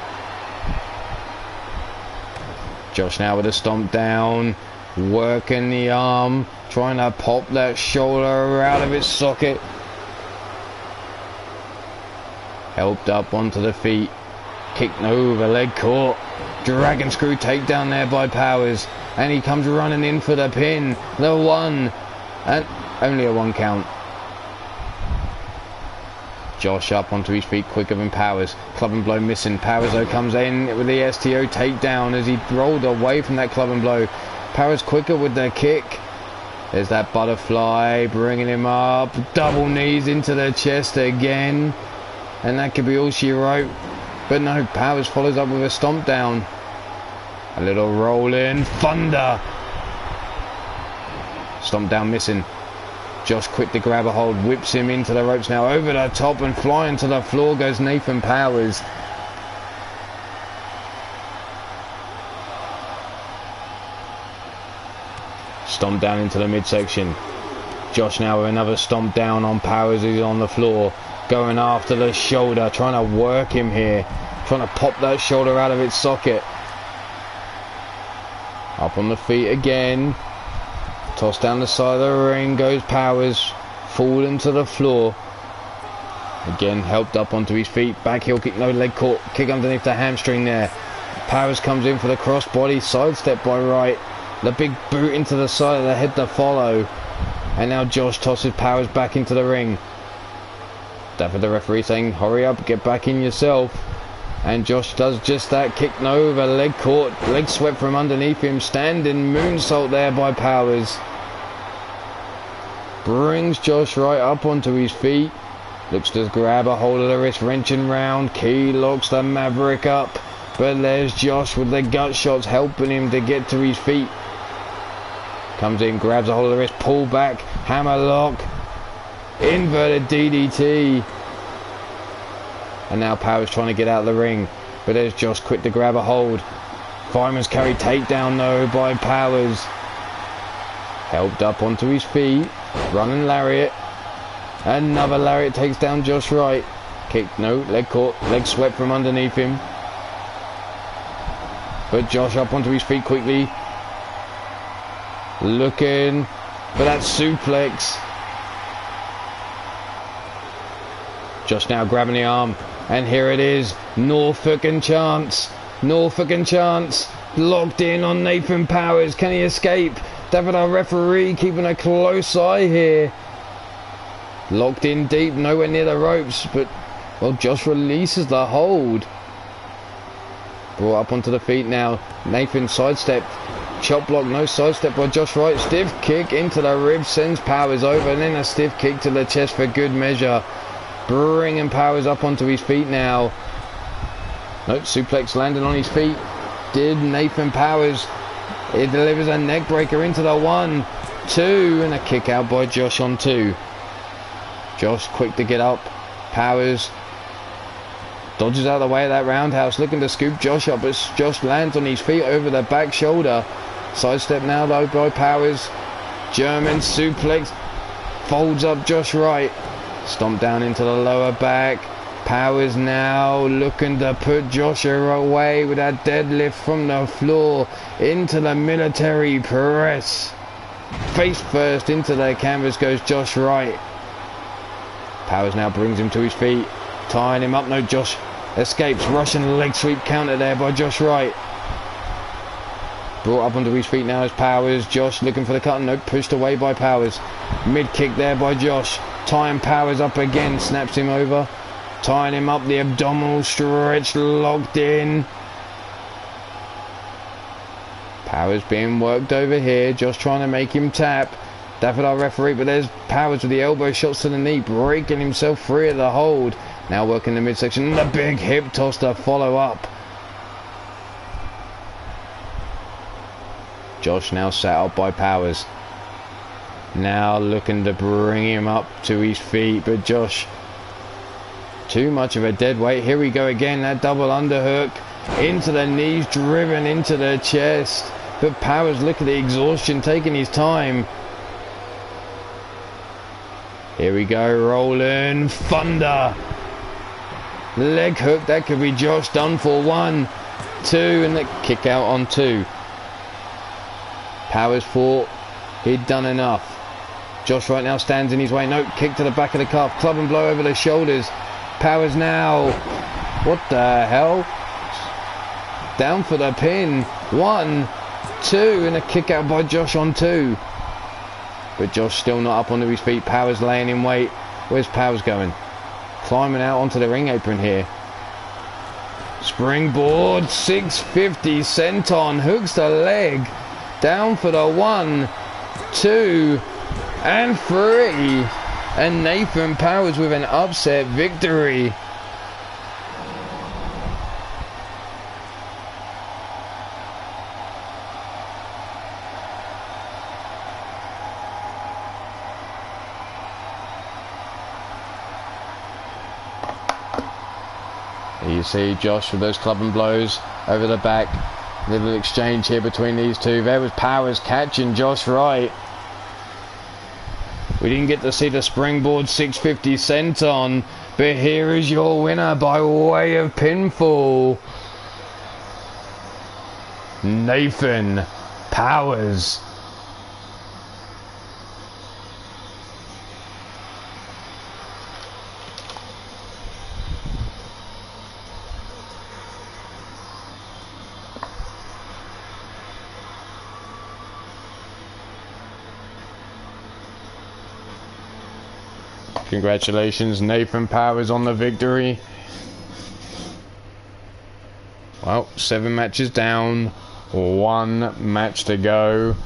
Josh now with a stomp down. Working the arm. Trying to pop that shoulder out of its socket. Helped up onto the feet. Kicked over, leg caught. Dragon screw takedown there by Powers. And he comes running in for the pin. The one. And only a one count. Josh up onto his feet quicker than Powers. Club and blow missing. Powers though comes in with the STO takedown as he rolled away from that club and blow. Powers quicker with the kick. There's that butterfly bringing him up. Double knees into the chest again. And that could be all she wrote. But no, Powers follows up with a stomp down. A little roll in. Thunder. Stomp down missing. Josh quick to grab a hold, whips him into the ropes now, over the top and flying to the floor goes Nathan Powers. Stomp down into the midsection. Josh now with another stomp down on Powers, who's on the floor, going after the shoulder, trying to work him here, trying to pop that shoulder out of its socket. Up on the feet again. Tossed down the side of the ring goes Powers, falling to the floor. Again helped up onto his feet, back heel kick, no leg caught, kick underneath the hamstring there. Powers comes in for the crossbody, sidestep by Wright, the big boot into the side of the head to follow. And now Josh tosses Powers back into the ring. Dapper the referee saying hurry up, get back in yourself. And Josh does just that, kick over, leg caught, leg swept from underneath him, standing moonsault there by Powers. Brings Josh right up onto his feet, looks to grab a hold of the wrist, wrenching round, key locks the Maverick up, but there's Josh with the gut shots helping him to get to his feet. Comes in, grabs a hold of the wrist, pull back, hammer lock, inverted DDT. And now Powers trying to get out of the ring, but there's Josh quick to grab a hold. Fireman's carry takedown though by Powers. Helped up onto his feet, running lariat. Another lariat takes down Josh Wright. Kick, no, leg caught, leg swept from underneath him. But Josh up onto his feet quickly. Looking for that suplex. Josh now grabbing the arm. And here it is, Norfolk and Chance. Norfolk and Chance locked in on Nathan Powers. Can he escape? David, our referee, keeping a close eye here. Locked in deep, nowhere near the ropes, but well, Josh releases the hold. Brought up onto the feet now. Nathan sidestep, chop block, no sidestep by Josh Wright. Stiff kick into the ribs, sends Powers over, and then a stiff kick to the chest for good measure. Bringing Powers up onto his feet now. Nope, suplex landing on his feet. Did Nathan Powers. It delivers a neck breaker into the 1, 2, and a kick out by Josh on 2. Josh quick to get up. Powers dodges out of the way of that roundhouse, looking to scoop Josh up, but Josh lands on his feet over the back shoulder. Sidestep now though by Powers. German suplex. Folds up Josh Wright. Stomp down into the lower back. Powers now looking to put Josh away with a deadlift from the floor into the military press. Face first into the canvas goes Josh Wright. Powers now brings him to his feet, tying him up. No, Josh escapes. Russian leg sweep counter there by Josh Wright. Brought up onto his feet now is Powers. Josh looking for the cut. No, pushed away by Powers. Mid kick there by Josh. Tying Powers up again, snaps him over. Tying him up, the abdominal stretch locked in. Powers being worked over here, Josh trying to make him tap. Dafford our referee, but there's Powers with the elbow shots to the knee, breaking himself free of the hold. Now working the midsection, the big hip toss to follow up. Josh now sat up by Powers. Now looking to bring him up to his feet, but Josh too much of a dead weight. Here we go again, that double underhook into the knees, driven into the chest, but Powers, look at the exhaustion, taking his time. Here we go, rolling thunder, leg hook, that could be Josh done for. 1, 2, and the kick out on 2. Powers thought he'd done enough. Josh right now stands in his way. No, kick to the back of the calf. Club and blow over the shoulders. Powers now. What the hell? Down for the pin. 1, 2, and a kick out by Josh on 2. But Josh still not up onto his feet. Powers laying in wait. Where's Powers going? Climbing out onto the ring apron here. Springboard 650 senton. Hooks the leg. Down for the 1, 2, and 3. And Nathan Powers with an upset victory. see Josh with those club and blows over the back. Little exchange here between these two. There was Powers catching Josh right. We didn't get to see the springboard 650 senton, but here is your winner by way of pinfall, Nathan Powers. Congratulations, Nathan Powers, on the victory. Well, 7 matches down, 1 match to go.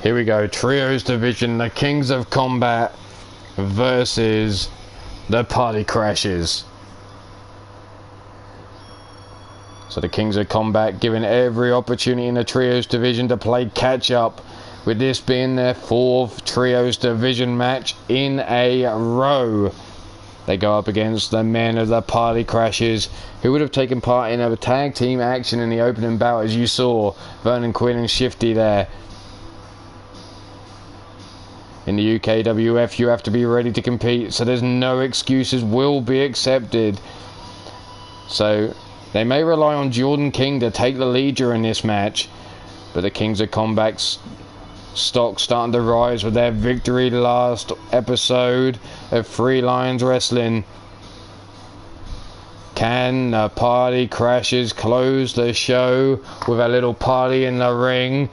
Here we go, Trios Division, the Kings of Combat versus the Party Crashes. So the Kings of Combat given every opportunity in the Trios Division to play catch up, with this being their 4th Trios Division match in a row. They go up against the men of the Party Crashes, who would have taken part in a tag team action in the opening bout, as you saw Vernon Quinn and Shifty there. In the UKWF, you have to be ready to compete, so there's no excuses will be accepted. So they may rely on Jordan King to take the lead during this match, but the Kings of Combat's stock starting to rise with their victory last episode of Three Lions Wrestling. Can the Party Crashes close the show with a little party in the ring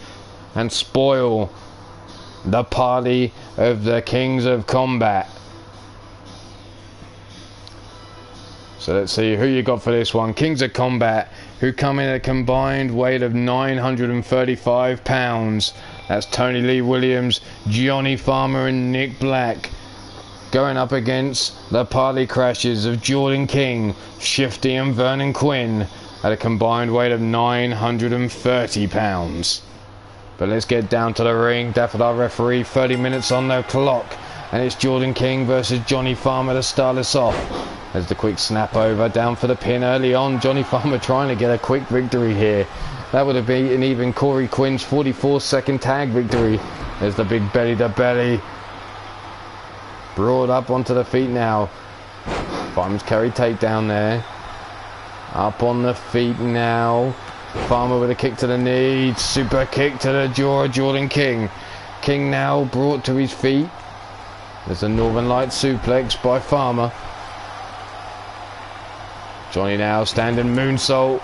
and spoil the party of the Kings of Combat? So let's see who you got for this one. Kings of Combat, who come in at a combined weight of 935 pounds. That's Tony Lee Williams, Johnny Farmer and Nick Black, going up against the Party Crashes of Jordan King, Shifty and Vernon Quinn at a combined weight of 930 pounds. But let's get down to the ring. Daffodil our referee, 30 minutes on the clock. And it's Jordan King versus Johnny Farmer to start us off. There's the quick snap over, down for the pin early on. Johnny Farmer trying to get a quick victory here. That would have been even Corey Quinn's 44-second tag victory. There's the big belly to belly. Brought up onto the feet now. Farmer's carry takedown there. Up on the feet now. Farmer with a kick to the knee, super kick to the jaw of Jordan King. King now brought to his feet. There's a Northern Light suplex by Farmer. Johnny now standing moonsault.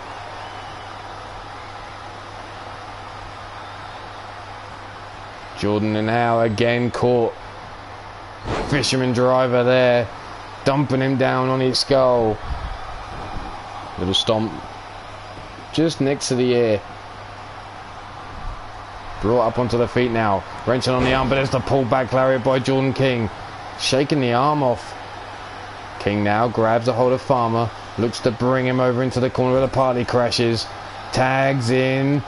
Jordan now again caught. Fisherman driver there, dumping him down on his skull. Little stomp just next to the ear. Brought up onto the feet now. Wrenching on the arm, but there's the pull back lariat by Jordan King. Shaking the arm off. King now grabs a hold of Farmer. Looks to bring him over into the corner of the Party Crashes. Tags in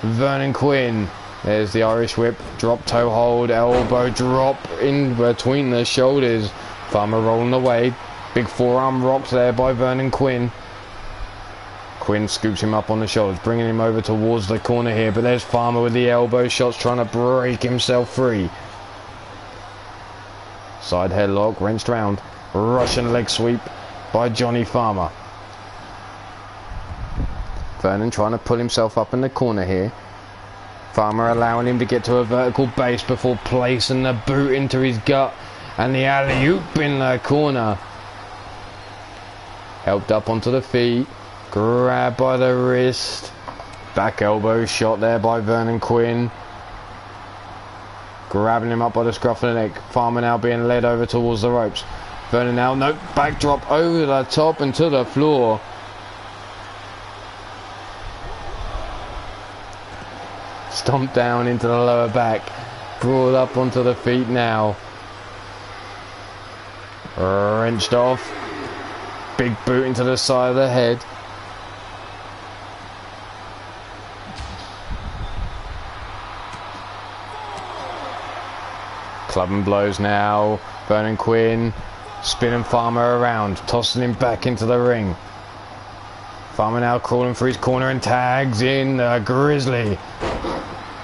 Vernon Quinn. There's the Irish whip. Drop toe hold. Elbow drop in between the shoulders. Farmer rolling away. Big forearm rocked there by Vernon Quinn. Quinn scoops him up on the shoulders, bringing him over towards the corner here. But there's Farmer with the elbow shots, trying to break himself free. Side headlock, wrenched round. Russian leg sweep by Johnny Farmer. Vernon trying to pull himself up in the corner here. Farmer allowing him to get to a vertical base before placing the boot into his gut And the alley-oop in the corner. Helped up onto the feet. Grabbed by the wrist. Back elbow shot there by Vernon Quinn. Grabbing him up by the scruff of the neck. Farmer now being led over towards the ropes. Vernon now, nope, backdrop over the top and to the floor. Stomped down into the lower back. Brought up onto the feet now. Wrenched off. Big boot into the side of the head. Clubbing blows now. Vernon Quinn spinning Farmer around, tossing him back into the ring. Farmer now crawling for his corner and tags in Grizzly.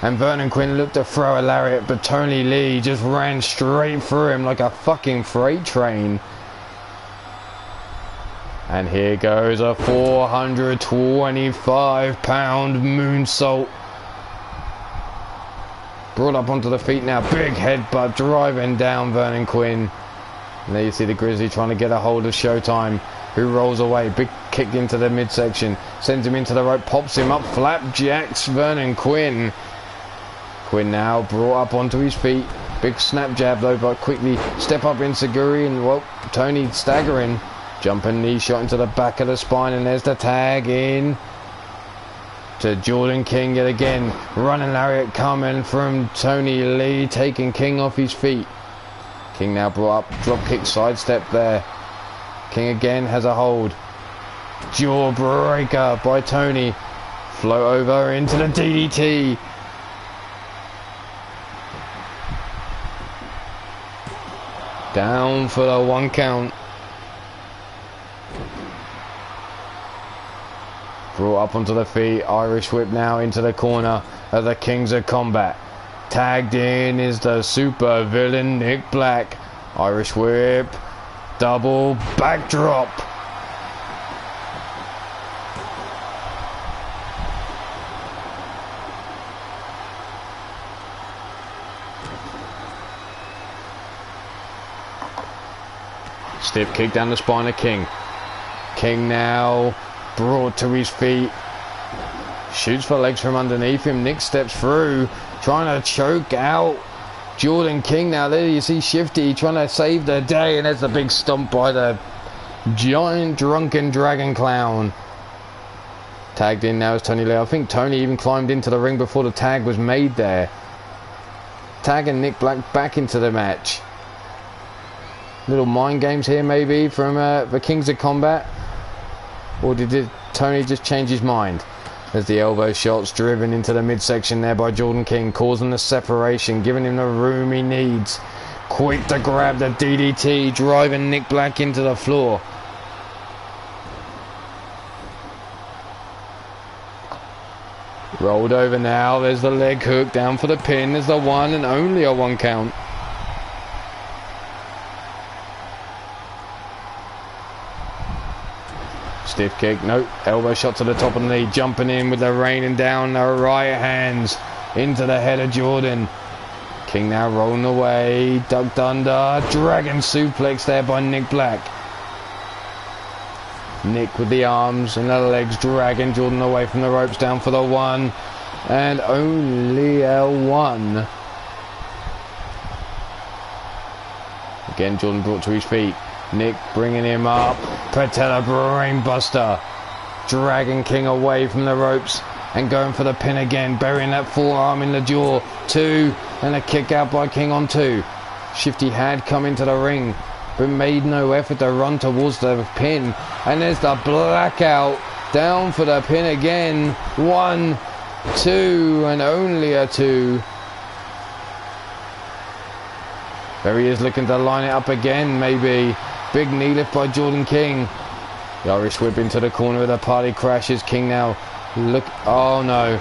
And Vernon Quinn looked to throw a lariat, but Tony Lee just ran straight through him like a fucking freight train. And here goes a 425-pound moonsault. Brought up onto the feet now. Big headbutt driving down Vernon Quinn. And there you see the Grizzly trying to get a hold of Showtime, who rolls away. Big kick into the midsection. Sends him into the rope. Pops him up. Flapjacks Vernon Quinn. Quinn now brought up onto his feet. Big snap jab though, but quickly step up in Seguri. And well, Tony staggering. Jumping knee shot into the back of the spine. And there's the tag in to Jordan King yet again. Running lariat coming from Tony Lee, taking King off his feet. King now brought up, drop kick, sidestep there. King again has a hold. Jawbreaker by Tony. Float over into the DDT. Down for the 1 count. Brought up onto the feet. Irish whip now into the corner of the Kings of Combat. Tagged in is the super villain Nick Black. Irish whip. Double backdrop. Stiff kick down the spine of King. King now brought to his feet. Shoots for legs from underneath him. Nick steps through, trying to choke out Jordan King. Now there you see Shifty trying to save the day, and there's the big stomp by the giant drunken dragon clown. Tagged in now is Tony Lee. I think Tony even climbed into the ring before the tag was made there. Tagging Nick Black back into the match. Little mind games here maybe from the Kings of Combat. Or did Tony just change his mind? As the elbow shots driven into the midsection there by Jordan King, causing the separation, giving him the room he needs. Quick to grab the DDT, driving Nick Black into the floor. Rolled over now, there's the leg hook down for the pin. There's the one and only a 1 count. Stiff kick, nope, elbow shot to the top of the knee, jumping in with the raining down the right hands into the head of Jordan. King now rolling away, ducked under, dragon suplex there by Nick Black. Nick with the arms and the legs dragging Jordan away from the ropes, down for the one and only a 1. Again Jordan brought to his feet. Nick bringing him up. Patella brainbuster. Dragging King away from the ropes and going for the pin again. Burying that forearm in the jaw. 2 and a kick out by King on 2. Shifty had come into the ring but made no effort to run towards the pin. And there's the blackout. Down for the pin again. 1, 2 and only a 2. There he is looking to line it up again maybe. Big knee lift by Jordan King. The Irish whip into the corner of the party crashes. King now look. Oh no.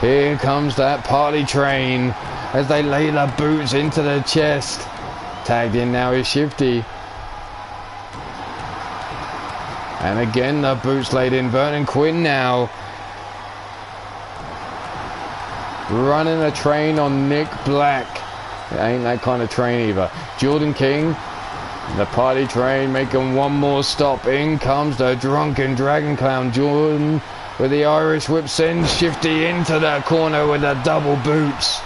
Here comes that party train as they lay the boots into the chest. Tagged in now is Shifty. And again the boots laid in. Vernon Quinn now running a train on Nick Black. It ain't that kind of train either. Jordan King, the party train, making one more stop. In comes the drunken dragon clown. Jordan with the Irish whip sends Shifty into the corner with the double boots.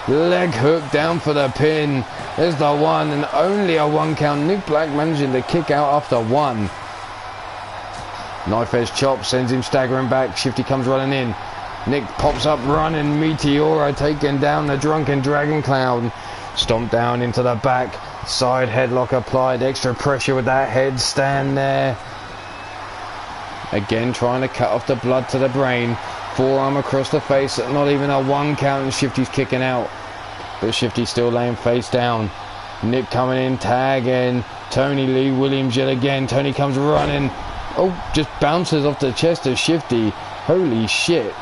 Leg hook down for the pin. There's the one and only a 1 count. Nick Black managing to kick out after 1. Knife edge chop sends him staggering back. Shifty comes running in. Nick pops up running. Meteora taking down the drunken dragon clown. Stomped down into the back. Side headlock applied. Extra pressure with that headstand there. Again trying to cut off the blood to the brain. Forearm across the face. Not even a 1 count and Shifty's kicking out. But Shifty's still laying face down. Nick coming in, tagging. Tony Lee Williams yet again. Tony comes running. Oh, just bounces off the chest of Shifty. Holy shit.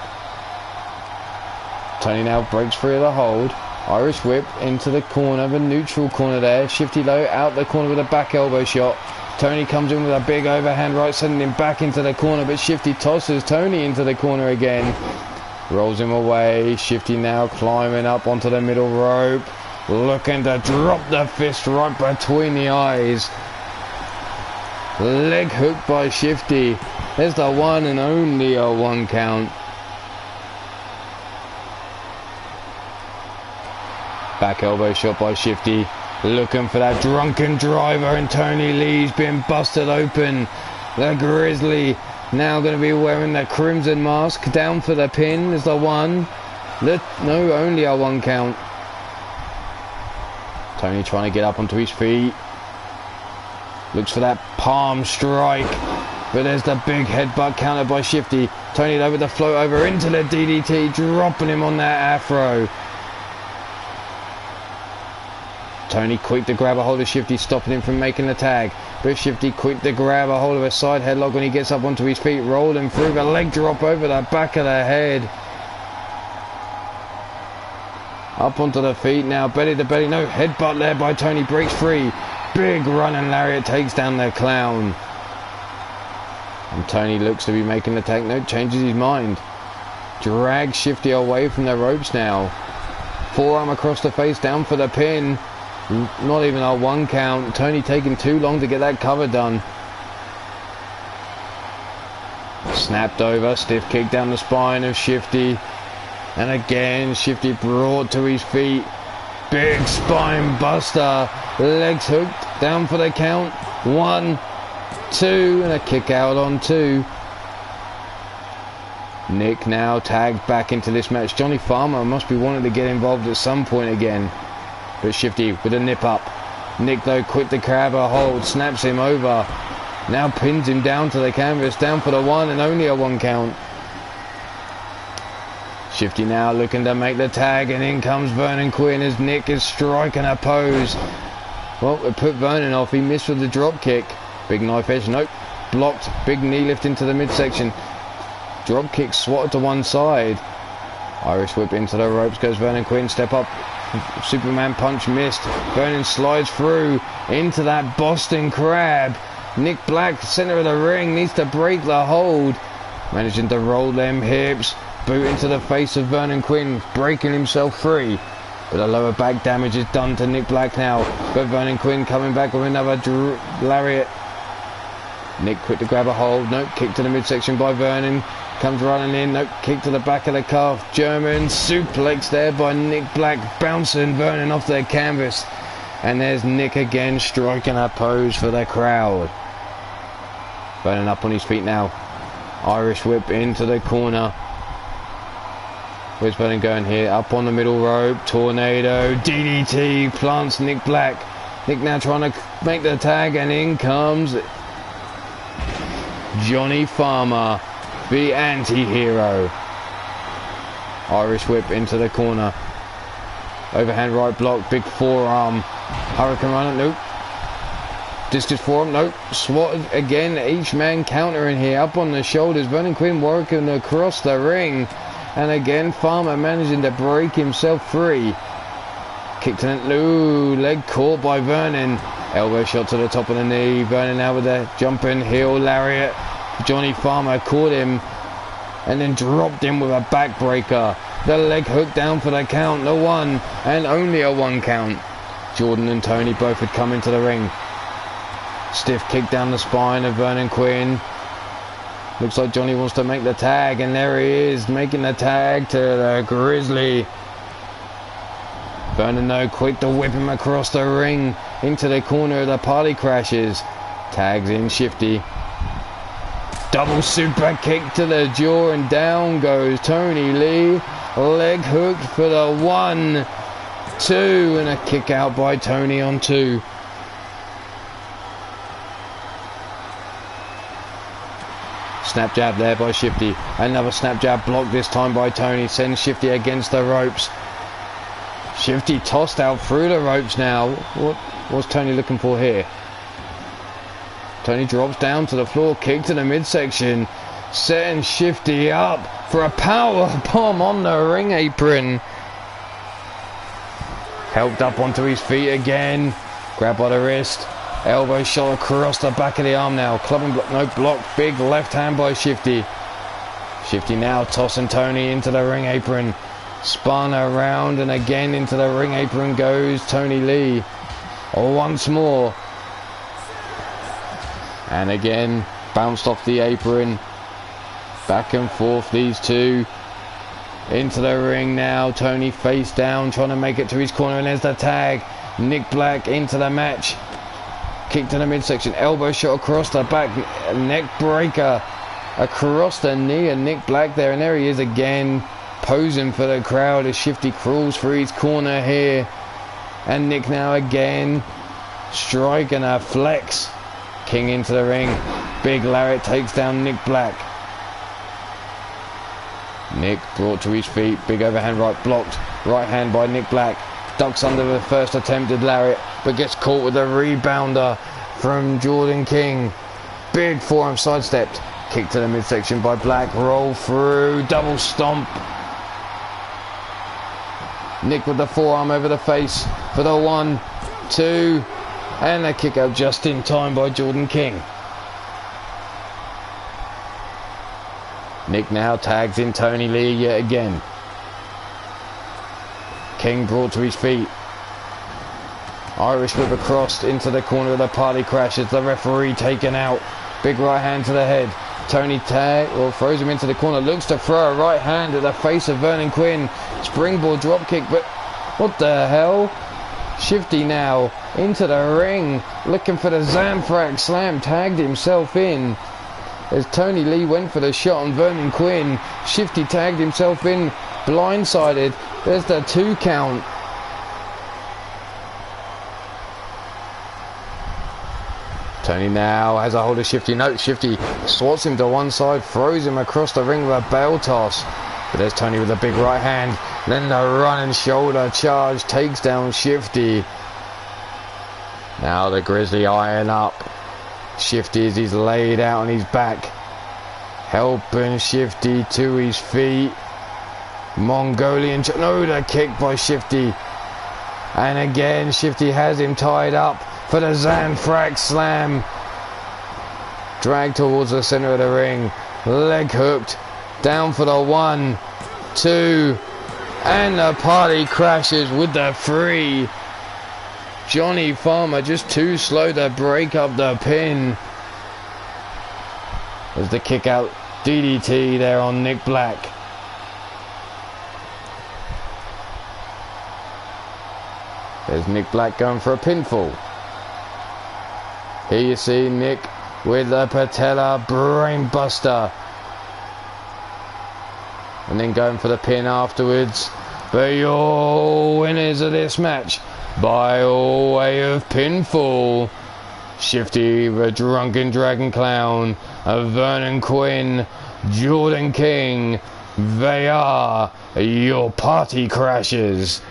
Tony now breaks free of the hold. Irish whip into the corner, the neutral corner there. Shifty low out the corner with a back elbow shot. Tony comes in with a big overhand right, sending him back into the corner, but Shifty tosses Tony into the corner again. Rolls him away. Shifty now climbing up onto the middle rope. Looking to drop the fist right between the eyes. Leg hook by Shifty. There's the one and only a 1 count. Back elbow shot by Shifty. Looking for that drunken driver and Tony Lee's been busted open. The Grizzly now going to be wearing the crimson mask. Down for the pin is the one. No, only a 1 count. Tony trying to get up onto his feet. Looks for that palm strike. But there's the big headbutt countered by Shifty. Tony over the float over into the DDT. Dropping him on that afro. Tony quick to grab a hold of Shifty, stopping him from making the tag. But Shifty quick to grab a hold of a side headlock when he gets up onto his feet, rolling through the leg drop over the back of the head. Up onto the feet now, belly to belly, no headbutt there by Tony, breaks free. Big running lariat takes down the clown. And Tony looks to be making the tag, no, changes his mind. Drags Shifty away from the ropes now. Forearm across the face, down for the pin. Not even a 1 count. Tony taking too long to get that cover done. Snapped over, stiff kick down the spine of Shifty. And again, Shifty brought to his feet. Big spine buster. Legs hooked, down for the count. 1, 2, and a kick out on 2. Nick now tagged back into this match. Johnny Farmer must be wanting to get involved at some point again. But Shifty with a nip up. Nick though quick to grab a hold, snaps him over. Now pins him down to the canvas, down for the 1 and only a 1 count. Shifty now looking to make the tag, and in comes Vernon Quinn as Nick is striking a pose. Well, it put Vernon off, he missed with the drop kick. Big knife edge, nope, blocked. Big knee lift into the midsection. Drop kick swatted to one side. Irish whip into the ropes goes Vernon Quinn, step up. Superman punch missed. Vernon slides through into that Boston Crab. Nick Black, center of the ring, needs to break the hold. Managing to roll them hips. Boot into the face of Vernon Quinn, breaking himself free. But the lower back damage is done to Nick Black now. But Vernon Quinn coming back with another lariat. Nick quick to grab a hold. Nope, kick to the midsection by Vernon. Comes running in. Nope, kick to the back of the calf. German suplex there by Nick Black, bouncing Vernon off their canvas. And there's Nick again striking a pose for the crowd. Vernon up on his feet now. Irish whip into the corner. Where's Vernon going here? Up on the middle rope. Tornado. DDT. Plants Nick Black. Nick now trying to make the tag, and in comes Johnny Farmer, the anti-hero. Irish whip into the corner. Overhand right block. Big forearm. Hurricane runner. Nope. Discus forearm. Nope. Swatted again. Each man countering here. Up on the shoulders. Vernon Quinn working across the ring. And again, Farmer managing to break himself free. Kicked in it. Ooh, leg caught by Vernon. Elbow shot to the top of the knee. Vernon now with a jumping heel lariat. Johnny Farmer caught him and then dropped him with a backbreaker. The leg hook down for the count. The one and only a 1 count. Jordan and Tony both had come into the ring. Stiff kick down the spine of Vernon Quinn. Looks like Johnny wants to make the tag, and there he is, making the tag to the Grizzly. Vernon, though, quick to whip him across the ring into the corner of the Party Crashers. Tags in Shifty. Double super kick to the jaw, and down goes Tony Lee. Leg hook for the 1, 2, and a kick out by Tony on 2. Snap jab there by Shifty. Another snap jab blocked this time by Tony. Sends Shifty against the ropes. Shifty tossed out through the ropes now. What's Tony looking for here? Tony drops down to the floor. Kick to the midsection. Setting Shifty up for a power bomb on the ring apron. Helped up onto his feet again. Grabbed by the wrist. Elbow shot across the back of the arm now. Club and block. No block. Big left hand by Shifty. Shifty now tossing Tony into the ring apron. Spun around and again into the ring apron goes Tony Lee. Once more. And again bounced off the apron. Back and forth these two. Into the ring now. Tony face down trying to make it to his corner, and there's the tag. Nick Black into the match. Kick to the midsection. Elbow shot across the back. Neck breaker across the knee of Nick Black there. And there he is again, posing for the crowd as Shifty crawls through his corner here. And Nick now again striking a flex. King into the ring. Big lariat takes down Nick Black. Nick brought to his feet. Big overhand right blocked. Right hand by Nick Black. Ducks under the first attempted lariat, but gets caught with a rebounder from Jordan King. Big forearm sidestepped. Kick to the midsection by Black. Roll through. Double stomp. Nick with the forearm over the face for the 1, 2, and a kick out just in time by Jordan King. Nick now tags in Tony Lee yet again. King brought to his feet. Irish whip across into the corner of the Party Crashers. The referee taken out. Big right hand to the head. Tony throws him into the corner. Looks to throw a right hand at the face of Vernon Quinn. Springboard drop kick, but what the hell? Shifty now into the ring, looking for the Zamfrak slam. Tagged himself in as Tony Lee went for the shot on Vernon Quinn. Shifty tagged himself in, blindsided. There's the 2 count. Tony now has a hold of Shifty. No, Shifty swats him to one side, throws him across the ring with a bell toss. But there's Tony with a big right hand. Then the running shoulder charge takes down Shifty. Now the Grizzly eyeing up Shifty as he's laid out on his back. Helping Shifty to his feet. Mongolian, no, the kick by Shifty. And again, Shifty has him tied up for the Zamfrak slam. Dragged towards the center of the ring. Leg hooked. Down for the 1, 2, and the Party Crashers with the 3. Johnny Farmer just too slow to break up the pin. There's the kick out DDT there on Nick Black. There's Nick Black going for a pinfall. Here you see Nick with the patella brainbuster. And then going for the pin afterwards. But your winners of this match by way of pinfall. Shifty, the Drunken Dragon Clown, Vernon Quinn, Jordan King. They are your Party Crashers.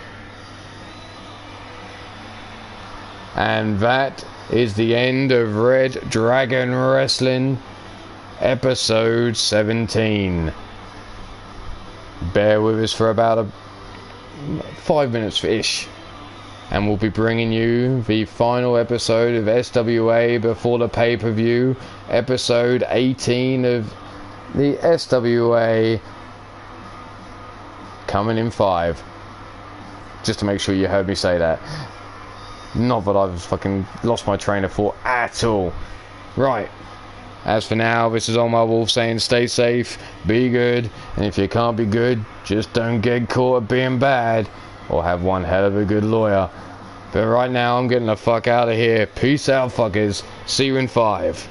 And that is the end of Red Dragon Wrestling episode 17. Bear with us for about 5 minutes-ish, and we'll be bringing you the final episode of SWA before the pay-per-view, episode 18 of the SWA coming in 5. Just to make sure you heard me say that. Not that I've fucking lost my train of thought at all. Right. As for now, this is Ulmarwolf saying stay safe, be good, and if you can't be good, just don't get caught at being bad, or have one hell of a good lawyer. But right now, I'm getting the fuck out of here. Peace out, fuckers. See you in 5.